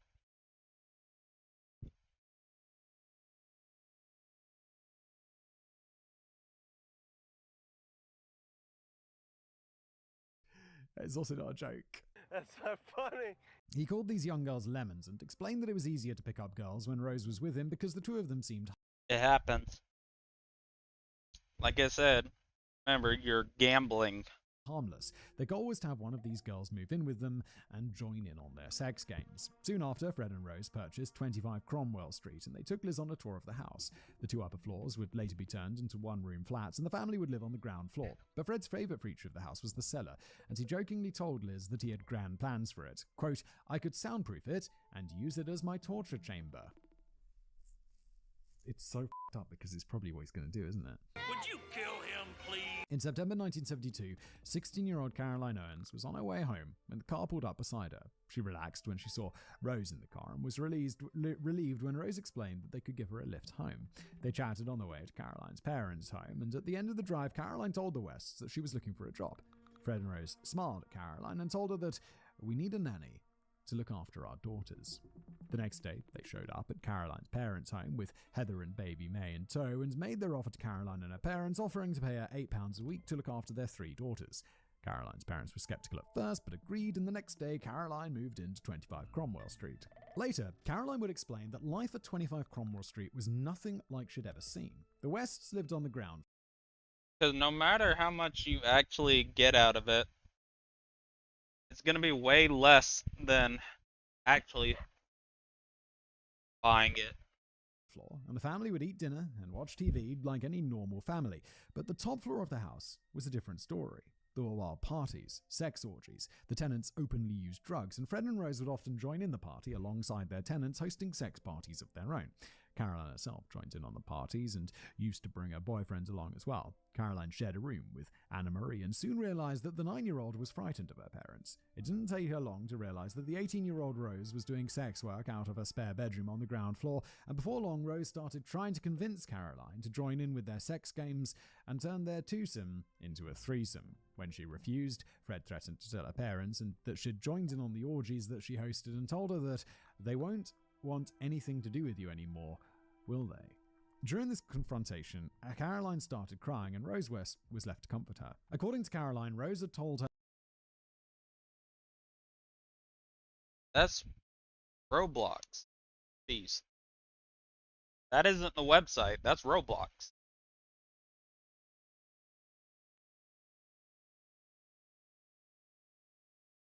It's also not a joke. That's so funny. He called these young girls lemons and explained that it was easier to pick up girls when Rose was with him because the two of them seemed It happens. Like I said, remember, you're gambling. harmless. Their goal was to have one of these girls move in with them and join in on their sex games. Soon after, Fred and Rose purchased 25 Cromwell Street and they took Liz on a tour of the house. The two upper floors would later be turned into one-room flats and the family would live on the ground floor. But Fred's favourite feature of the house was the cellar, and he jokingly told Liz that he had grand plans for it. Quote, "I could soundproof it and use it as my torture chamber." It's so f***ed up because it's probably what he's going to do, isn't it? Would you kill him, please? In September 1972, 16-year-old Caroline Owens was on her way home when the car pulled up beside her. She relaxed when she saw Rose in the car and was relieved when Rose explained that they could give her a lift home. They chatted on the way to Caroline's parents' home, and at the end of the drive, Caroline told the Wests that she was looking for a job. Fred and Rose smiled at Caroline and told her that we need a nanny to look after our daughters. The next day, they showed up at Caroline's parents' home with Heather and baby May in tow and made their offer to Caroline and her parents, offering to pay her £8 a week to look after their 3 daughters. Caroline's parents were skeptical at first, but agreed, and the next day, Caroline moved into 25 Cromwell Street. Later, Caroline would explain that life at 25 Cromwell Street was nothing like she'd ever seen. The Wests lived on the ground. Because no matter how much you actually get out of it, it's going to be way less than actually buying it. Floor, and the family would eat dinner and watch TV like any normal family. But the top floor of the house was a different story. There were wild parties, sex orgies, the tenants openly used drugs, and Fred and Rose would often join in the party alongside their tenants, hosting sex parties of their own. Caroline herself joined in on the parties and used to bring her boyfriends along as well. Caroline shared a room with Anna Marie and soon realized that the 9-year-old was frightened of her parents. It didn't take her long to realize that the 18-year-old Rose was doing sex work out of her spare bedroom on the ground floor, and before long Rose started trying to convince Caroline to join in with their sex games and turn their twosome into a threesome. When she refused, Fred threatened to tell her parents and that she'd joined in on the orgies that she hosted and told her that they won't want anything to do with you anymore, will they? During this confrontation, Caroline started crying and Rose West was left to comfort her. According to Caroline, Rose had told her That's Roblox. Beast. That isn't the website. That's Roblox.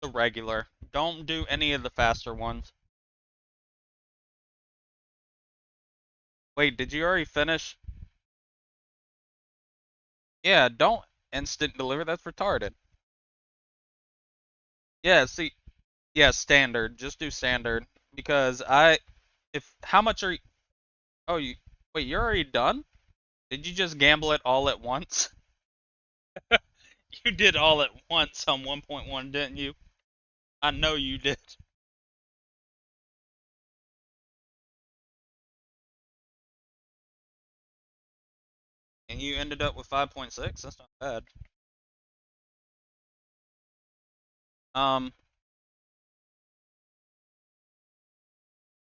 The regular. Don't do any of the faster ones. Wait, did you already finish? Yeah, don't instant deliver. That's retarded. Yeah, see, yeah, standard. Just do standard because how much are you? Oh, wait, you're already done? Did you just gamble it all at once? You did all at once on 1.1, didn't you? I know you did. And you ended up with 5.6? That's not bad.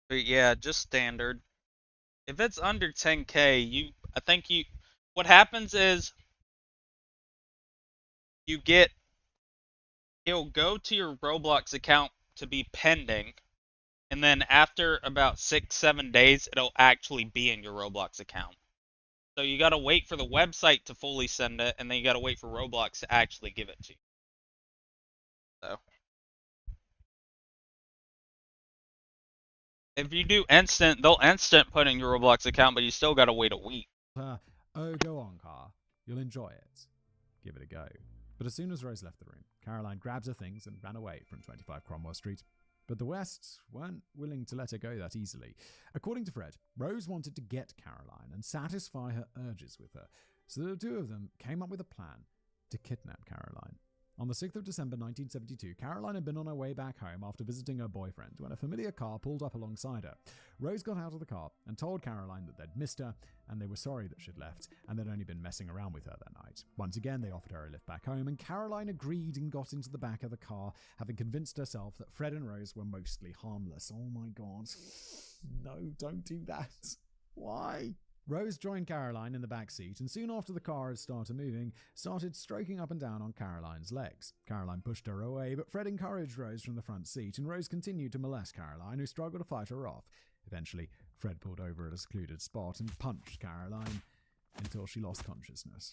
But yeah, just standard. If it's under 10K, what happens is it'll go to your Roblox account to be pending, and then after about 6-7 days, it'll actually be in your Roblox account. So you gotta wait for the website to fully send it, and then you gotta wait for Roblox to actually give it to you. So if you do instant, they'll instant put in your Roblox account, but you still gotta wait a week. "Oh, go on, car. You'll enjoy it. Give it a go." But as soon as Rose left the room, Caroline grabbed her things and ran away from 25 Cromwell Street. But the Wests weren't willing to let her go that easily. According to Fred, Rose wanted to get Caroline and satisfy her urges with her, so the two of them came up with a plan to kidnap Caroline. On the 6th of December 1972, Caroline had been on her way back home after visiting her boyfriend when a familiar car pulled up alongside her. Rose got out of the car and told Caroline that they'd missed her and they were sorry that she'd left and they'd only been messing around with her that night. Once again, they offered her a lift back home and Caroline agreed and got into the back of the car, having convinced herself that Fred and Rose were mostly harmless. Oh my god. No, don't do that. Why? Rose joined Caroline in the back seat, and soon after the car had started moving, started stroking up and down on Caroline's legs. Caroline pushed her away, but Fred encouraged Rose from the front seat, and Rose continued to molest Caroline, who struggled to fight her off. Eventually, Fred pulled over at a secluded spot and punched Caroline until she lost consciousness.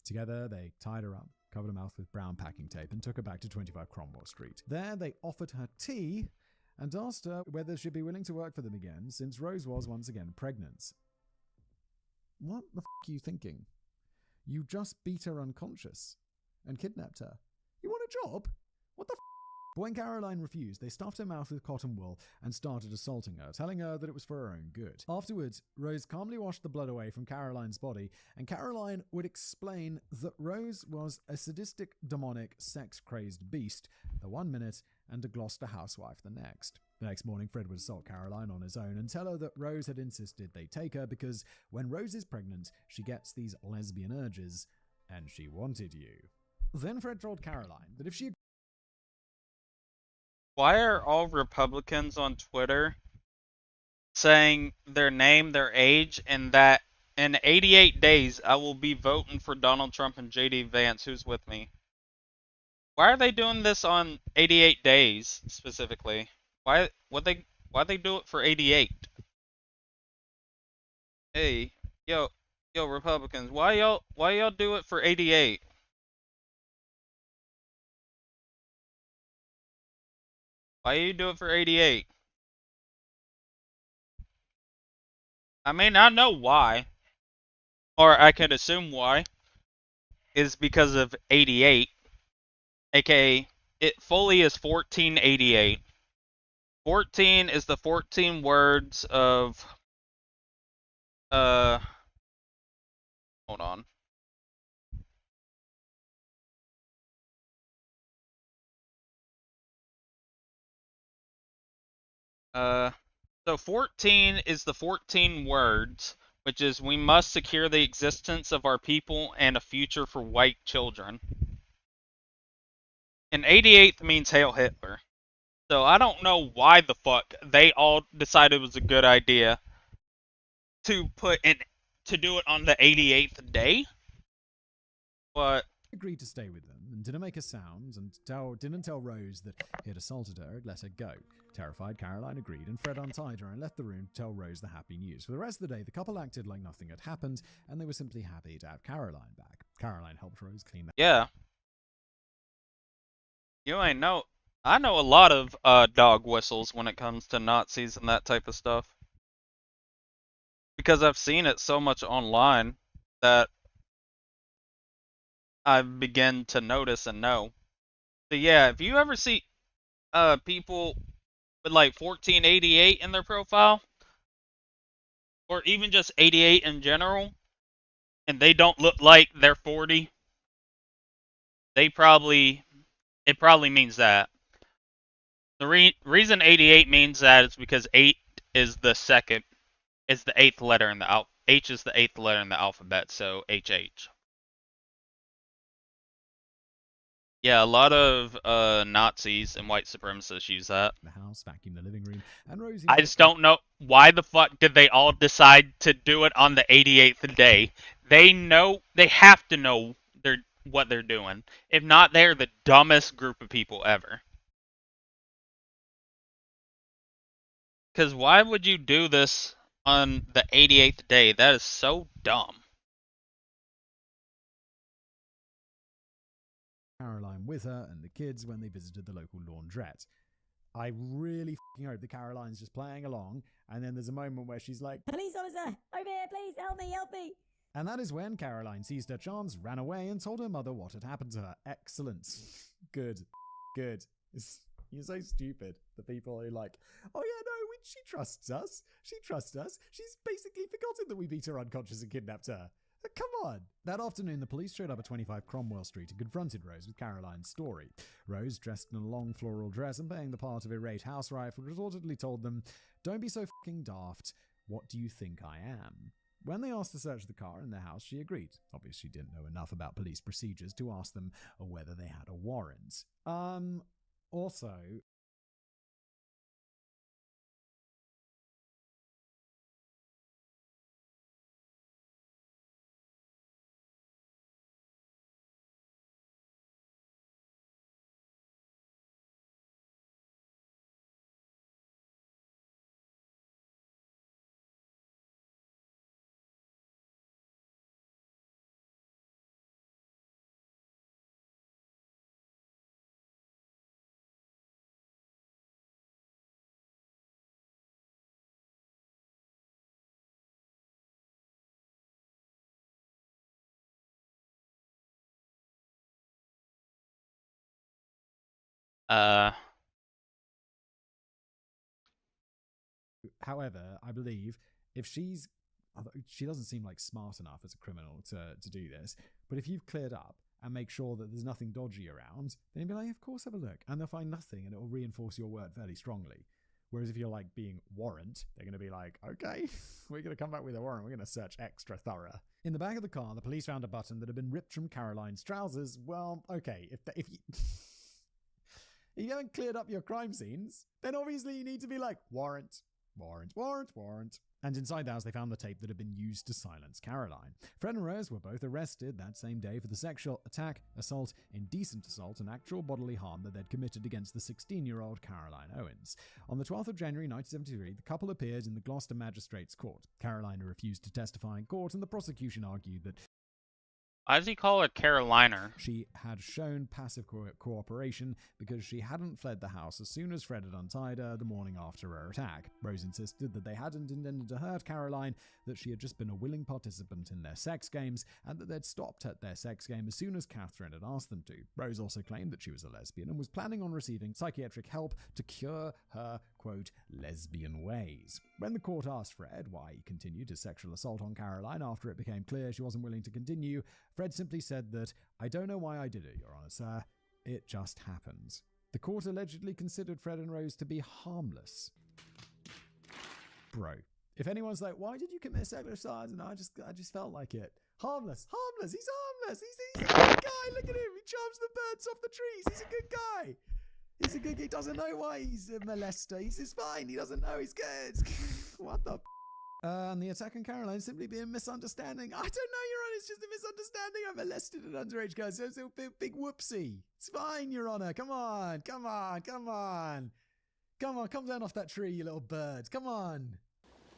Together, they tied her up, covered her mouth with brown packing tape, and took her back to 25 Cromwell Street. There, they offered her tea and asked her whether she'd be willing to work for them again, since Rose was once again pregnant. What the f*** are you thinking? You just beat her unconscious and kidnapped her. You want a job? What the f***? But when Caroline refused, they stuffed her mouth with cotton wool and started assaulting her, telling her that it was for her own good. Afterwards, Rose calmly washed the blood away from Caroline's body, and Caroline would explain that Rose was a sadistic, demonic, sex-crazed beast the 1 minute and a Gloucester housewife the next. The next morning, Fred would assault Caroline on his own and tell her that Rose had insisted they take her because when Rose is pregnant, she gets these lesbian urges, and she wanted you. Then Fred told Caroline that if she... Why are all Republicans on Twitter saying their name, their age, and that in 88 days I will be voting for Donald Trump and JD Vance, who's with me? Why are they doing this on 88 days specifically? Why they do it for 88? Hey, yo Republicans, why y'all do it for 88? Why you do it for 88? I mean, I know why, or I could assume why, is because of 88, aka it fully is 1488. 14 is the 14 words of, hold on. So 14 is the 14 words, which is we must secure the existence of our people and a future for white children. And 88th means Hail Hitler. So I don't know why the fuck they all decided it was a good idea to to do it on the 88th day. But agreed to stay with them and didn't make a sound and didn't tell Rose that he had assaulted her and let her go. Terrified, Caroline agreed, and Fred untied her and left the room to tell Rose the happy news. For the rest of the day, the couple acted like nothing had happened, and they were simply happy to have Caroline back. Caroline helped Rose clean the... yeah. You ain't know. I know a lot of dog whistles when it comes to Nazis and that type of stuff. Because I've seen it so much online that I've begun to notice and know. So yeah, if you ever see people with like 1488 in their profile, or even just 88 in general, and they don't look like they're 40, it probably means that. The reason 88 means that is because 8 is the eighth letter in the H is the eighth letter in the alphabet, so HH. Yeah, a lot of Nazis and white supremacists use that. The house, vacuum the living room, and Rosie... I just don't know why the fuck did they all decide to do it on the 88th day. They have to know what they're doing. If not, they're the dumbest group of people ever. Because why would you do this on the 88th day? That is so dumb. Caroline with her and the kids when they visited the local laundrette. I really f***ing hope that Caroline's just playing along, and then there's a moment where she's like, "Police officer, over here, please, help me, help me." And that is when Caroline seized her chance, ran away, and told her mother what had happened to her. Excellent. Good. Good. You're so stupid. The people who like, oh yeah, no, she trusts us. She trusts us. She's basically forgotten that we beat her unconscious and kidnapped her. Come on. That afternoon, the police showed up at 25 Cromwell Street and confronted Rose with Caroline's story. Rose, dressed in a long floral dress and playing the part of irate housewife, resortedly told them, "Don't be so fucking daft. What do you think I am?" When they asked to search the car in their house, she agreed. Obviously, she didn't know enough about police procedures to ask them whether they had a warrant. Also, Uh, However, I believe if she doesn't seem like smart enough as a criminal to do this, but if you've cleared up and make sure that there's nothing dodgy around, then you'd be like, of course, have a look. And they'll find nothing and it will reinforce your word fairly strongly. Whereas if you're like being warrant, they're going to be like, okay, we're going to come back with a warrant. We're going to search extra thorough. In the back of the car, the police found a button that had been ripped from Caroline's trousers. Well, okay, if you... if you haven't cleared up your crime scenes, then obviously you need to be like, warrant, warrant, warrant, warrant. And inside the house, they found the tape that had been used to silence Caroline. Fred and Rose were both arrested that same day for the sexual attack, assault, indecent assault, and actual bodily harm that they'd committed against the 16-year-old Caroline Owens. On the 12th of January 1973, the couple appeared in the Gloucester Magistrates' Court. Caroline refused to testify in court, and the prosecution argued that why does he call her Carolina? she had shown passive cooperation because she hadn't fled the house as soon as Fred had untied her the morning after her attack. Rose insisted that they hadn't intended to hurt Caroline, that she had just been a willing participant in their sex games, and that they'd stopped at their sex game as soon as Catherine had asked them to. Rose also claimed that she was a lesbian and was planning on receiving psychiatric help to cure her, quote, lesbian ways. When the court asked Fred why he continued his sexual assault on Caroline after it became clear she wasn't willing to continue, Fred simply said that, I don't know why I did it, Your Honor, sir. It just happens. The court allegedly considered Fred and Rose to be harmless. Bro, if anyone's like, why did you commit sexual assault? And I just felt like it. Harmless. Harmless. He's harmless. He's a good guy. Look at him. He charms the birds off the trees. He's a good guy. He doesn't know why he's a molester. He's fine. He doesn't know he's good. What the and the attack on Caroline simply be a misunderstanding. I don't know, Your Honor. It's just a misunderstanding. I molested an underage girl. So it's a big whoopsie. It's fine, Your Honor. Come on. Come down off that tree, you little bird. Come on.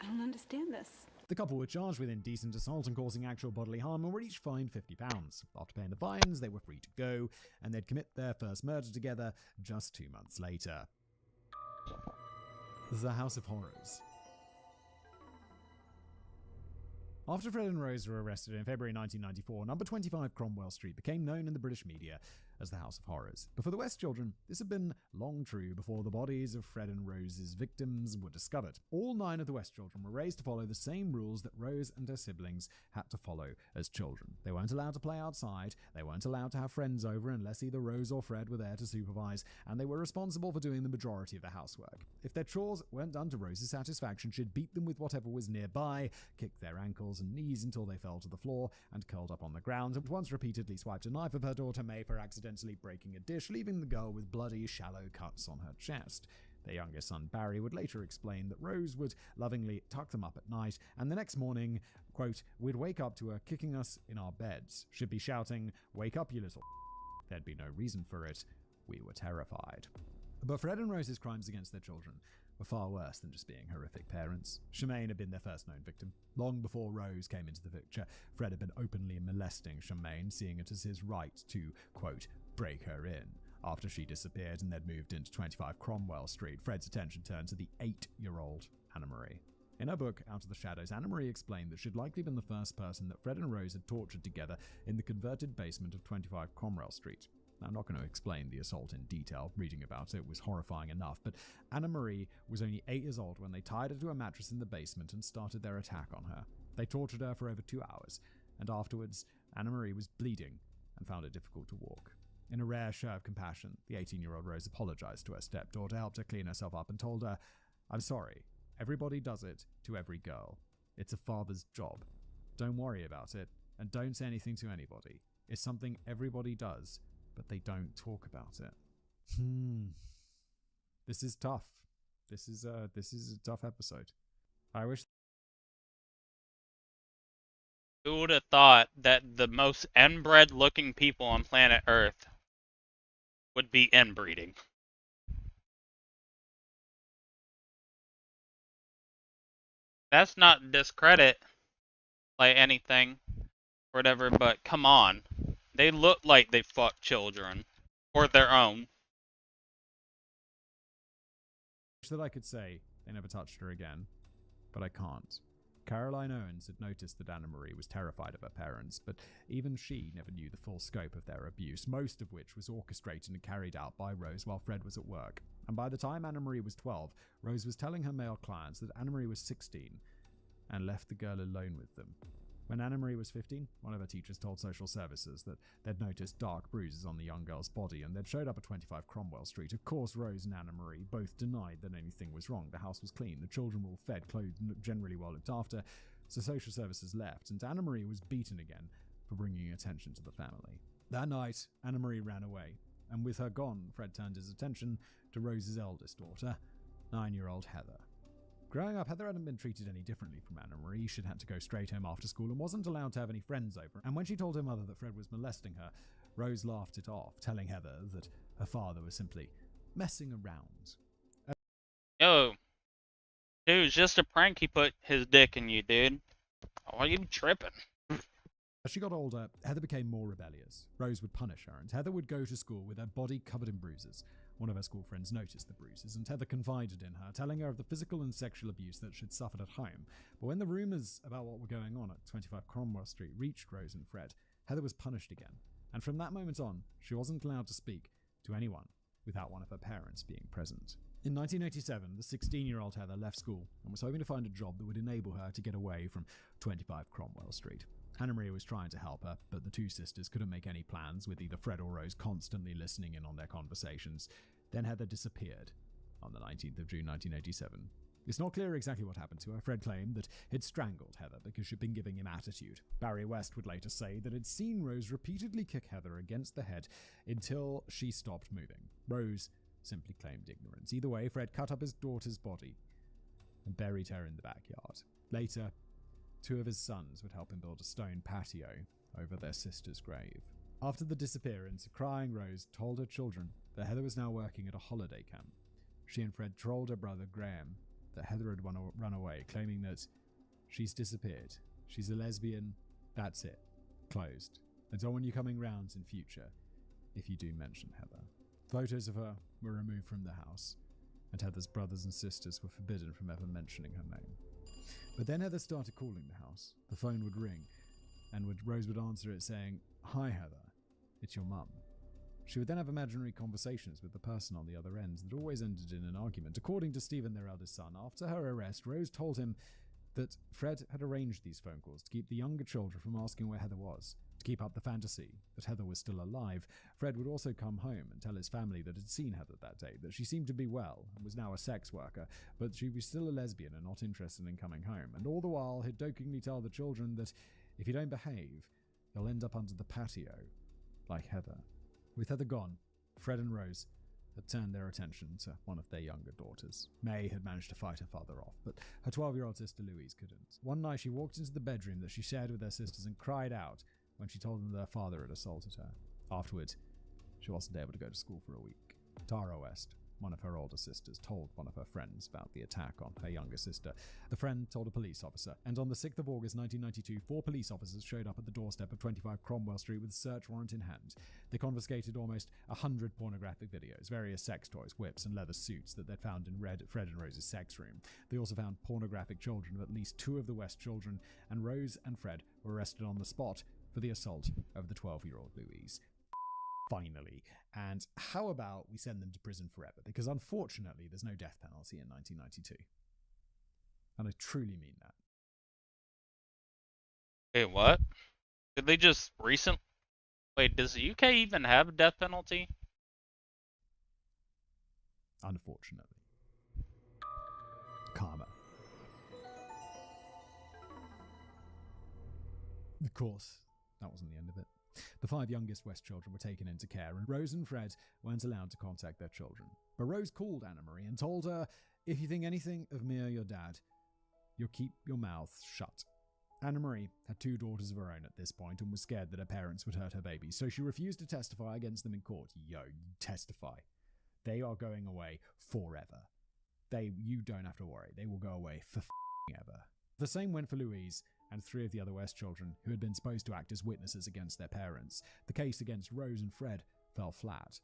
I don't understand this. The couple were charged with indecent assault and causing actual bodily harm and were each fined £50. After paying the fines, they were free to go, and they'd commit their first murder together just 2 months later. The House of Horrors. After Fred and Rose were arrested in February 1994, number 25 Cromwell Street became known in the British media as the House of Horrors. But for the West children, this had been long true before the bodies of Fred and Rose's victims were discovered. All 9 of the West children were raised to follow the same rules that Rose and her siblings had to follow as children. They weren't allowed to play outside, they weren't allowed to have friends over unless either Rose or Fred were there to supervise, and they were responsible for doing the majority of the housework. If their chores weren't done to Rose's satisfaction, she'd beat them with whatever was nearby, kick their ankles and knees until they fell to the floor and curled up on the ground, and once repeatedly swiped a knife of her daughter May for accidentally breaking a dish, leaving the girl with bloody, shallow cuts on her chest. Their youngest son Barry would later explain that Rose would lovingly tuck them up at night, and the next morning, quote, we'd wake up to her kicking us in our beds. She'd be shouting, wake up, you little. There'd be no reason for it. We were terrified. But Fred and Rose's crimes against their children were far worse than just being horrific parents. Shemaine had been their first known victim. Long before Rose came into the picture, Fred had been openly molesting Shemaine, seeing it as his right to, quote, break her in. After she disappeared and they'd moved into 25 Cromwell Street, Fred's attention turned to the 8-year-old Anna Marie. In her book, Out of the Shadows, Anna Marie explained that she'd likely been the first person that Fred and Rose had tortured together in the converted basement of 25 Cromwell Street. Now, I'm not going to explain the assault in detail. Reading about it was horrifying enough, but Anna Marie was only 8 years old when they tied her to a mattress in the basement and started their attack on her. They tortured her for over 2 hours, and afterwards, Anna Marie was bleeding and found it difficult to walk. In a rare show of compassion, the 18-year-old Rose apologized to her stepdaughter, helped her clean herself up, and told her, I'm sorry. Everybody does it to every girl. It's a father's job. Don't worry about it, and don't say anything to anybody. It's something everybody does, but they don't talk about it. This is tough. This is a tough episode. I wish. Who would have thought that the most inbred looking people on planet Earth would be inbreeding? That's not discredit like anything or whatever, but come on. They look like they fuck children or their own. That I could say they never touched her again, but I can't. Caroline Owens had noticed that Anna Marie was terrified of her parents, but even she never knew the full scope of their abuse, most of which was orchestrated and carried out by Rose while Fred was at work. And by the time Anna Marie was 12, Rose was telling her male clients that Anna Marie was 16 and left the girl alone with them. When Anna Marie was 15, one of her teachers told social services that they'd noticed dark bruises on the young girl's body and they'd showed up at 25 Cromwell Street. Of course, Rose and Anna Marie both denied that anything was wrong. The house was clean, the children were all fed, clothed, and generally well looked after, so social services left, and Anna Marie was beaten again for bringing attention to the family. That night, Anna Marie ran away, and with her gone, Fred turned his attention to Rose's eldest daughter, 9-year-old Heather. Growing up, Heather hadn't been treated any differently from Anna Marie. She'd had to go straight home after school and wasn't allowed to have any friends over. And when she told her mother that Fred was molesting her, Rose laughed it off, telling Heather that her father was simply messing around. Yo, dude, it's just a prank. He put his dick in you, dude. Why are you tripping? As she got older, Heather became more rebellious. Rose would punish her, and Heather would go to school with her body covered in bruises. One of her school friends noticed the bruises, and Heather confided in her, telling her of the physical and sexual abuse that she'd suffered at home. But when the rumours about what were going on at 25 Cromwell Street reached Rose and Fred, Heather was punished again. And from that moment on, she wasn't allowed to speak to anyone without one of her parents being present. In 1987, the 16-year-old Heather left school and was hoping to find a job that would enable her to get away from 25 Cromwell Street. Anna Marie was trying to help her, but the two sisters couldn't make any plans, with either Fred or Rose constantly listening in on their conversations. Then Heather disappeared on the 19th of June 1987. It's not clear exactly what happened to her. Fred claimed that he'd strangled Heather because she'd been giving him attitude. Barry West would later say that he'd seen Rose repeatedly kick Heather against the head until she stopped moving. Rose simply claimed ignorance. Either way, Fred cut up his daughter's body and buried her in the backyard. Later, two of his sons would help him build a stone patio over their sister's grave. After the disappearance, a crying Rose told her children that Heather was now working at a holiday camp. She and Fred told her brother Graham that Heather had run away, claiming that she's disappeared. She's a lesbian. That's it. Closed. I don't want you coming round in future if you do mention Heather. Photos of her were removed from the house, and Heather's brothers and sisters were forbidden from ever mentioning her name. But then Heather started calling the house. The phone would ring, and Rose would answer it saying, "Hi Heather, it's your mum." She would then have imaginary conversations with the person on the other end that always ended in an argument. According to Stephen, their eldest son, after her arrest, Rose told him that Fred had arranged these phone calls to keep the younger children from asking where Heather was, to keep up the fantasy that Heather was still alive. Fred would also come home and tell his family that he'd seen Heather that day, that she seemed to be well and was now a sex worker, but she was still a lesbian and not interested in coming home. And all the while, he'd jokingly tell the children that if you don't behave, they'll end up under the patio, like Heather. With Heather gone, Fred and Rose had turned their attention to one of their younger daughters. May had managed to fight her father off, but her 12-year-old sister Louise couldn't. One night she walked into the bedroom that she shared with her sisters and cried out when she told them their father had assaulted her. Afterwards, she wasn't able to go to school for a week. Tara West, one of her older sisters, told one of her friends about the attack on her younger sister. The friend told a police officer, and on the 6th of August 1992, 4 police officers showed up at the doorstep of 25 Cromwell Street with a search warrant in hand. They confiscated almost 100 pornographic videos, various sex toys, whips, and leather suits that they'd found in Fred and Rose's sex room. They also found pornographic children of at least 2 of the West children, and Rose and Fred were arrested on the spot for the assault of the 12-year-old Louise. Finally. And how about we send them to prison forever? Because unfortunately, there's no death penalty in 1992. And I truly mean that. Wait, what? Did they just recently... Wait, does the UK even have a death penalty? Unfortunately. Karma. Of course, that wasn't the end of it. The 5 youngest West children were taken into care, and Rose and Fred weren't allowed to contact their children. But Rose called Anna Marie and told her, "If you think anything of me or your dad, you'll keep your mouth shut." Anna Marie had 2 daughters of her own at this point and was scared that her parents would hurt her babies, so she refused to testify against them in court. Testify. They are going away forever. You don't have to worry. They will go away for ever. The same went for Louise and 3 of the other West children who had been supposed to act as witnesses against their parents. The case against Rose and Fred fell flat.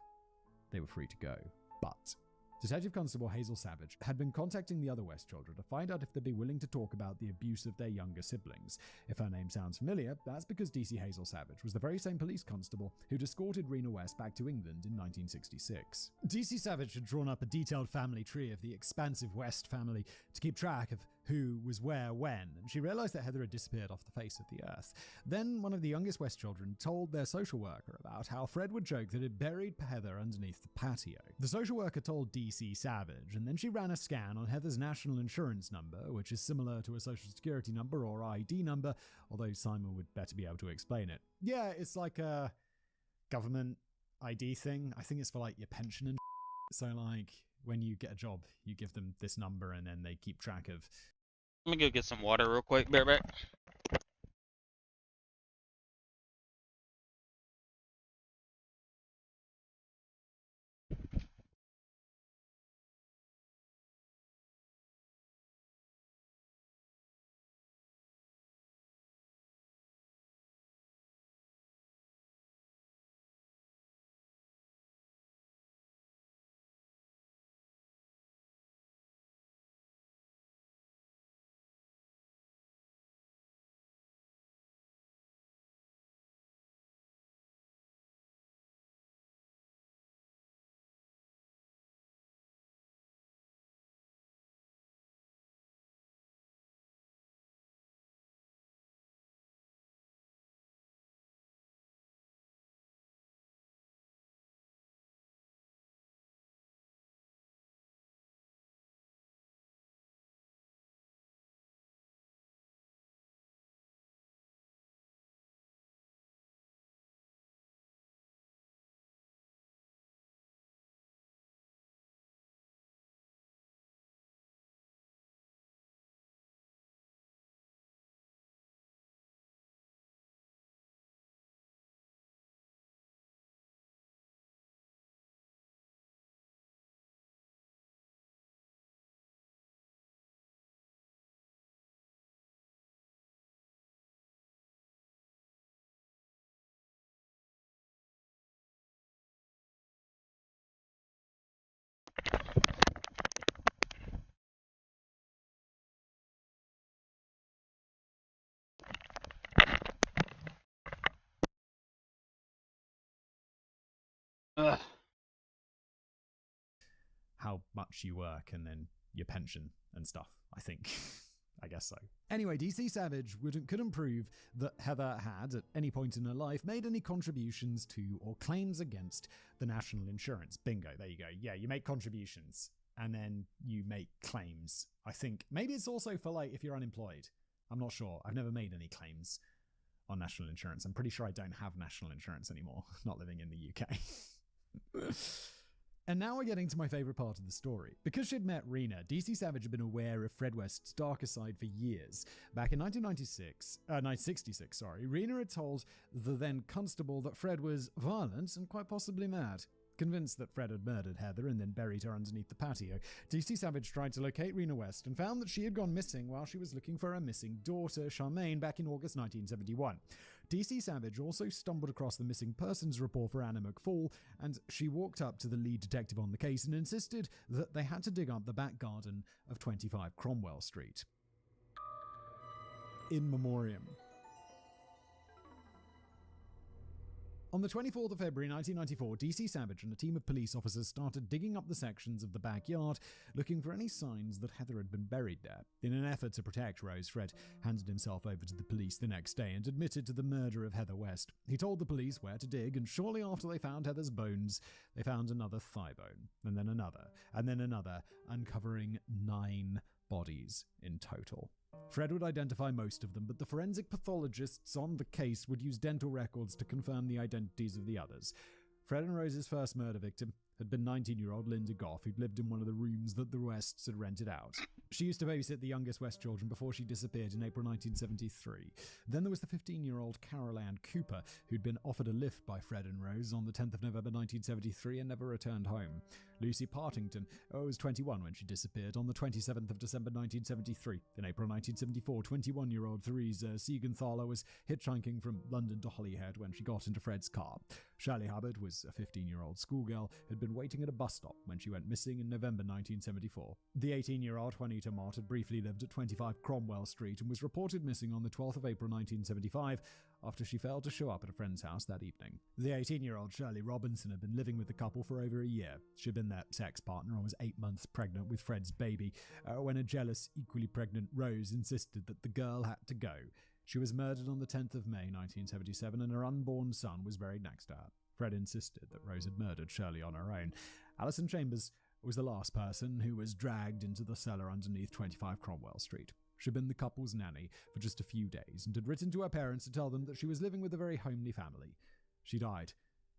They were free to go. But Detective Constable Hazel Savage had been contacting the other West children to find out if they'd be willing to talk about the abuse of their younger siblings. If her name sounds familiar, that's because DC Hazel Savage was the very same police constable who'd escorted Rena West back to England in 1966. DC Savage had drawn up a detailed family tree of the expansive West family to keep track of who was where when, and she realized that Heather had disappeared off the face of the earth. Then one of the youngest West children told their social worker about how Fred would joke that he'd buried Heather underneath the patio. The social worker told DC Savage, and then she ran a scan on Heather's national insurance number, which is similar to a social security number or ID number, although Simon would better be able to explain it. Yeah, it's like a government ID thing. I think it's for like your pension and so like when you get a job, you give them this number and then they keep track of. Let me go get some water real quick. Bear back. Ugh. How much you work and then your pension and stuff, I think. I guess so. Anyway, DC Savage couldn't prove that Heather had, at any point in her life, made any contributions to or claims against the national insurance. Bingo, there you go. Yeah, you make contributions and then you make claims. I think maybe it's also for like if you're unemployed. I'm not sure. I've never made any claims on national insurance. I'm pretty sure I don't have national insurance anymore, not living in the UK. And now we're getting to my favorite part of the story. Because she'd met Rena, DC Savage had been aware of Fred West's darker side for years. Back in 1966, Rena had told the then constable that Fred was violent and quite possibly mad. Convinced that Fred had murdered Heather and then buried her underneath the patio, DC Savage tried to locate Rena West and found that she had gone missing while she was looking for her missing daughter, Charmaine, back in August 1971. DC Savage also stumbled across the missing persons report for Anna McFall, and she walked up to the lead detective on the case and insisted that they had to dig up the back garden of 25 Cromwell Street. In memoriam. On the 24th of February 1994, DC Savage and a team of police officers started digging up the sections of the backyard, looking for any signs that Heather had been buried there. In an effort to protect Rose, Fred handed himself over to the police the next day and admitted to the murder of Heather West. He told the police where to dig, and shortly after they found Heather's bones, they found another thigh bone, and then another, uncovering 9 bodies in total. Fred would identify most of them, but the forensic pathologists on the case would use dental records to confirm the identities of the others. Fred and Rose's first murder victim had been 19-year-old Linda Goff, who'd lived in one of the rooms that the Wests had rented out. She used to babysit the youngest West children before she disappeared in April 1973. Then there was the 15-year-old Carol Ann Cooper, who'd been offered a lift by Fred and Rose on the 10th of November 1973 and never returned home. Lucy Partington was 21 when she disappeared on the 27th of December 1973. In April 1974, 21-year-old Theresa Siegenthaler was hitchhiking from London to Holyhead when she got into Fred's car. Shirley Hubbard was a 15-year-old schoolgirl who had been waiting at a bus stop when she went missing in November 1974. The 18-year-old Juanita Mott had briefly lived at 25 Cromwell Street and was reported missing on the 12th of April 1975 after she failed to show up at a friend's house that evening. The 18-year-old Shirley Robinson had been living with the couple for over a year. She had been their sex partner and was 8 months pregnant with Fred's baby when a jealous, equally pregnant Rose insisted that the girl had to go. She was murdered on the 10th of May 1977 and her unborn son was buried next to her. Fred insisted that Rose had murdered Shirley on her own. Alison Chambers was the last person who was dragged into the cellar underneath 25 Cromwell Street. She'd been the couple's nanny for just a few days and had written to her parents to tell them that she was living with a very homely family. She died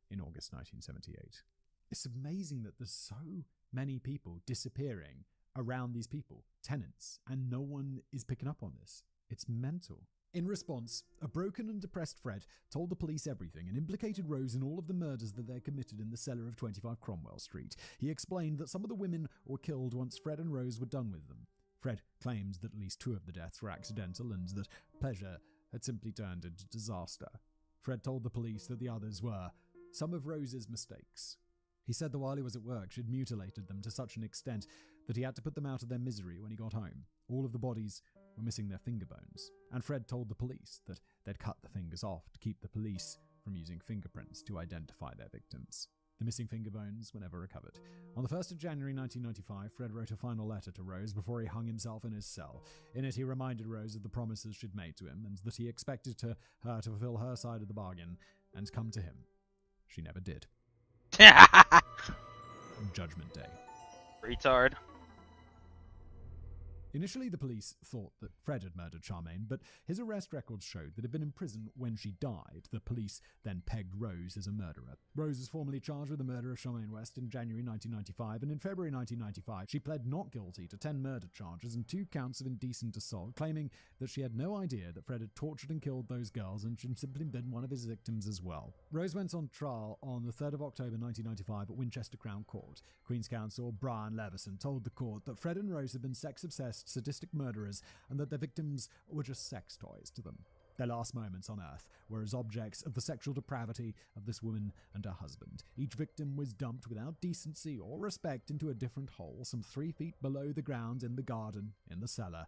in August 1978. It's amazing that there's so many people disappearing around these people, tenants, and no one is picking up on this. It's mental. In response, a broken and depressed Fred told the police everything and implicated Rose in all of the murders that they committed in the cellar of 25 Cromwell Street. He explained that some of the women were killed once Fred and Rose were done with them. Fred claimed that at least 2 of the deaths were accidental and that pleasure had simply turned into disaster. Fred told the police that the others were some of Rose's mistakes. He said that while he was at work, she'd mutilated them to such an extent that he had to put them out of their misery when he got home. All of the bodies were missing their finger bones, and Fred told the police that they'd cut the fingers off to keep the police from using fingerprints to identify their victims. The missing finger bones were never recovered. On the 1st of January 1995, Fred wrote a final letter to Rose before he hung himself in his cell. In it, he reminded Rose of the promises she'd made to him and that he expected her to fulfill her side of the bargain and come to him. She never did. Judgment Day. Retard. Initially, the police thought that Fred had murdered Charmaine, but his arrest records showed that he'd been in prison when she died. The police then pegged Rose as a murderer. Rose was formally charged with the murder of Charmaine West in January 1995, and in February 1995, she pled not guilty to 10 murder charges and 2 counts of indecent assault, claiming that she had no idea that Fred had tortured and killed those girls and she'd simply been one of his victims as well. Rose went on trial on the 3rd of October 1995 at Winchester Crown Court. Queen's Counsel Brian Levison told the court that Fred and Rose had been sex-obsessed, sadistic murderers and that their victims were just sex toys to them. Their last moments on Earth were as objects of the sexual depravity of this woman and her husband. Each victim was dumped without decency or respect into a different hole, some 3 feet below the ground, in the garden, in the cellar,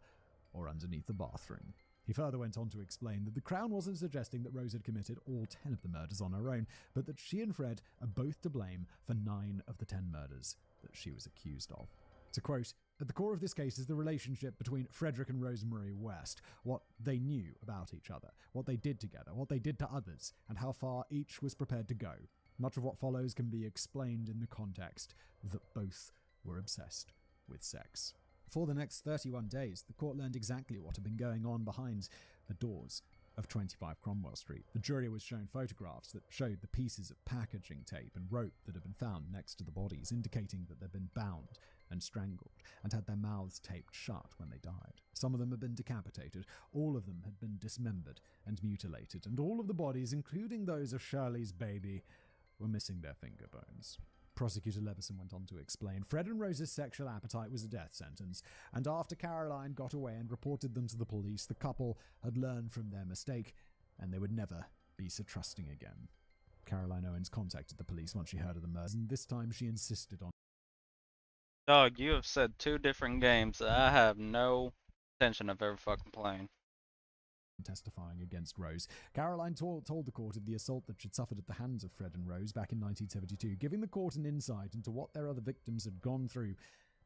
or underneath the bathroom. He further went on to explain that the Crown wasn't suggesting that Rose had committed all 10 of the murders on her own, but that she and Fred are both to blame for 9 of the 10 murders that she was accused of. To quote, "At the core of this case is the relationship between Frederick and Rosemary West, what they knew about each other, what they did together, what they did to others, and how far each was prepared to go. Much of what follows can be explained in the context that both were obsessed with sex." For the next 31 days, the court learned exactly what had been going on behind the doors of 25 Cromwell Street. The jury was shown photographs that showed the pieces of packaging tape and rope that had been found next to the bodies, indicating that they'd been bound and strangled and had their mouths taped shut when they died. Some of them had been decapitated, all of them had been dismembered and mutilated, and all of the bodies, including those of Shirley's baby, were missing their finger bones. Prosecutor Levison went on to explain, Fred and Rose's sexual appetite was a death sentence, and after Caroline got away and reported them to the police, the couple had learned from their mistake, and they would never be so trusting again. Caroline Owens contacted the police once she heard of the murders, and this time she insisted on Dog, you have said 2 different games that I have no intention of ever fucking playing. testifying against Rose. Caroline told the court of the assault that she'd suffered at the hands of Fred and Rose back in 1972, giving the court an insight into what their other victims had gone through,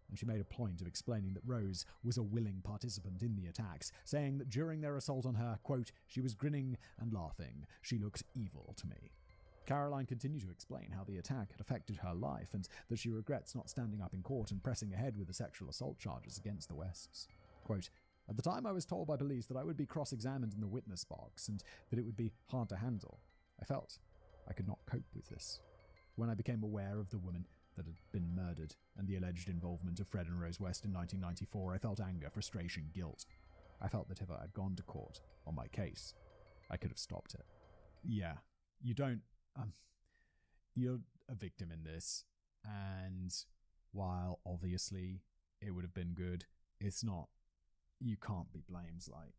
and she made a point of explaining that Rose was a willing participant in the attacks, saying that during their assault on her, quote, "she was grinning and laughing. She looked evil to me." Caroline continued to explain how the attack had affected her life and that she regrets not standing up in court and pressing ahead with the sexual assault charges against the Wests. Quote, "At the time I was told by police that I would be cross-examined in the witness box and that it would be hard to handle. I felt I could not cope with this. When I became aware of the woman that had been murdered and the alleged involvement of Fred and Rose West in 1994, I felt anger, frustration, guilt. I felt that if I had gone to court on my case, I could have stopped it." Yeah, you don't... you're a victim in this, and while obviously it would have been good, it's not. You can't be blamed. Like,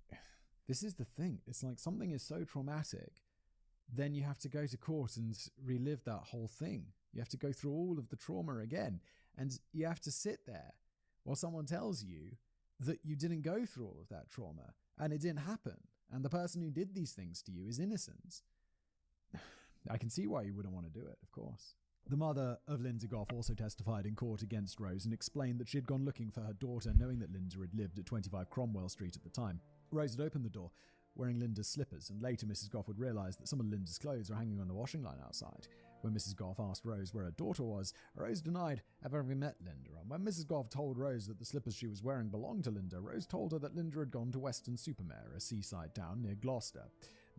this is the thing. It's like something is so traumatic then you have to go to court and relive that whole thing. You have to go through all of the trauma again, and you have to sit there while someone tells you that you didn't go through all of that trauma, and it didn't happen, and the person who did these things to you is innocent. I can see why you wouldn't want to do it, of course. The mother of Linda Goff also testified in court against Rose and explained that she had gone looking for her daughter, knowing that Linda had lived at 25 Cromwell Street at the time. Rose had opened the door, wearing Linda's slippers, and later Mrs. Goff would realise that some of Linda's clothes were hanging on the washing line outside. When Mrs. Goff asked Rose where her daughter was, Rose denied ever having met Linda, and when Mrs. Goff told Rose that the slippers she was wearing belonged to Linda, Rose told her that Linda had gone to Weston-super-Mare, a seaside town near Gloucester.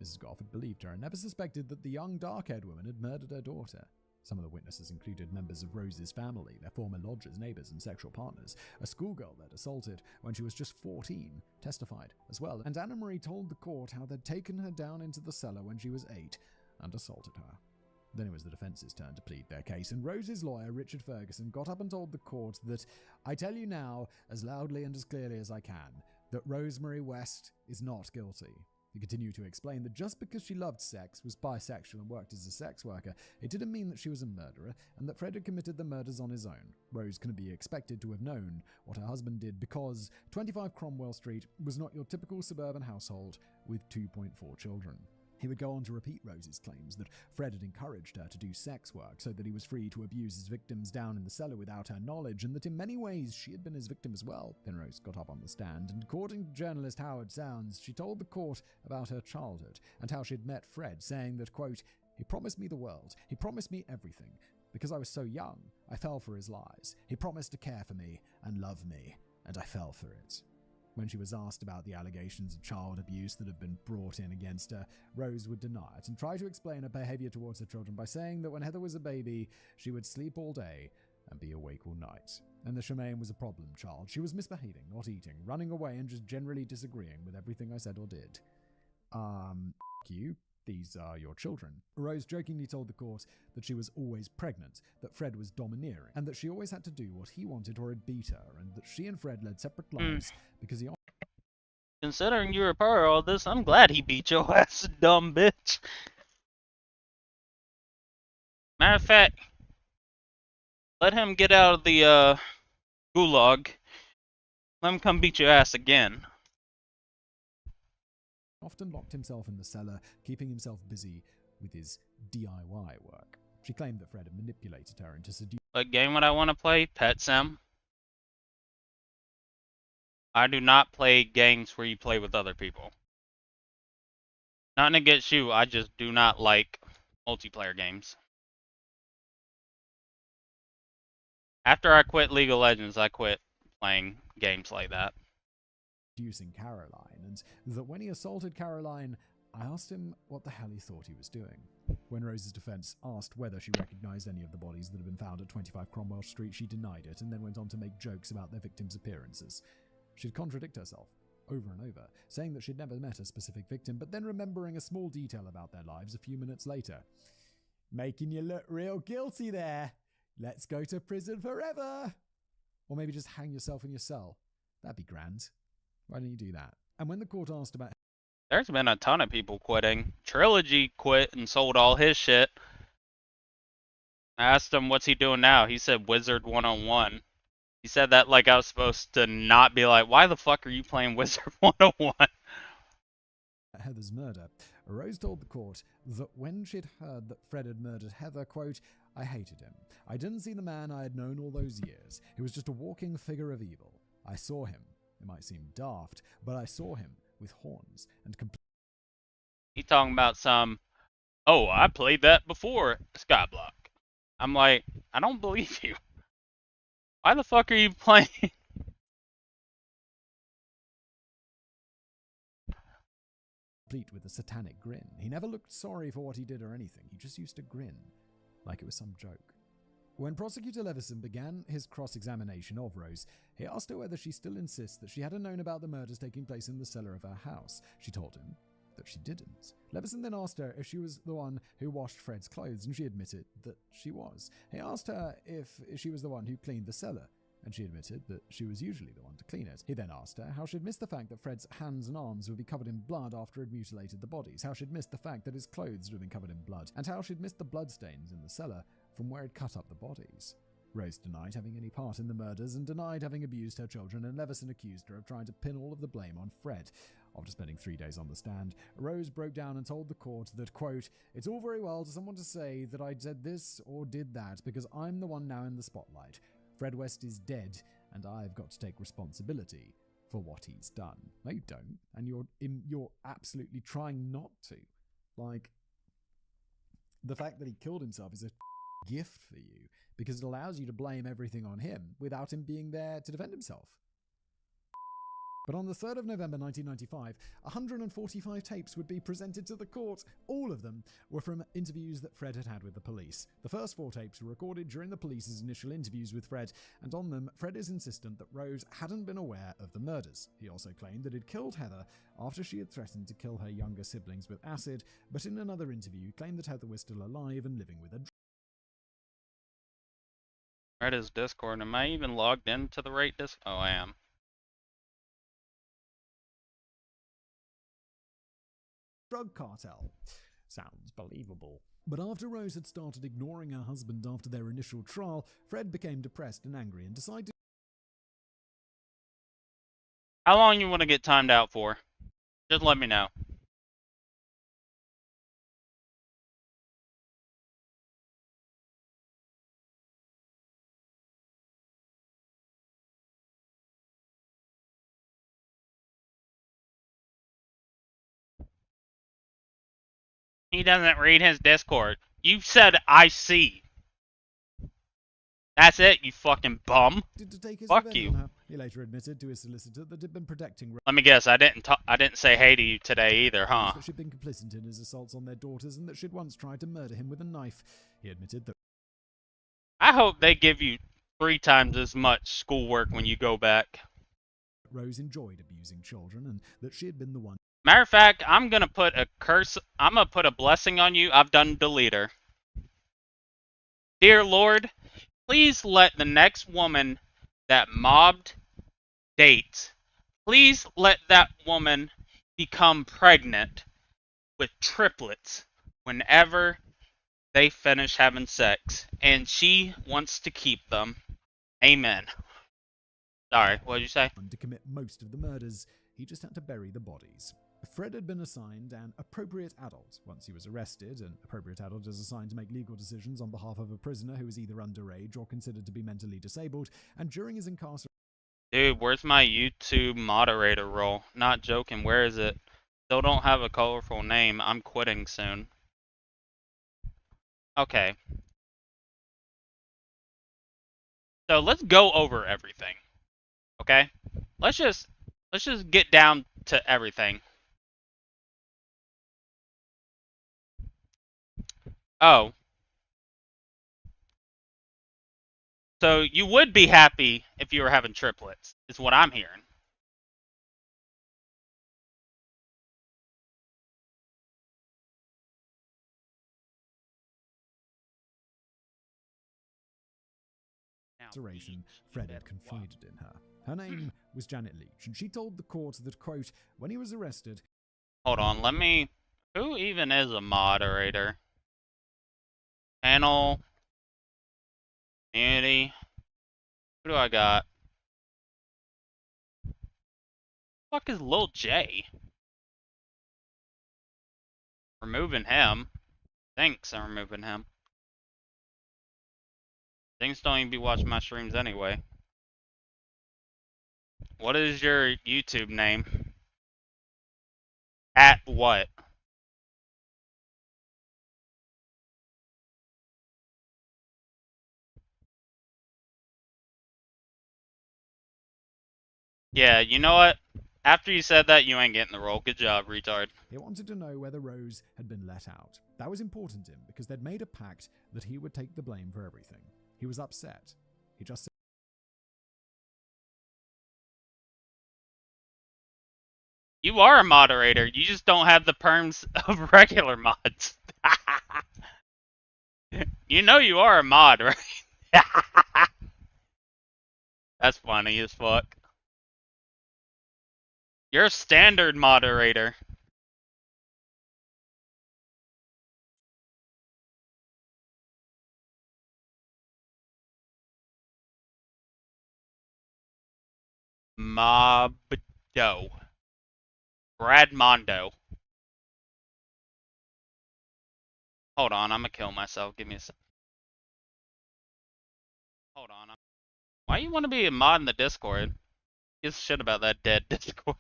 Mrs. Goff had believed her and never suspected that the young, dark-haired woman had murdered her daughter. Some of the witnesses included members of Rose's family, their former lodgers, neighbours and sexual partners. A schoolgirl they'd assaulted when she was just 14 testified as well, and Anna Marie told the court how they'd taken her down into the cellar when she was 8 and assaulted her. Then it was the defence's turn to plead their case, and Rose's lawyer, Richard Ferguson, got up and told the court that, "I tell you now, as loudly and as clearly as I can, that Rosemary West is not guilty." He continued to explain that just because she loved sex, was bisexual and worked as a sex worker, it didn't mean that she was a murderer, and that Fred had committed the murders on his own. Rose couldn't be expected to have known what her husband did because 25 Cromwell Street was not your typical suburban household with 2.4 children. He would go on to repeat Rose's claims that Fred had encouraged her to do sex work so that he was free to abuse his victims down in the cellar without her knowledge, and that in many ways she had been his victim as well. Then Rose got up on the stand, and according to journalist Howard Sounds, she told the court about her childhood and how she had met Fred, saying that, quote, "He promised me the world. He promised me everything. Because I was so young, I fell for his lies. He promised to care for me and love me, and I fell for it." When she was asked about the allegations of child abuse that had been brought in against her, Rose would deny it and try to explain her behaviour towards her children by saying that when Heather was a baby, she would sleep all day and be awake all night. And that Shemaine was a problem child. She was misbehaving, not eating, running away and just generally disagreeing with everything I said or did. You. These are your children. Rose jokingly told the court that she was always pregnant, that Fred was domineering, and that she always had to do what he wanted or he'd beat her, and that she and Fred led separate lives because he... Considering you were part of all this, I'm glad he beat your ass, dumb bitch. Matter of fact, let him get out of the gulag. Let him come beat your ass again. Often locked himself in the cellar, keeping himself busy with his DIY work. She claimed that Fred had manipulated her into seducing... What game would I want to play? Pet Sim. I do not play games where you play with other people. Nothing against you, I just do not like multiplayer games. After I quit League of Legends, I quit playing games like that. Seducing Caroline, and that when he assaulted Caroline, I asked him what the hell he thought he was doing. When Rose's defense asked whether she recognized any of the bodies that had been found at 25 Cromwell Street, she denied it and then went on to make jokes about their victims' appearances. She'd contradict herself over and over, saying that she'd never met a specific victim, but then remembering a small detail about their lives a few minutes later. Making you look real guilty there. Let's go to prison forever. Or maybe just hang yourself in your cell. That'd be grand. Why didn't you do that? And when the court asked about... There's been a ton of people quitting. Trilogy quit and sold all his shit. I asked him what's he doing now. He said Wizard 101. He said that like I was supposed to not be like, why the fuck are you playing Wizard 101? Heather's murder, Rose told the court that when she'd heard that Fred had murdered Heather, quote, "I hated him. I didn't see the man I had known all those years. He was just a walking figure of evil. I saw him. It might seem daft, but I saw him with horns and He talking about some, oh, I played that before, Skyblock. I'm like, I don't believe you. Why the fuck are you playing? complete with a satanic grin. He never looked sorry for what he did or anything. He just used to grin, like it was some joke. When Prosecutor Levison began his cross-examination of Rose, he asked her whether she still insists that she hadn't known about the murders taking place in the cellar of her house. She told him that she didn't. Levison then asked her if she was the one who washed Fred's clothes, and she admitted that she was. He asked her if she was the one who cleaned the cellar, and she admitted that she was usually the one to clean it. He then asked her how she'd missed the fact that Fred's hands and arms would be covered in blood after he'd mutilated the bodies, how she'd missed the fact that his clothes would have been covered in blood, and how she'd missed the bloodstains in the cellar from where he'd cut up the bodies. Rose denied having any part in the murders and denied having abused her children, and Leveson accused her of trying to pin all of the blame on Fred. After spending 3 days on the stand, Rose broke down and told the court that, quote, "It's all very well to someone to say that I said this or did that because I'm the one now in the spotlight. Fred West is dead, and I've got to take responsibility for what he's done." No, you don't, and you're absolutely trying not to. Like, the fact that he killed himself is a gift for you because it allows you to blame everything on him without him being there to defend himself. But on the 3rd of November 1995, 145 tapes would be presented to the court. All of them were from interviews that Fred had with the police. The first 4 tapes were recorded during the police's initial interviews with Fred, and on them, Fred is insistent that Rose hadn't been aware of the murders. He also claimed that he'd killed Heather after she had threatened to kill her younger siblings with acid, but in another interview claimed that Heather was still alive and living with a Right as Discord. Am I even logged into the right Discord? Oh, I am. drug cartel. Sounds believable. But after Rose had started ignoring her husband after their initial trial, Fred became depressed and angry and decided. How long you want to get timed out for? Just let me know. He doesn't read his Discord. You said I see. That's it, you fucking bum. To take his Fuck revenge you. on her. He later admitted to his solicitor that he'd been protecting Rose. Let me guess. I didn't say hey to you today either, huh? That she'd been complicit in his assaults on their daughters and that she'd once tried to murder him with a knife. He admitted that I hope they give you 3 times as much schoolwork when you go back. Rose enjoyed abusing children and that she had been the one. Matter of fact, I'm gonna put a curse. I'm gonna put a blessing on you. I've done delete her. Dear Lord, please let the next woman that mobbed dates, please let that woman become pregnant with triplets whenever they finish having sex, and she wants to keep them. Amen. Sorry, what did you say? To commit most of the murders. He just had to bury the bodies. Fred had been assigned an appropriate adult once he was arrested. An appropriate adult is assigned to make legal decisions on behalf of a prisoner who is either underage or considered to be mentally disabled, and during his incarceration. Dude, where's my YouTube moderator role? Not joking, where is it? Still don't have a colorful name. I'm quitting soon. Okay. So let's go over everything. Okay? Let's just get down to everything. Oh. So you would be happy if you were having triplets, is what I'm hearing. Fred had confided in her. Her name was Janet Leach, and she told the court that, quote, when he was arrested. Hold on, let me. Who even is a moderator? Panel. Community. Who do I got? Fuck is Lil J? Removing him. Thanks, I'm removing him. Things don't even be watching my streams anyway. What is your YouTube name? At what? Yeah, you know what? After you said that, you ain't getting the role. Good job, retard. He wanted to know whether Rose had been let out. That was important to him because they'd made a pact that he would take the blame for everything. He was upset. He just said, you are a moderator. You just don't have the perms of regular mods. You know you are a mod, right? That's funny as fuck. You're a standard moderator. Mobdo. Brad Mondo. Hold on, I'm gonna kill myself. Give me a sec. Hold on. Why you want to be a mod in the Discord? Gives a shit about that dead Discord.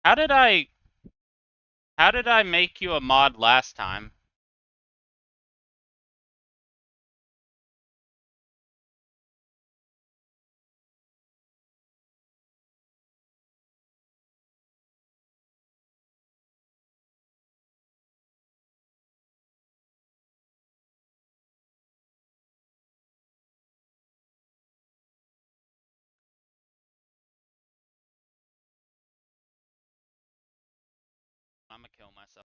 How did I make you a mod last time? I'm gonna kill myself.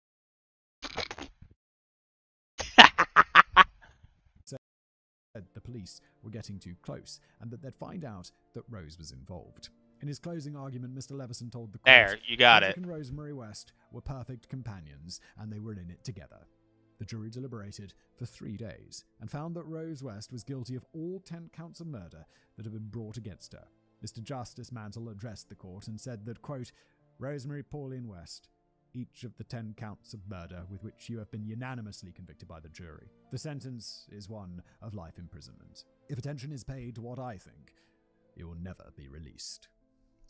Said the police were getting too close and that they'd find out that Rose was involved. In his closing argument, Mr. Levison told the court There, you got Frederick it. and Rosemary West were perfect companions and they were in it together. The jury deliberated for 3 days and found that Rose West was guilty of all 10 counts of murder that had been brought against her. Mr. Justice Mantle addressed the court and said that, quote, Rosemary Pauline West, each of the 10 counts of murder with which you have been unanimously convicted by the jury. The sentence is one of life imprisonment. If attention is paid to what I think, you will never be released.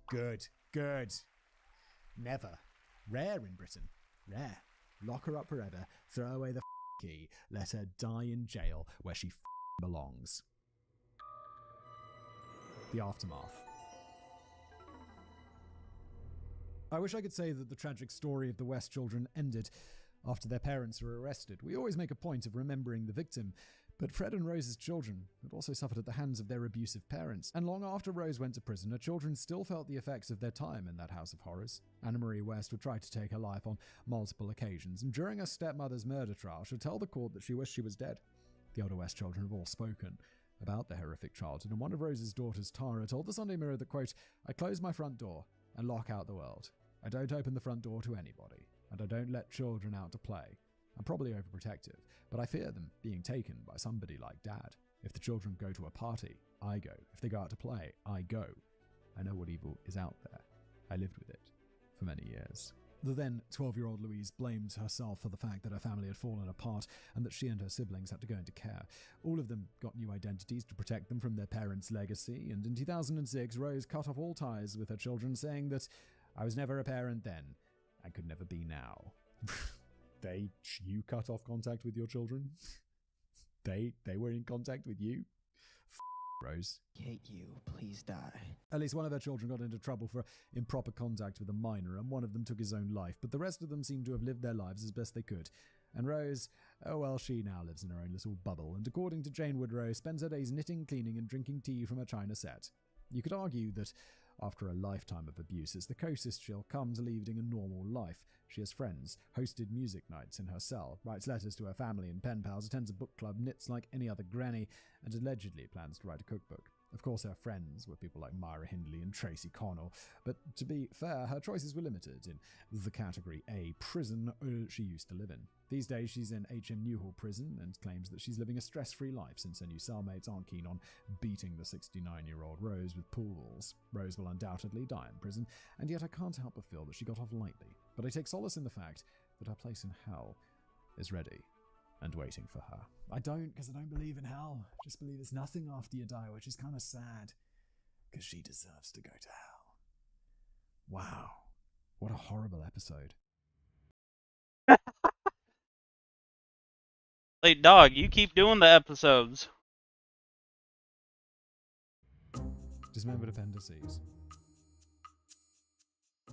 Good, good. Never. Rare in Britain. Rare. Lock her up forever, throw away the key, let her die in jail where she belongs. The aftermath. I wish I could say that the tragic story of the West children ended after their parents were arrested. We always make a point of remembering the victim, but Fred and Rose's children had also suffered at the hands of their abusive parents, and long after Rose went to prison, her children still felt the effects of their time in that house of horrors. Anna Marie West would try to take her life on multiple occasions, and during her stepmother's murder trial, she'd tell the court that she wished she was dead. The older West children have all spoken about their horrific childhood, and one of Rose's daughters, Tara, told the Sunday Mirror that, quote, I close my front door and lock out the world. I don't open the front door to anybody, and I don't let children out to play. I'm probably overprotective, but I fear them being taken by somebody like Dad. If the children go to a party, I go. If they go out to play, I go. I know what evil is out there. I lived with it for many years. The then 12-year-old Louise blamed herself for the fact that her family had fallen apart and that she and her siblings had to go into care. All of them got new identities to protect them from their parents' legacy, and in 2006, Rose cut off all ties with her children, saying that I was never a parent then and could never be now. You cut off contact with your children? They were in contact with you? Rose. Hate you, please die. At least one of her children got into trouble for improper contact with a minor, and one of them took his own life, but the rest of them seemed to have lived their lives as best they could. And Rose, oh well, she now lives in her own little bubble, and according to Jane Woodrow, spends her days knitting, cleaning, and drinking tea from a china set. You could argue that after a lifetime of abuse, it's the closest she'll come to leading a normal life. She has friends, hosted music nights in her cell, writes letters to her family and pen pals, attends a book club, knits like any other granny, and allegedly plans to write a cookbook. Of course, her friends were people like Myra Hindley and Tracy Connell, but to be fair, her choices were limited in the category A prison she used to live in. These days, she's in HM Newhall prison and claims that she's living a stress-free life since her new cellmates aren't keen on beating the 69-year-old Rose with pool balls. Rose will undoubtedly die in prison, and yet I can't help but feel that she got off lightly. But I take solace in the fact that her place in hell is ready and waiting for her. I don't, because I don't believe in hell. I just believe it's nothing after you die, which is kind of sad, because she deserves to go to hell. Wow. What a horrible episode. Like, dog, you keep doing the episodes. Dismembered appendices.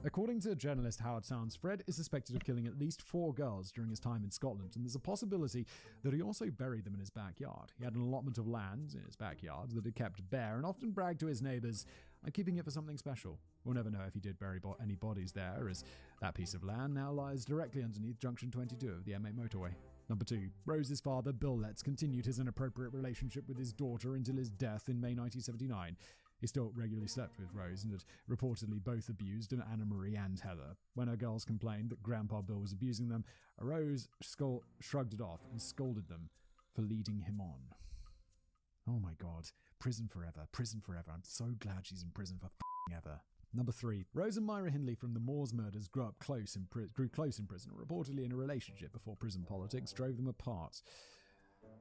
According to journalist Howard Sounds, Fred is suspected of killing at least 4 girls during his time in Scotland, and there's a possibility that he also buried them in his backyard. He had an allotment of land in his backyard that he kept bare and often bragged to his neighbours, "I'm keeping it for something special." We'll never know if he did bury any bodies there, as that piece of land now lies directly underneath Junction 22 of the M8 motorway. Number 2. Rose's father, Bill Letts, continued his inappropriate relationship with his daughter until his death in May 1979. He still regularly slept with Rose and had reportedly both abused Anna Marie and Heather. When her girls complained that Grandpa Bill was abusing them, Rose shrugged it off and scolded them for leading him on. Oh my god. Prison forever. Prison forever. I'm so glad she's in prison for f***ing ever. Number 3. Rose and Myra Hindley from the Moors murders grew close in prison, reportedly in a relationship before prison politics drove them apart.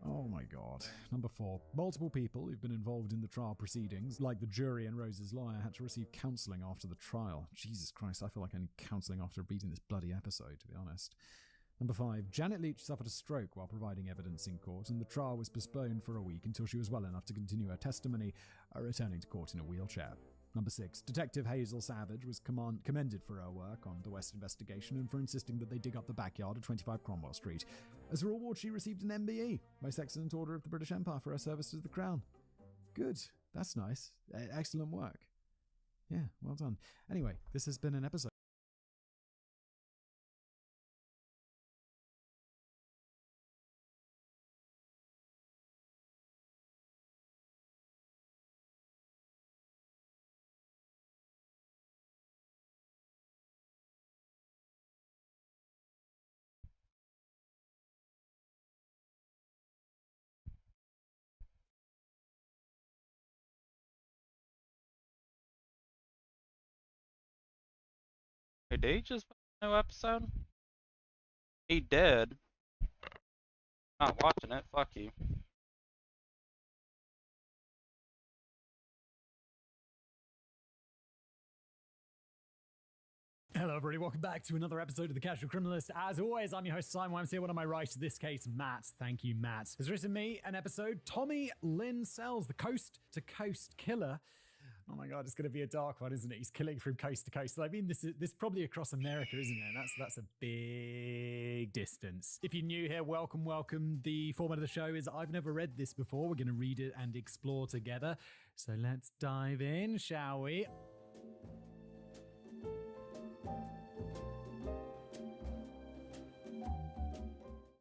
Oh my god. Number 4. Multiple people who've been involved in the trial proceedings, like the jury and Rose's lawyer, had to receive counselling after the trial. Jesus Christ, I feel like I need counselling after reading this bloody episode, to be honest. Number 5. Janet Leach suffered a stroke while providing evidence in court, and the trial was postponed for a week until she was well enough to continue her testimony, returning to court in a wheelchair. Number 6. Detective Hazel Savage was commended for her work on the West investigation and for insisting that they dig up the backyard of 25 Cromwell Street. As a reward, she received an MBE, Most Excellent Order of the British Empire, for her service to the Crown. Good. That's nice. Excellent work. Yeah, well done. Anyway, this has been an episode. Wait, did he just make a new episode? He did. Not watching it, fuck you. Hello everybody, welcome back to another episode of The Casual Criminalist. As always, I'm your host Simon. I'm here. One of my writers, this case, Matt. Thank you, Matt. Has written me an episode. Tommy Lynn Sells, the Coast to Coast Killer. Oh my god, it's going to be a dark one, isn't it? He's killing from coast to coast. I mean, this is probably across America, isn't it? And that's a big distance. If you're new here, welcome. The format of the show is I've never read this before. We're going to read it and explore together. So let's dive in, shall we?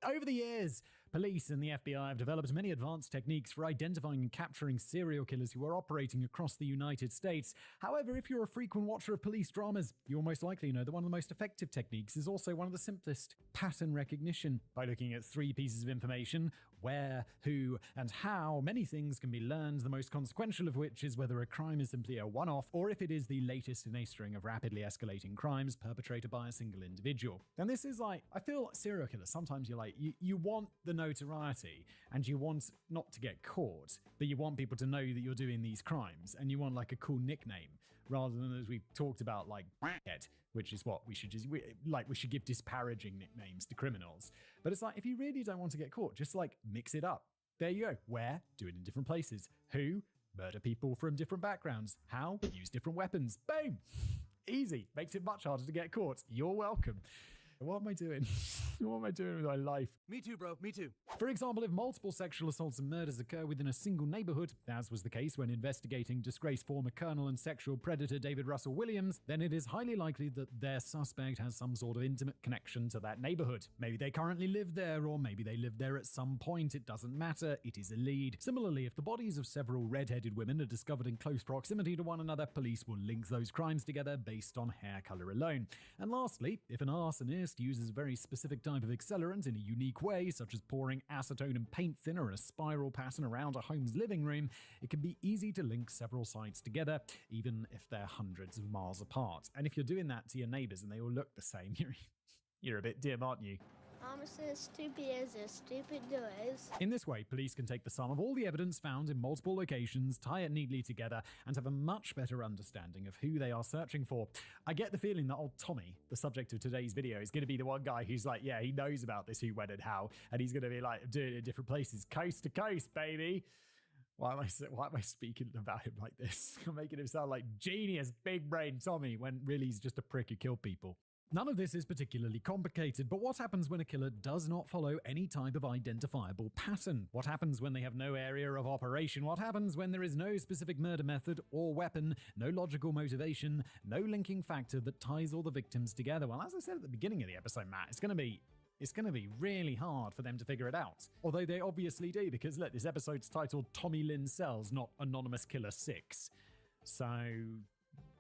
Over the years, police and the FBI have developed many advanced techniques for identifying and capturing serial killers who are operating across the United States. However, if you're a frequent watcher of police dramas, you'll most likely know that one of the most effective techniques is also one of the simplest: pattern recognition. By looking at 3 pieces of information, where, who, and how, many things can be learned, the most consequential of which is whether a crime is simply a one-off or if it is the latest in a string of rapidly escalating crimes perpetrated by a single individual. And this is like, I feel serial killers, sometimes you're like, you want the notoriety and you want not to get caught, but you want people to know that you're doing these crimes and you want like a cool nickname. Rather than, as we've talked about, like head, which is what we should we should give disparaging nicknames to criminals. But it's like, if you really don't want to get caught, just like mix it up. There you go. Where? Do it in different places. Who? Murder people from different backgrounds. How? Use different weapons. Boom! Easy. Makes it much harder to get caught. You're welcome. What am I doing? What am I doing with my life? Me too, bro. Me too. For example, if multiple sexual assaults and murders occur within a single neighborhood, as was the case when investigating disgraced former colonel and sexual predator David Russell Williams, then it is highly likely that their suspect has some sort of intimate connection to that neighborhood. Maybe they currently live there, or maybe they lived there at some point. It doesn't matter. It is a lead. Similarly, if the bodies of several red-headed women are discovered in close proximity to one another, police will link those crimes together based on hair color alone. And lastly, if an arsonist uses a very specific type of accelerant in a unique way, such as pouring acetone and paint thinner in a spiral pattern around a home's living room, it can be easy to link several sites together, even if they're hundreds of miles apart. And if you're doing that to your neighbors and they all look the same, you're a bit dim, aren't you? I'm as stupid as a stupid does. In this way, police can take the sum of all the evidence found in multiple locations, tie it neatly together, and have a much better understanding of who they are searching for. I get the feeling that old Tommy, the subject of today's video, is going to be the one guy who's like, yeah, he knows about this who, when, and how, and he's going to be like doing it in different places, coast to coast, baby. Why am I speaking about him like this? I'm making him sound like genius, big brain Tommy, when really he's just a prick who killed people. None of this is particularly complicated, but what happens when a killer does not follow any type of identifiable pattern? What happens when they have no area of operation? What happens when there is no specific murder method or weapon, no logical motivation, no linking factor that ties all the victims together? Well, as I said at the beginning of the episode, Matt, it's going to be really hard for them to figure it out. Although they obviously do, because look, this episode's titled Tommy Lynn Sells, not Anonymous Killer 6. So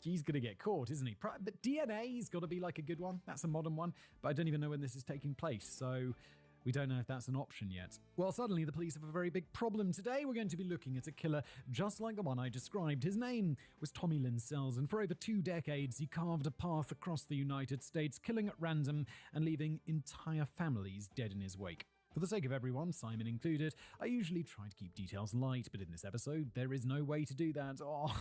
he's going to get caught, isn't he? But DNA's got to be like a good one. That's a modern one. But I don't even know when this is taking place, so we don't know if that's an option yet. Well, suddenly the police have a very big problem. Today we're going to be looking at a killer just like the one I described. His name was Tommy Lynn Sells, and for over 2 decades he carved a path across the United States, killing at random and leaving entire families dead in his wake. For the sake of everyone, Simon included, I usually try to keep details light, but in this episode there is no way to do that. Oh.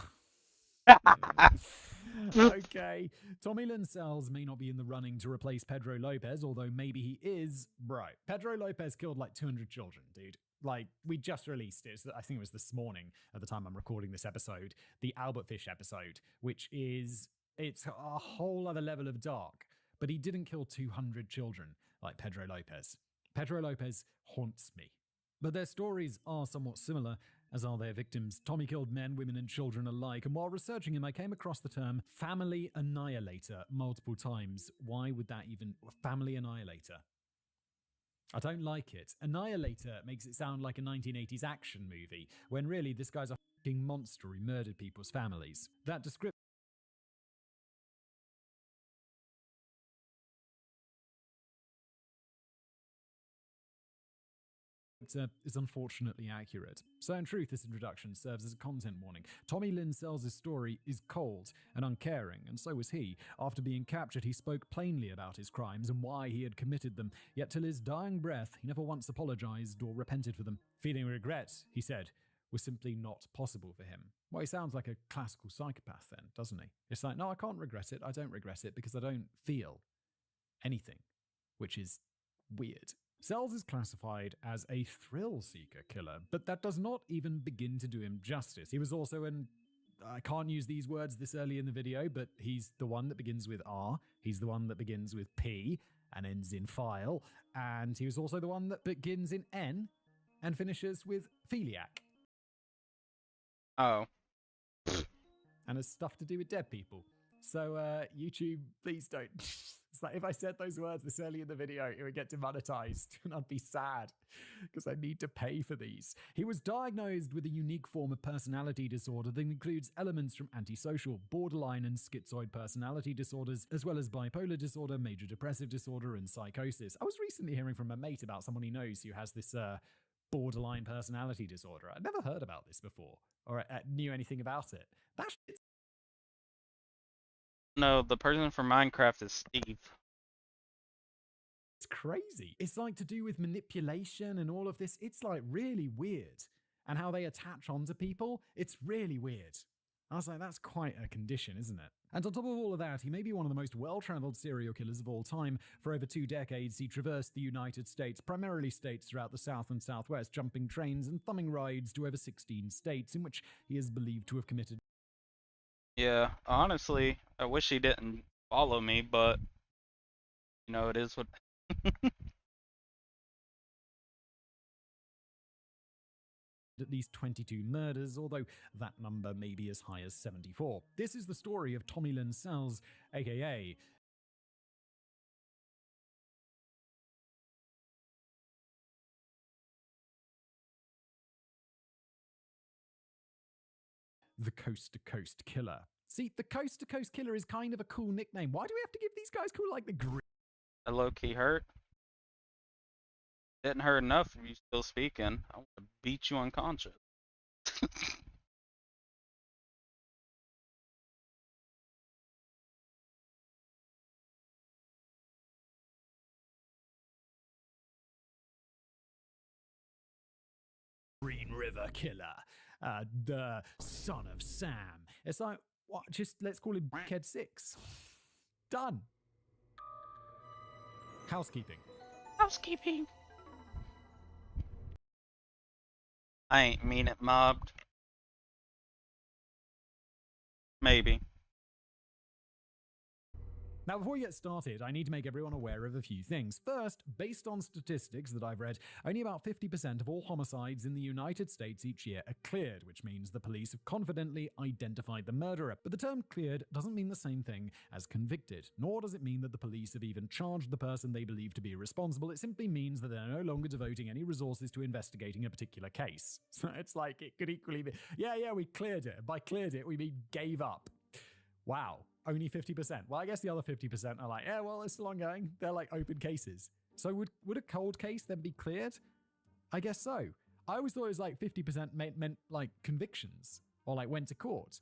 Okay, Tommy Lynn Sells may not be in the running to replace Pedro Lopez, although maybe he is. Bro, Pedro Lopez killed like 200 children, dude. Like, we just released it. I think it was this morning at the time I'm recording this episode, the Albert Fish episode, which is, it's a whole other level of dark. But he didn't kill 200 children like Pedro Lopez. Pedro Lopez haunts me. But their stories are somewhat similar, as are their victims. Tommy killed men, women, and children alike, and while researching him, I came across the term family annihilator multiple times. Why would that even... family annihilator? I don't like it. Annihilator makes it sound like a 1980s action movie, when really this guy's a fucking monster who murdered people's families. That description is unfortunately accurate. So in truth, this introduction serves as a content warning. Tommy Lynn Sells' story is cold and uncaring, and so was he. After being captured, he spoke plainly about his crimes and why he had committed them, yet till his dying breath, he never once apologized or repented for them. Feeling regret, he said, was simply not possible for him. Well, he sounds like a classical psychopath then, doesn't he? It's like, no, I can't regret it. I don't regret it because I don't feel anything, which is weird. Sells is classified as a thrill-seeker killer, but that does not even begin to do him justice. He was also I can't use these words this early in the video, but he's the one that begins with R, he's the one that begins with P and ends in file, and he was also the one that begins in N and finishes with philiac. Oh. And has stuff to do with dead people. So, YouTube, please don't. It's like if I said those words this early in the video, it would get demonetized, and I'd be sad because I need to pay for these. He was diagnosed with a unique form of personality disorder that includes elements from antisocial, borderline, and schizoid personality disorders, as well as bipolar disorder, major depressive disorder, and psychosis. I was recently hearing from a mate about someone he knows who has this borderline personality disorder. I'd never heard about this before, or knew anything about it. That shit's No, the person from Minecraft is Steve. It's crazy. It's like to do with manipulation and all of this. It's like really weird. And how they attach onto people, it's really weird. I was like, that's quite a condition, isn't it? And on top of all of that, he may be one of the most well-traveled serial killers of all time. For over 2 decades, he traversed the United States, primarily states throughout the South and Southwest, jumping trains and thumbing rides to over 16 states, in which he is believed to have committed. Yeah, honestly, I wish he didn't follow me, but, you know, it is what... At least 22 murders, although that number may be as high as 74. This is the story of Tommy Lynn Sells, aka the Coast to Coast Killer. See, the Coast to Coast Killer is kind of a cool nickname. Why do we have to give these guys cool like the I low-key hurt. Didn't hurt enough if you still speaking. I want to beat you unconscious. River Killer, the son of Sam. It's like, what? Just let's call him Ked 6. Done. Housekeeping. Housekeeping. I ain't mean it mobbed. Maybe. Now, before we get started, I need to make everyone aware of a few things. First, based on statistics that I've read, only about 50% of all homicides in the United States each year are cleared, which means the police have confidently identified the murderer. But the term cleared doesn't mean the same thing as convicted, nor does it mean that the police have even charged the person they believe to be responsible. It simply means that they're no longer devoting any resources to investigating a particular case. So it's like it could equally be, yeah, we cleared it. By cleared it, we mean gave up. Wow. Only 50%. Well, I guess the other 50% are like, yeah, well, it's still ongoing. They're like open cases. So would a cold case then be cleared? I guess so. I always thought it was like 50% meant like convictions or like went to court.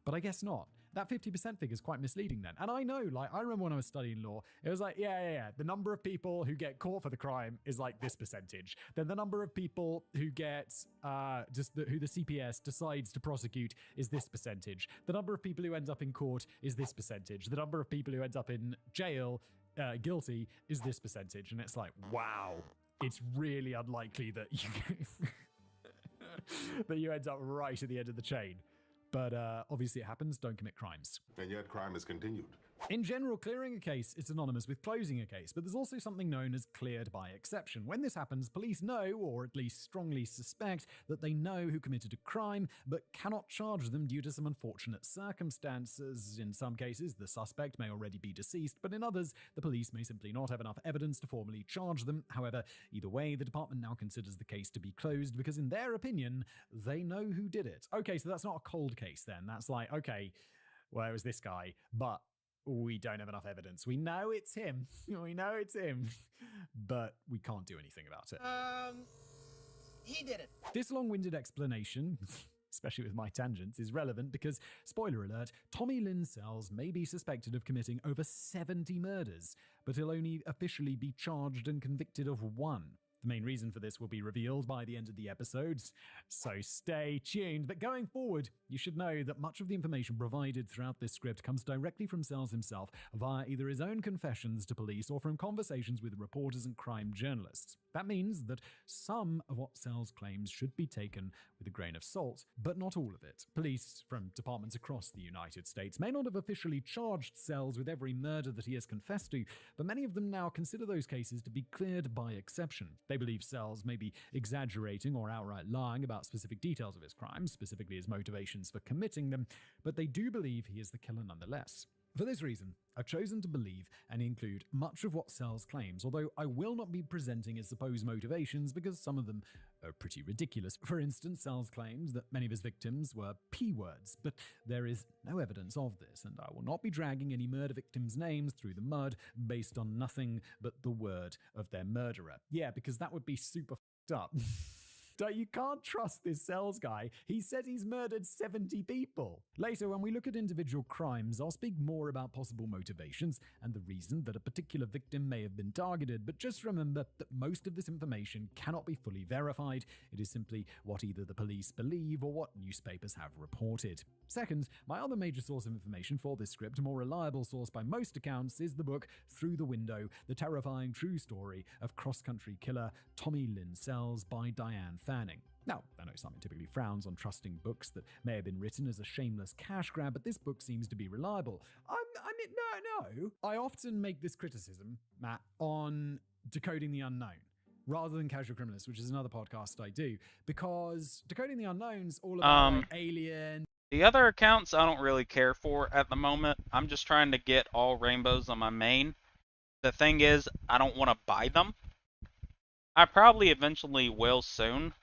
But I guess not. That 50% figure is quite misleading then. And I know, like, I remember when I was studying law, it was like, yeah. The number of people who get caught for the crime is like this percentage. Then the number of people who get, who the CPS decides to prosecute is this percentage. The number of people who end up in court is this percentage. The number of people who end up in jail, guilty, is this percentage. And it's like, wow, it's really unlikely that you, that you end up right at the end of the chain. But obviously it happens, don't commit crimes. And yet crime is continued. In general, clearing a case is synonymous with closing a case, but there's also something known as cleared by exception. When this happens, police know, or at least strongly suspect, that they know who committed a crime, but cannot charge them due to some unfortunate circumstances. In some cases, the suspect may already be deceased, but in others, the police may simply not have enough evidence to formally charge them. However, either way, the department now considers the case to be closed because, in their opinion, they know who did it. Okay, so that's not a cold case then. That's like, okay, well, it was this guy, but we don't have enough evidence. We know it's him. We know it's him. But we can't do anything about it. He did it. This long-winded explanation, especially with my tangents, is relevant because, spoiler alert, Tommy Lynn Sells may be suspected of committing over 70 murders, but he'll only officially be charged and convicted of one. The main reason for this will be revealed by the end of the episodes, so stay tuned. But going forward, you should know that much of the information provided throughout this script comes directly from Sells himself via either his own confessions to police or from conversations with reporters and crime journalists. That means that some of what Sells claims should be taken with a grain of salt, but not all of it. Police from departments across the United States may not have officially charged Sells with every murder that he has confessed to, but many of them now consider those cases to be cleared by exception. They believe Sells may be exaggerating or outright lying about specific details of his crimes, specifically his motivations for committing them, but they do believe he is the killer nonetheless. For this reason, I've chosen to believe and include much of what Sells claims, although I will not be presenting his supposed motivations because some of them are pretty ridiculous. For instance, Sells claims that many of his victims were P-words, but there is no evidence of this, and I will not be dragging any murder victims' names through the mud based on nothing but the word of their murderer. Yeah, because that would be super f***ed up. You can't trust this Sells guy. He said he's murdered 70 people. Later, when we look at individual crimes, I'll speak more about possible motivations and the reason that a particular victim may have been targeted, but just remember that most of this information cannot be fully verified. It is simply what either the police believe or what newspapers have reported. Second, my other major source of information for this script, a more reliable source by most accounts, is the book Through the Window, The Terrifying True Story of Cross-Country Killer Tommy Lynn Sells by Diane Fanning. Now, I know Simon typically frowns on trusting books that may have been written as a shameless cash grab, but this book seems to be reliable. No. I often make this criticism, Matt, on Decoding the Unknown, rather than Casual Criminalist, which is another podcast I do, because Decoding the Unknown's all about like, alien. The other accounts I don't really care for at the moment. I'm just trying to get all rainbows on my main. The thing is, I don't want to buy them. I probably eventually will soon.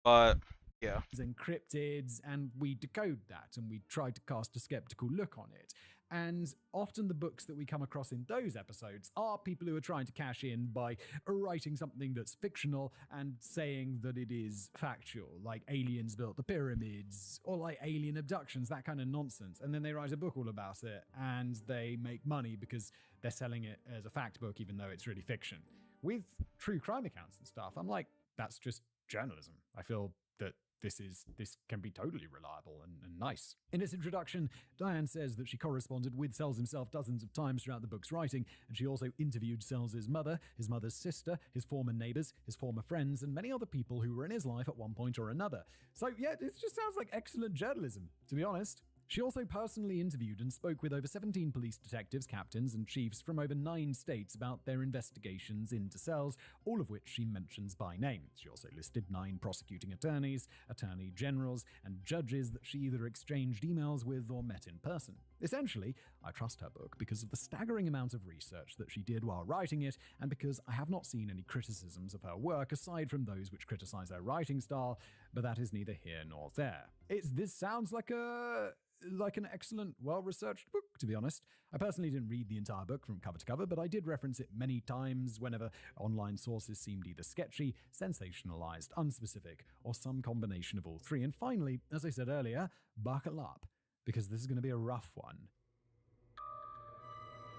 But, yeah. Encrypted, and we decode that, and we try to cast a skeptical look on it. And often the books that we come across in those episodes are people who are trying to cash in by writing something that's fictional and saying that it is factual, like aliens built the pyramids, or like alien abductions, that kind of nonsense. And then they write a book all about it, and they make money because they're selling it as a fact book, even though it's really fiction. With true crime accounts and stuff, I'm like, that's just journalism. I feel that this can be totally reliable and nice. In its introduction, Diane says that she corresponded with Sells himself dozens of times throughout the book's writing, and she also interviewed Sells' mother, his mother's sister, his former neighbors, his former friends, and many other people who were in his life at one point or another. So yeah, this just sounds like excellent journalism, to be honest. She also personally interviewed and spoke with over 17 police detectives, captains, and chiefs from over 9 states about their investigations into Sells, all of which she mentions by name. She also listed 9 prosecuting attorneys, attorney generals, and judges that she either exchanged emails with or met in person. Essentially, I trust her book because of the staggering amount of research that she did while writing it, and because I have not seen any criticisms of her work aside from those which criticize her writing style, but that is neither here nor there. This sounds like an excellent, well-researched book, to be honest. I personally didn't read the entire book from cover to cover, but I did reference it many times whenever online sources seemed either sketchy, sensationalized, unspecific, or some combination of all three. And finally, as I said earlier, buckle up, because this is going to be a rough one.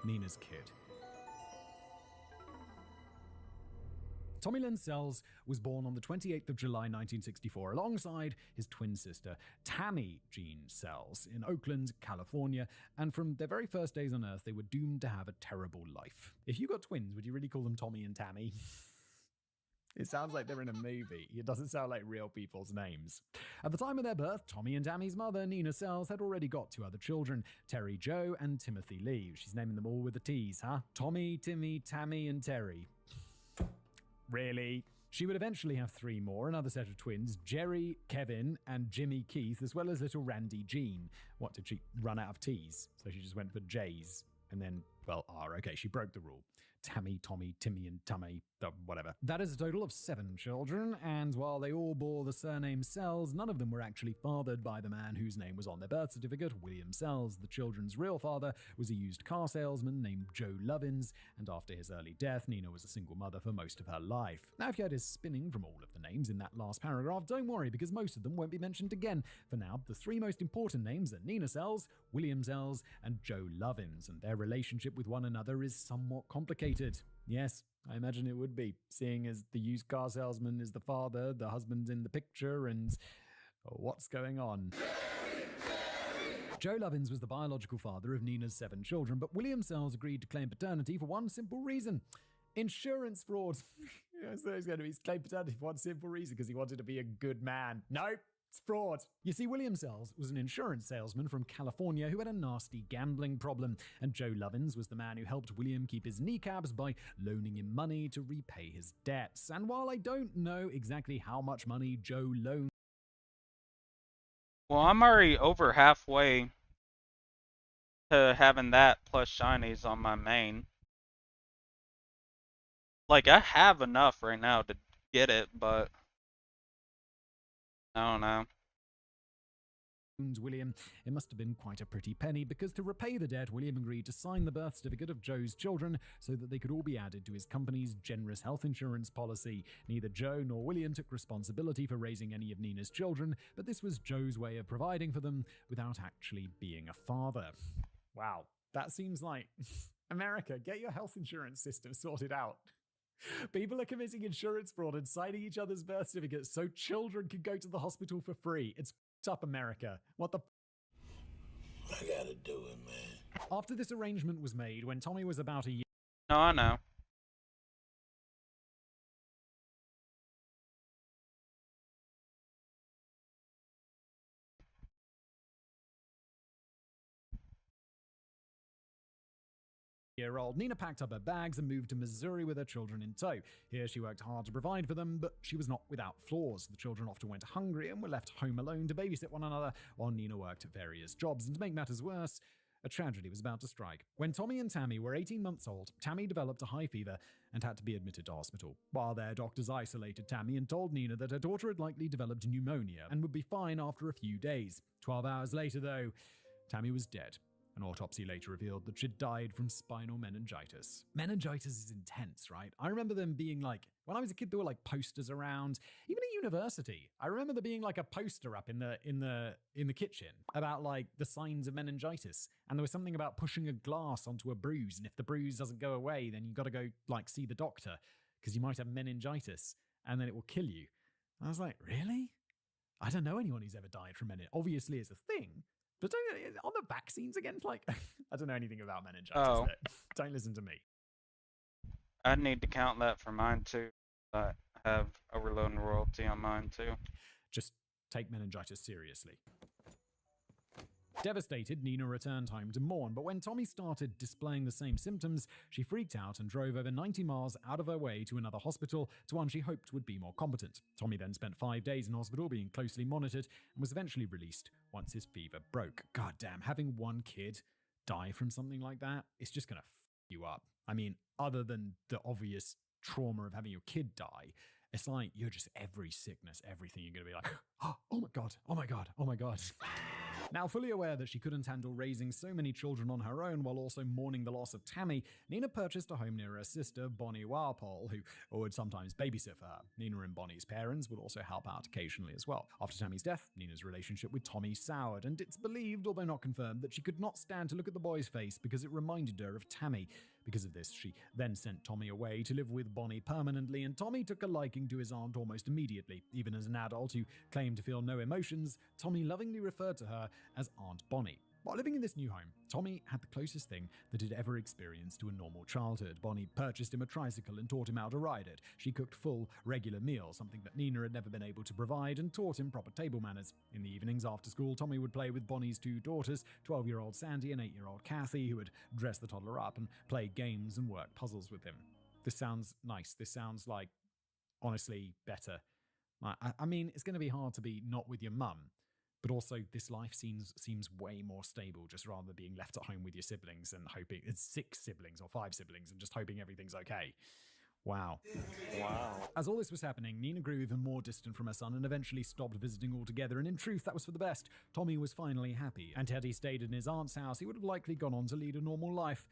Nina's kid. Tommy Lynn Sells was born on the 28th of July 1964 alongside his twin sister, Tammy Jean Sells, in Oakland, California, and from their very first days on Earth, they were doomed to have a terrible life. If you got twins, would you really call them Tommy and Tammy? It sounds like they're in a movie. It doesn't sound like real people's names. At the time of their birth, Tommy and Tammy's mother, Nina Sells, had already got 2 other children, Terry Joe and Timothy Lee. She's naming them all with the T's, huh? Tommy, Timmy, Tammy, and Terry. Really? She would eventually have 3 more, another set of twins, Jerry, Kevin, and Jimmy Keith, as well as little Randy Jean. What, did she run out of T's? So she just went for J's, and then, well, R. Okay, she broke the rule. Tammy, Tommy, Timmy, and Tummy, whatever. That is a total of 7 children, and while they all bore the surname Sells, none of them were actually fathered by the man whose name was on their birth certificate, William Sells. The children's real father was a used car salesman named Joe Lovins, and after his early death, Nina was a single mother for most of her life. Now, if you had his spinning from all of the names in that last paragraph, don't worry, because most of them won't be mentioned again. For now, the 3 most important names are Nina Sells, William Sells, and Joe Lovins, and their relationship with one another is somewhat complicated. Yes, I imagine it would be, seeing as the used car salesman is the father, the husband's in the picture, and what's going on? Joe Lovins was the biological father of Nina's 7 children, but William Sells agreed to claim paternity for one simple reason. Insurance fraud. So he's going to claim paternity for one simple reason, because he wanted to be a good man. Nope. It's fraud. You see, William Sells was an insurance salesman from California who had a nasty gambling problem, and Joe Lovins was the man who helped William keep his kneecaps by loaning him money to repay his debts. And while I don't know exactly how much money Joe loaned... Well, I'm already over halfway to having that plus shinies on my main. Like, I have enough right now to get it, but I don't know. William, it must have been quite a pretty penny, because to repay the debt, William agreed to sign the birth certificate of Joe's children so that they could all be added to his company's generous health insurance policy. Neither Joe nor William took responsibility for raising any of Nina's children, but this was Joe's way of providing for them without actually being a father. Wow, that seems like America, get your health insurance system sorted out. People are committing insurance fraud and signing each other's birth certificates so children can go to the hospital for free. It's up, America. What the... I gotta do it, man. After this arrangement was made, when Tommy was about a year... No, I know. Year-old, Nina packed up her bags and moved to Missouri with her children in tow. Here she worked hard to provide for them, but she was not without flaws. The children often went hungry and were left home alone to babysit one another while Nina worked at various jobs. And to make matters worse, a tragedy was about to strike. When Tommy and Tammy were 18 months old, Tammy developed a high fever and had to be admitted to hospital. While their doctors isolated Tammy and told Nina that her daughter had likely developed pneumonia and would be fine after a few days. 12 hours later, though, Tammy was dead. An autopsy later revealed that she'd died from spinal meningitis. Meningitis is intense, right? I remember them being like, when I was a kid, there were like posters around, even at university. I remember there being like a poster up in the kitchen about like the signs of meningitis. And there was something about pushing a glass onto a bruise, and if the bruise doesn't go away, then you got to go like see the doctor because you might have meningitis and then it will kill you. I was like, really? I don't know anyone who's ever died from meningitis. Obviously, it's a thing. But on the vaccines against, like, I don't know anything about meningitis. Oh. Don't listen to me. I'd need to count that for mine too. I have overload and royalty on mine too. Just take meningitis seriously. Devastated, Nina returned home to mourn, but when Tommy started displaying the same symptoms, she freaked out and drove over 90 miles out of her way to another hospital, to one she hoped would be more competent. Tommy then spent 5 days in hospital being closely monitored and was eventually released once his fever broke. God damn, having one kid die from something like that, it's just gonna f you up. I mean, other than the obvious trauma of having your kid die, it's like you're just every sickness, everything, you're going to be like, oh my God, oh my God, oh my God. Now, fully aware that she couldn't handle raising so many children on her own while also mourning the loss of Tammy, Nina purchased a home near her sister, Bonnie Walpole, who would sometimes babysit for her. Nina and Bonnie's parents would also help out occasionally as well. After Tammy's death, Nina's relationship with Tommy soured, and it's believed, although not confirmed, that she could not stand to look at the boy's face because it reminded her of Tammy. Because of this, she then sent Tommy away to live with Bonnie permanently, and Tommy took a liking to his aunt almost immediately. Even as an adult who claimed to feel no emotions, Tommy lovingly referred to her as Aunt Bonnie. While living in this new home, Tommy had the closest thing that he'd ever experienced to a normal childhood. Bonnie purchased him a tricycle and taught him how to ride it. She cooked full, regular meals, something that Nina had never been able to provide, and taught him proper table manners. In the evenings after school, Tommy would play with Bonnie's two daughters, 12-year-old Sandy and 8-year-old Kathy, who would dress the toddler up and play games and work puzzles with him. This sounds nice. This sounds like, honestly, better. I mean, it's going to be hard to be not with your mum, but also this life seems way more stable, just rather than being left at home with your siblings and hoping it's 6 siblings or 5 siblings and just hoping everything's okay. Wow. As all this was happening, Nina grew even more distant from her son and eventually stopped visiting altogether, and in truth, that was for the best. Tommy was finally happy, and had he stayed in his aunt's house, he would have likely gone on to lead a normal life.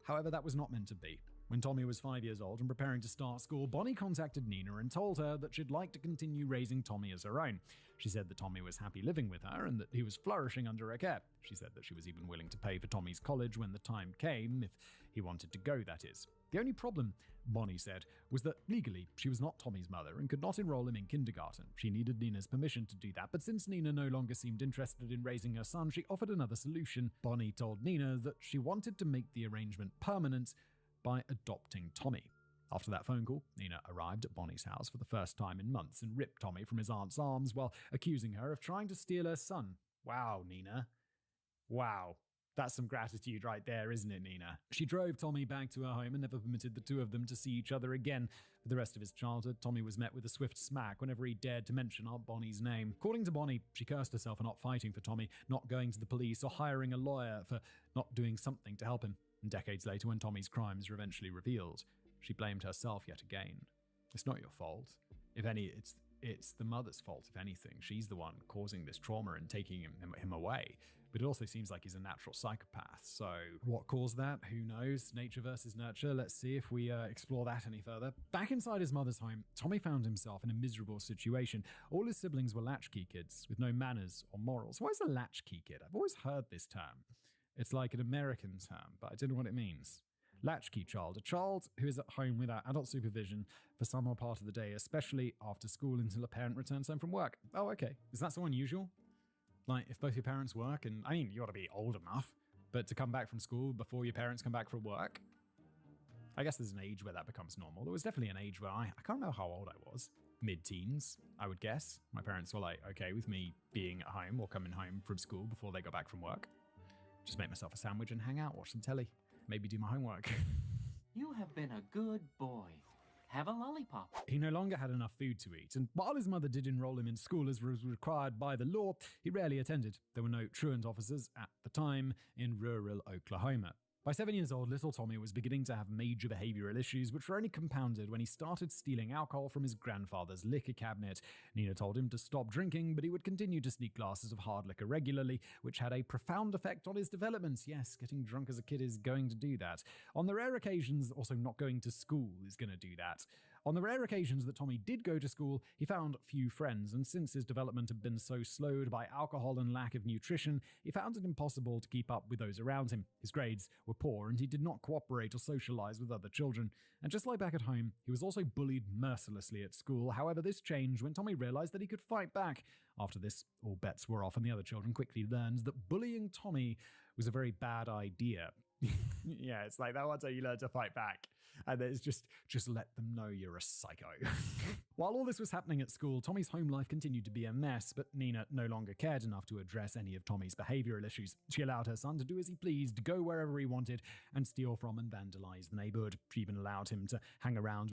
However, that was not meant to be. When Tommy was 5 years old and preparing to start school, Bonnie contacted Nina and told her that she'd like to continue raising Tommy as her own. She said that Tommy was happy living with her and that he was flourishing under her care. She said that she was even willing to pay for Tommy's college when the time came, if he wanted to go, that is. The only problem, Bonnie said, was that legally she was not Tommy's mother and could not enroll him in kindergarten. She needed Nina's permission to do that, but since Nina no longer seemed interested in raising her son, she offered another solution. Bonnie told Nina that she wanted to make the arrangement permanent by adopting Tommy. After that phone call, Nina arrived at Bonnie's house for the first time in months and ripped Tommy from his aunt's arms while accusing her of trying to steal her son. Wow, Nina. Wow. That's some gratitude right there, isn't it, Nina? She drove Tommy back to her home and never permitted the two of them to see each other again. For the rest of his childhood, Tommy was met with a swift smack whenever he dared to mention Aunt Bonnie's name. According to Bonnie, she cursed herself for not fighting for Tommy, not going to the police, or hiring a lawyer for not doing something to help him. And decades later, when Tommy's crimes were eventually revealed, she blamed herself yet again. It's not your fault. If any, it's the mother's fault, if anything. She's the one causing this trauma and taking him away. But it also seems like he's a natural psychopath. So what caused that? Who knows? Nature versus nurture. Let's see if we explore that any further. Back inside his mother's home, Tommy found himself in a miserable situation. All his siblings were latchkey kids with no manners or morals. What is a latchkey kid? I've always heard this term. It's like an American term, but I don't know what it means. Latchkey child, a child who is at home without adult supervision for some or part of the day, especially after school until a parent returns home from work. Oh, okay. Is that so unusual? Like, if both your parents work, and I mean, you ought to be old enough, but to come back from school before your parents come back from work? I guess there's an age where that becomes normal. There was definitely an age where I can't remember how old I was. Mid-teens, I would guess. My parents were like, okay with me being at home or coming home from school before they got back from work. Just make myself a sandwich and hang out, watch some telly. Maybe do my homework. You have been a good boy. Have a lollipop. He no longer had enough food to eat, and while his mother did enroll him in school as was required by the law, he rarely attended. There were no truant officers at the time in rural Oklahoma. By 7 years old, little Tommy was beginning to have major behavioral issues, which were only compounded when he started stealing alcohol from his grandfather's liquor cabinet. Nina told him to stop drinking, but he would continue to sneak glasses of hard liquor regularly, which had a profound effect on his development. Yes, getting drunk as a kid is going to do that. On the rare occasions, also not going to school is going to do that. On the rare occasions that Tommy did go to school, he found few friends, and since his development had been so slowed by alcohol and lack of nutrition, he found it impossible to keep up with those around him. His grades were poor, and he did not cooperate or socialize with other children. And just like back at home, he was also bullied mercilessly at school. However, this changed when Tommy realized that he could fight back. After this, all bets were off, and the other children quickly learned that bullying Tommy was a very bad idea. Yeah, it's like that one time you learn to fight back, and it's just let them know you're a psycho. While all this was happening at school, Tommy's home life continued to be a mess, but Nina no longer cared enough to address any of Tommy's behavioral issues. She allowed her son to do as he pleased, go wherever he wanted, and steal from and vandalize the neighborhood. She even allowed him to hang around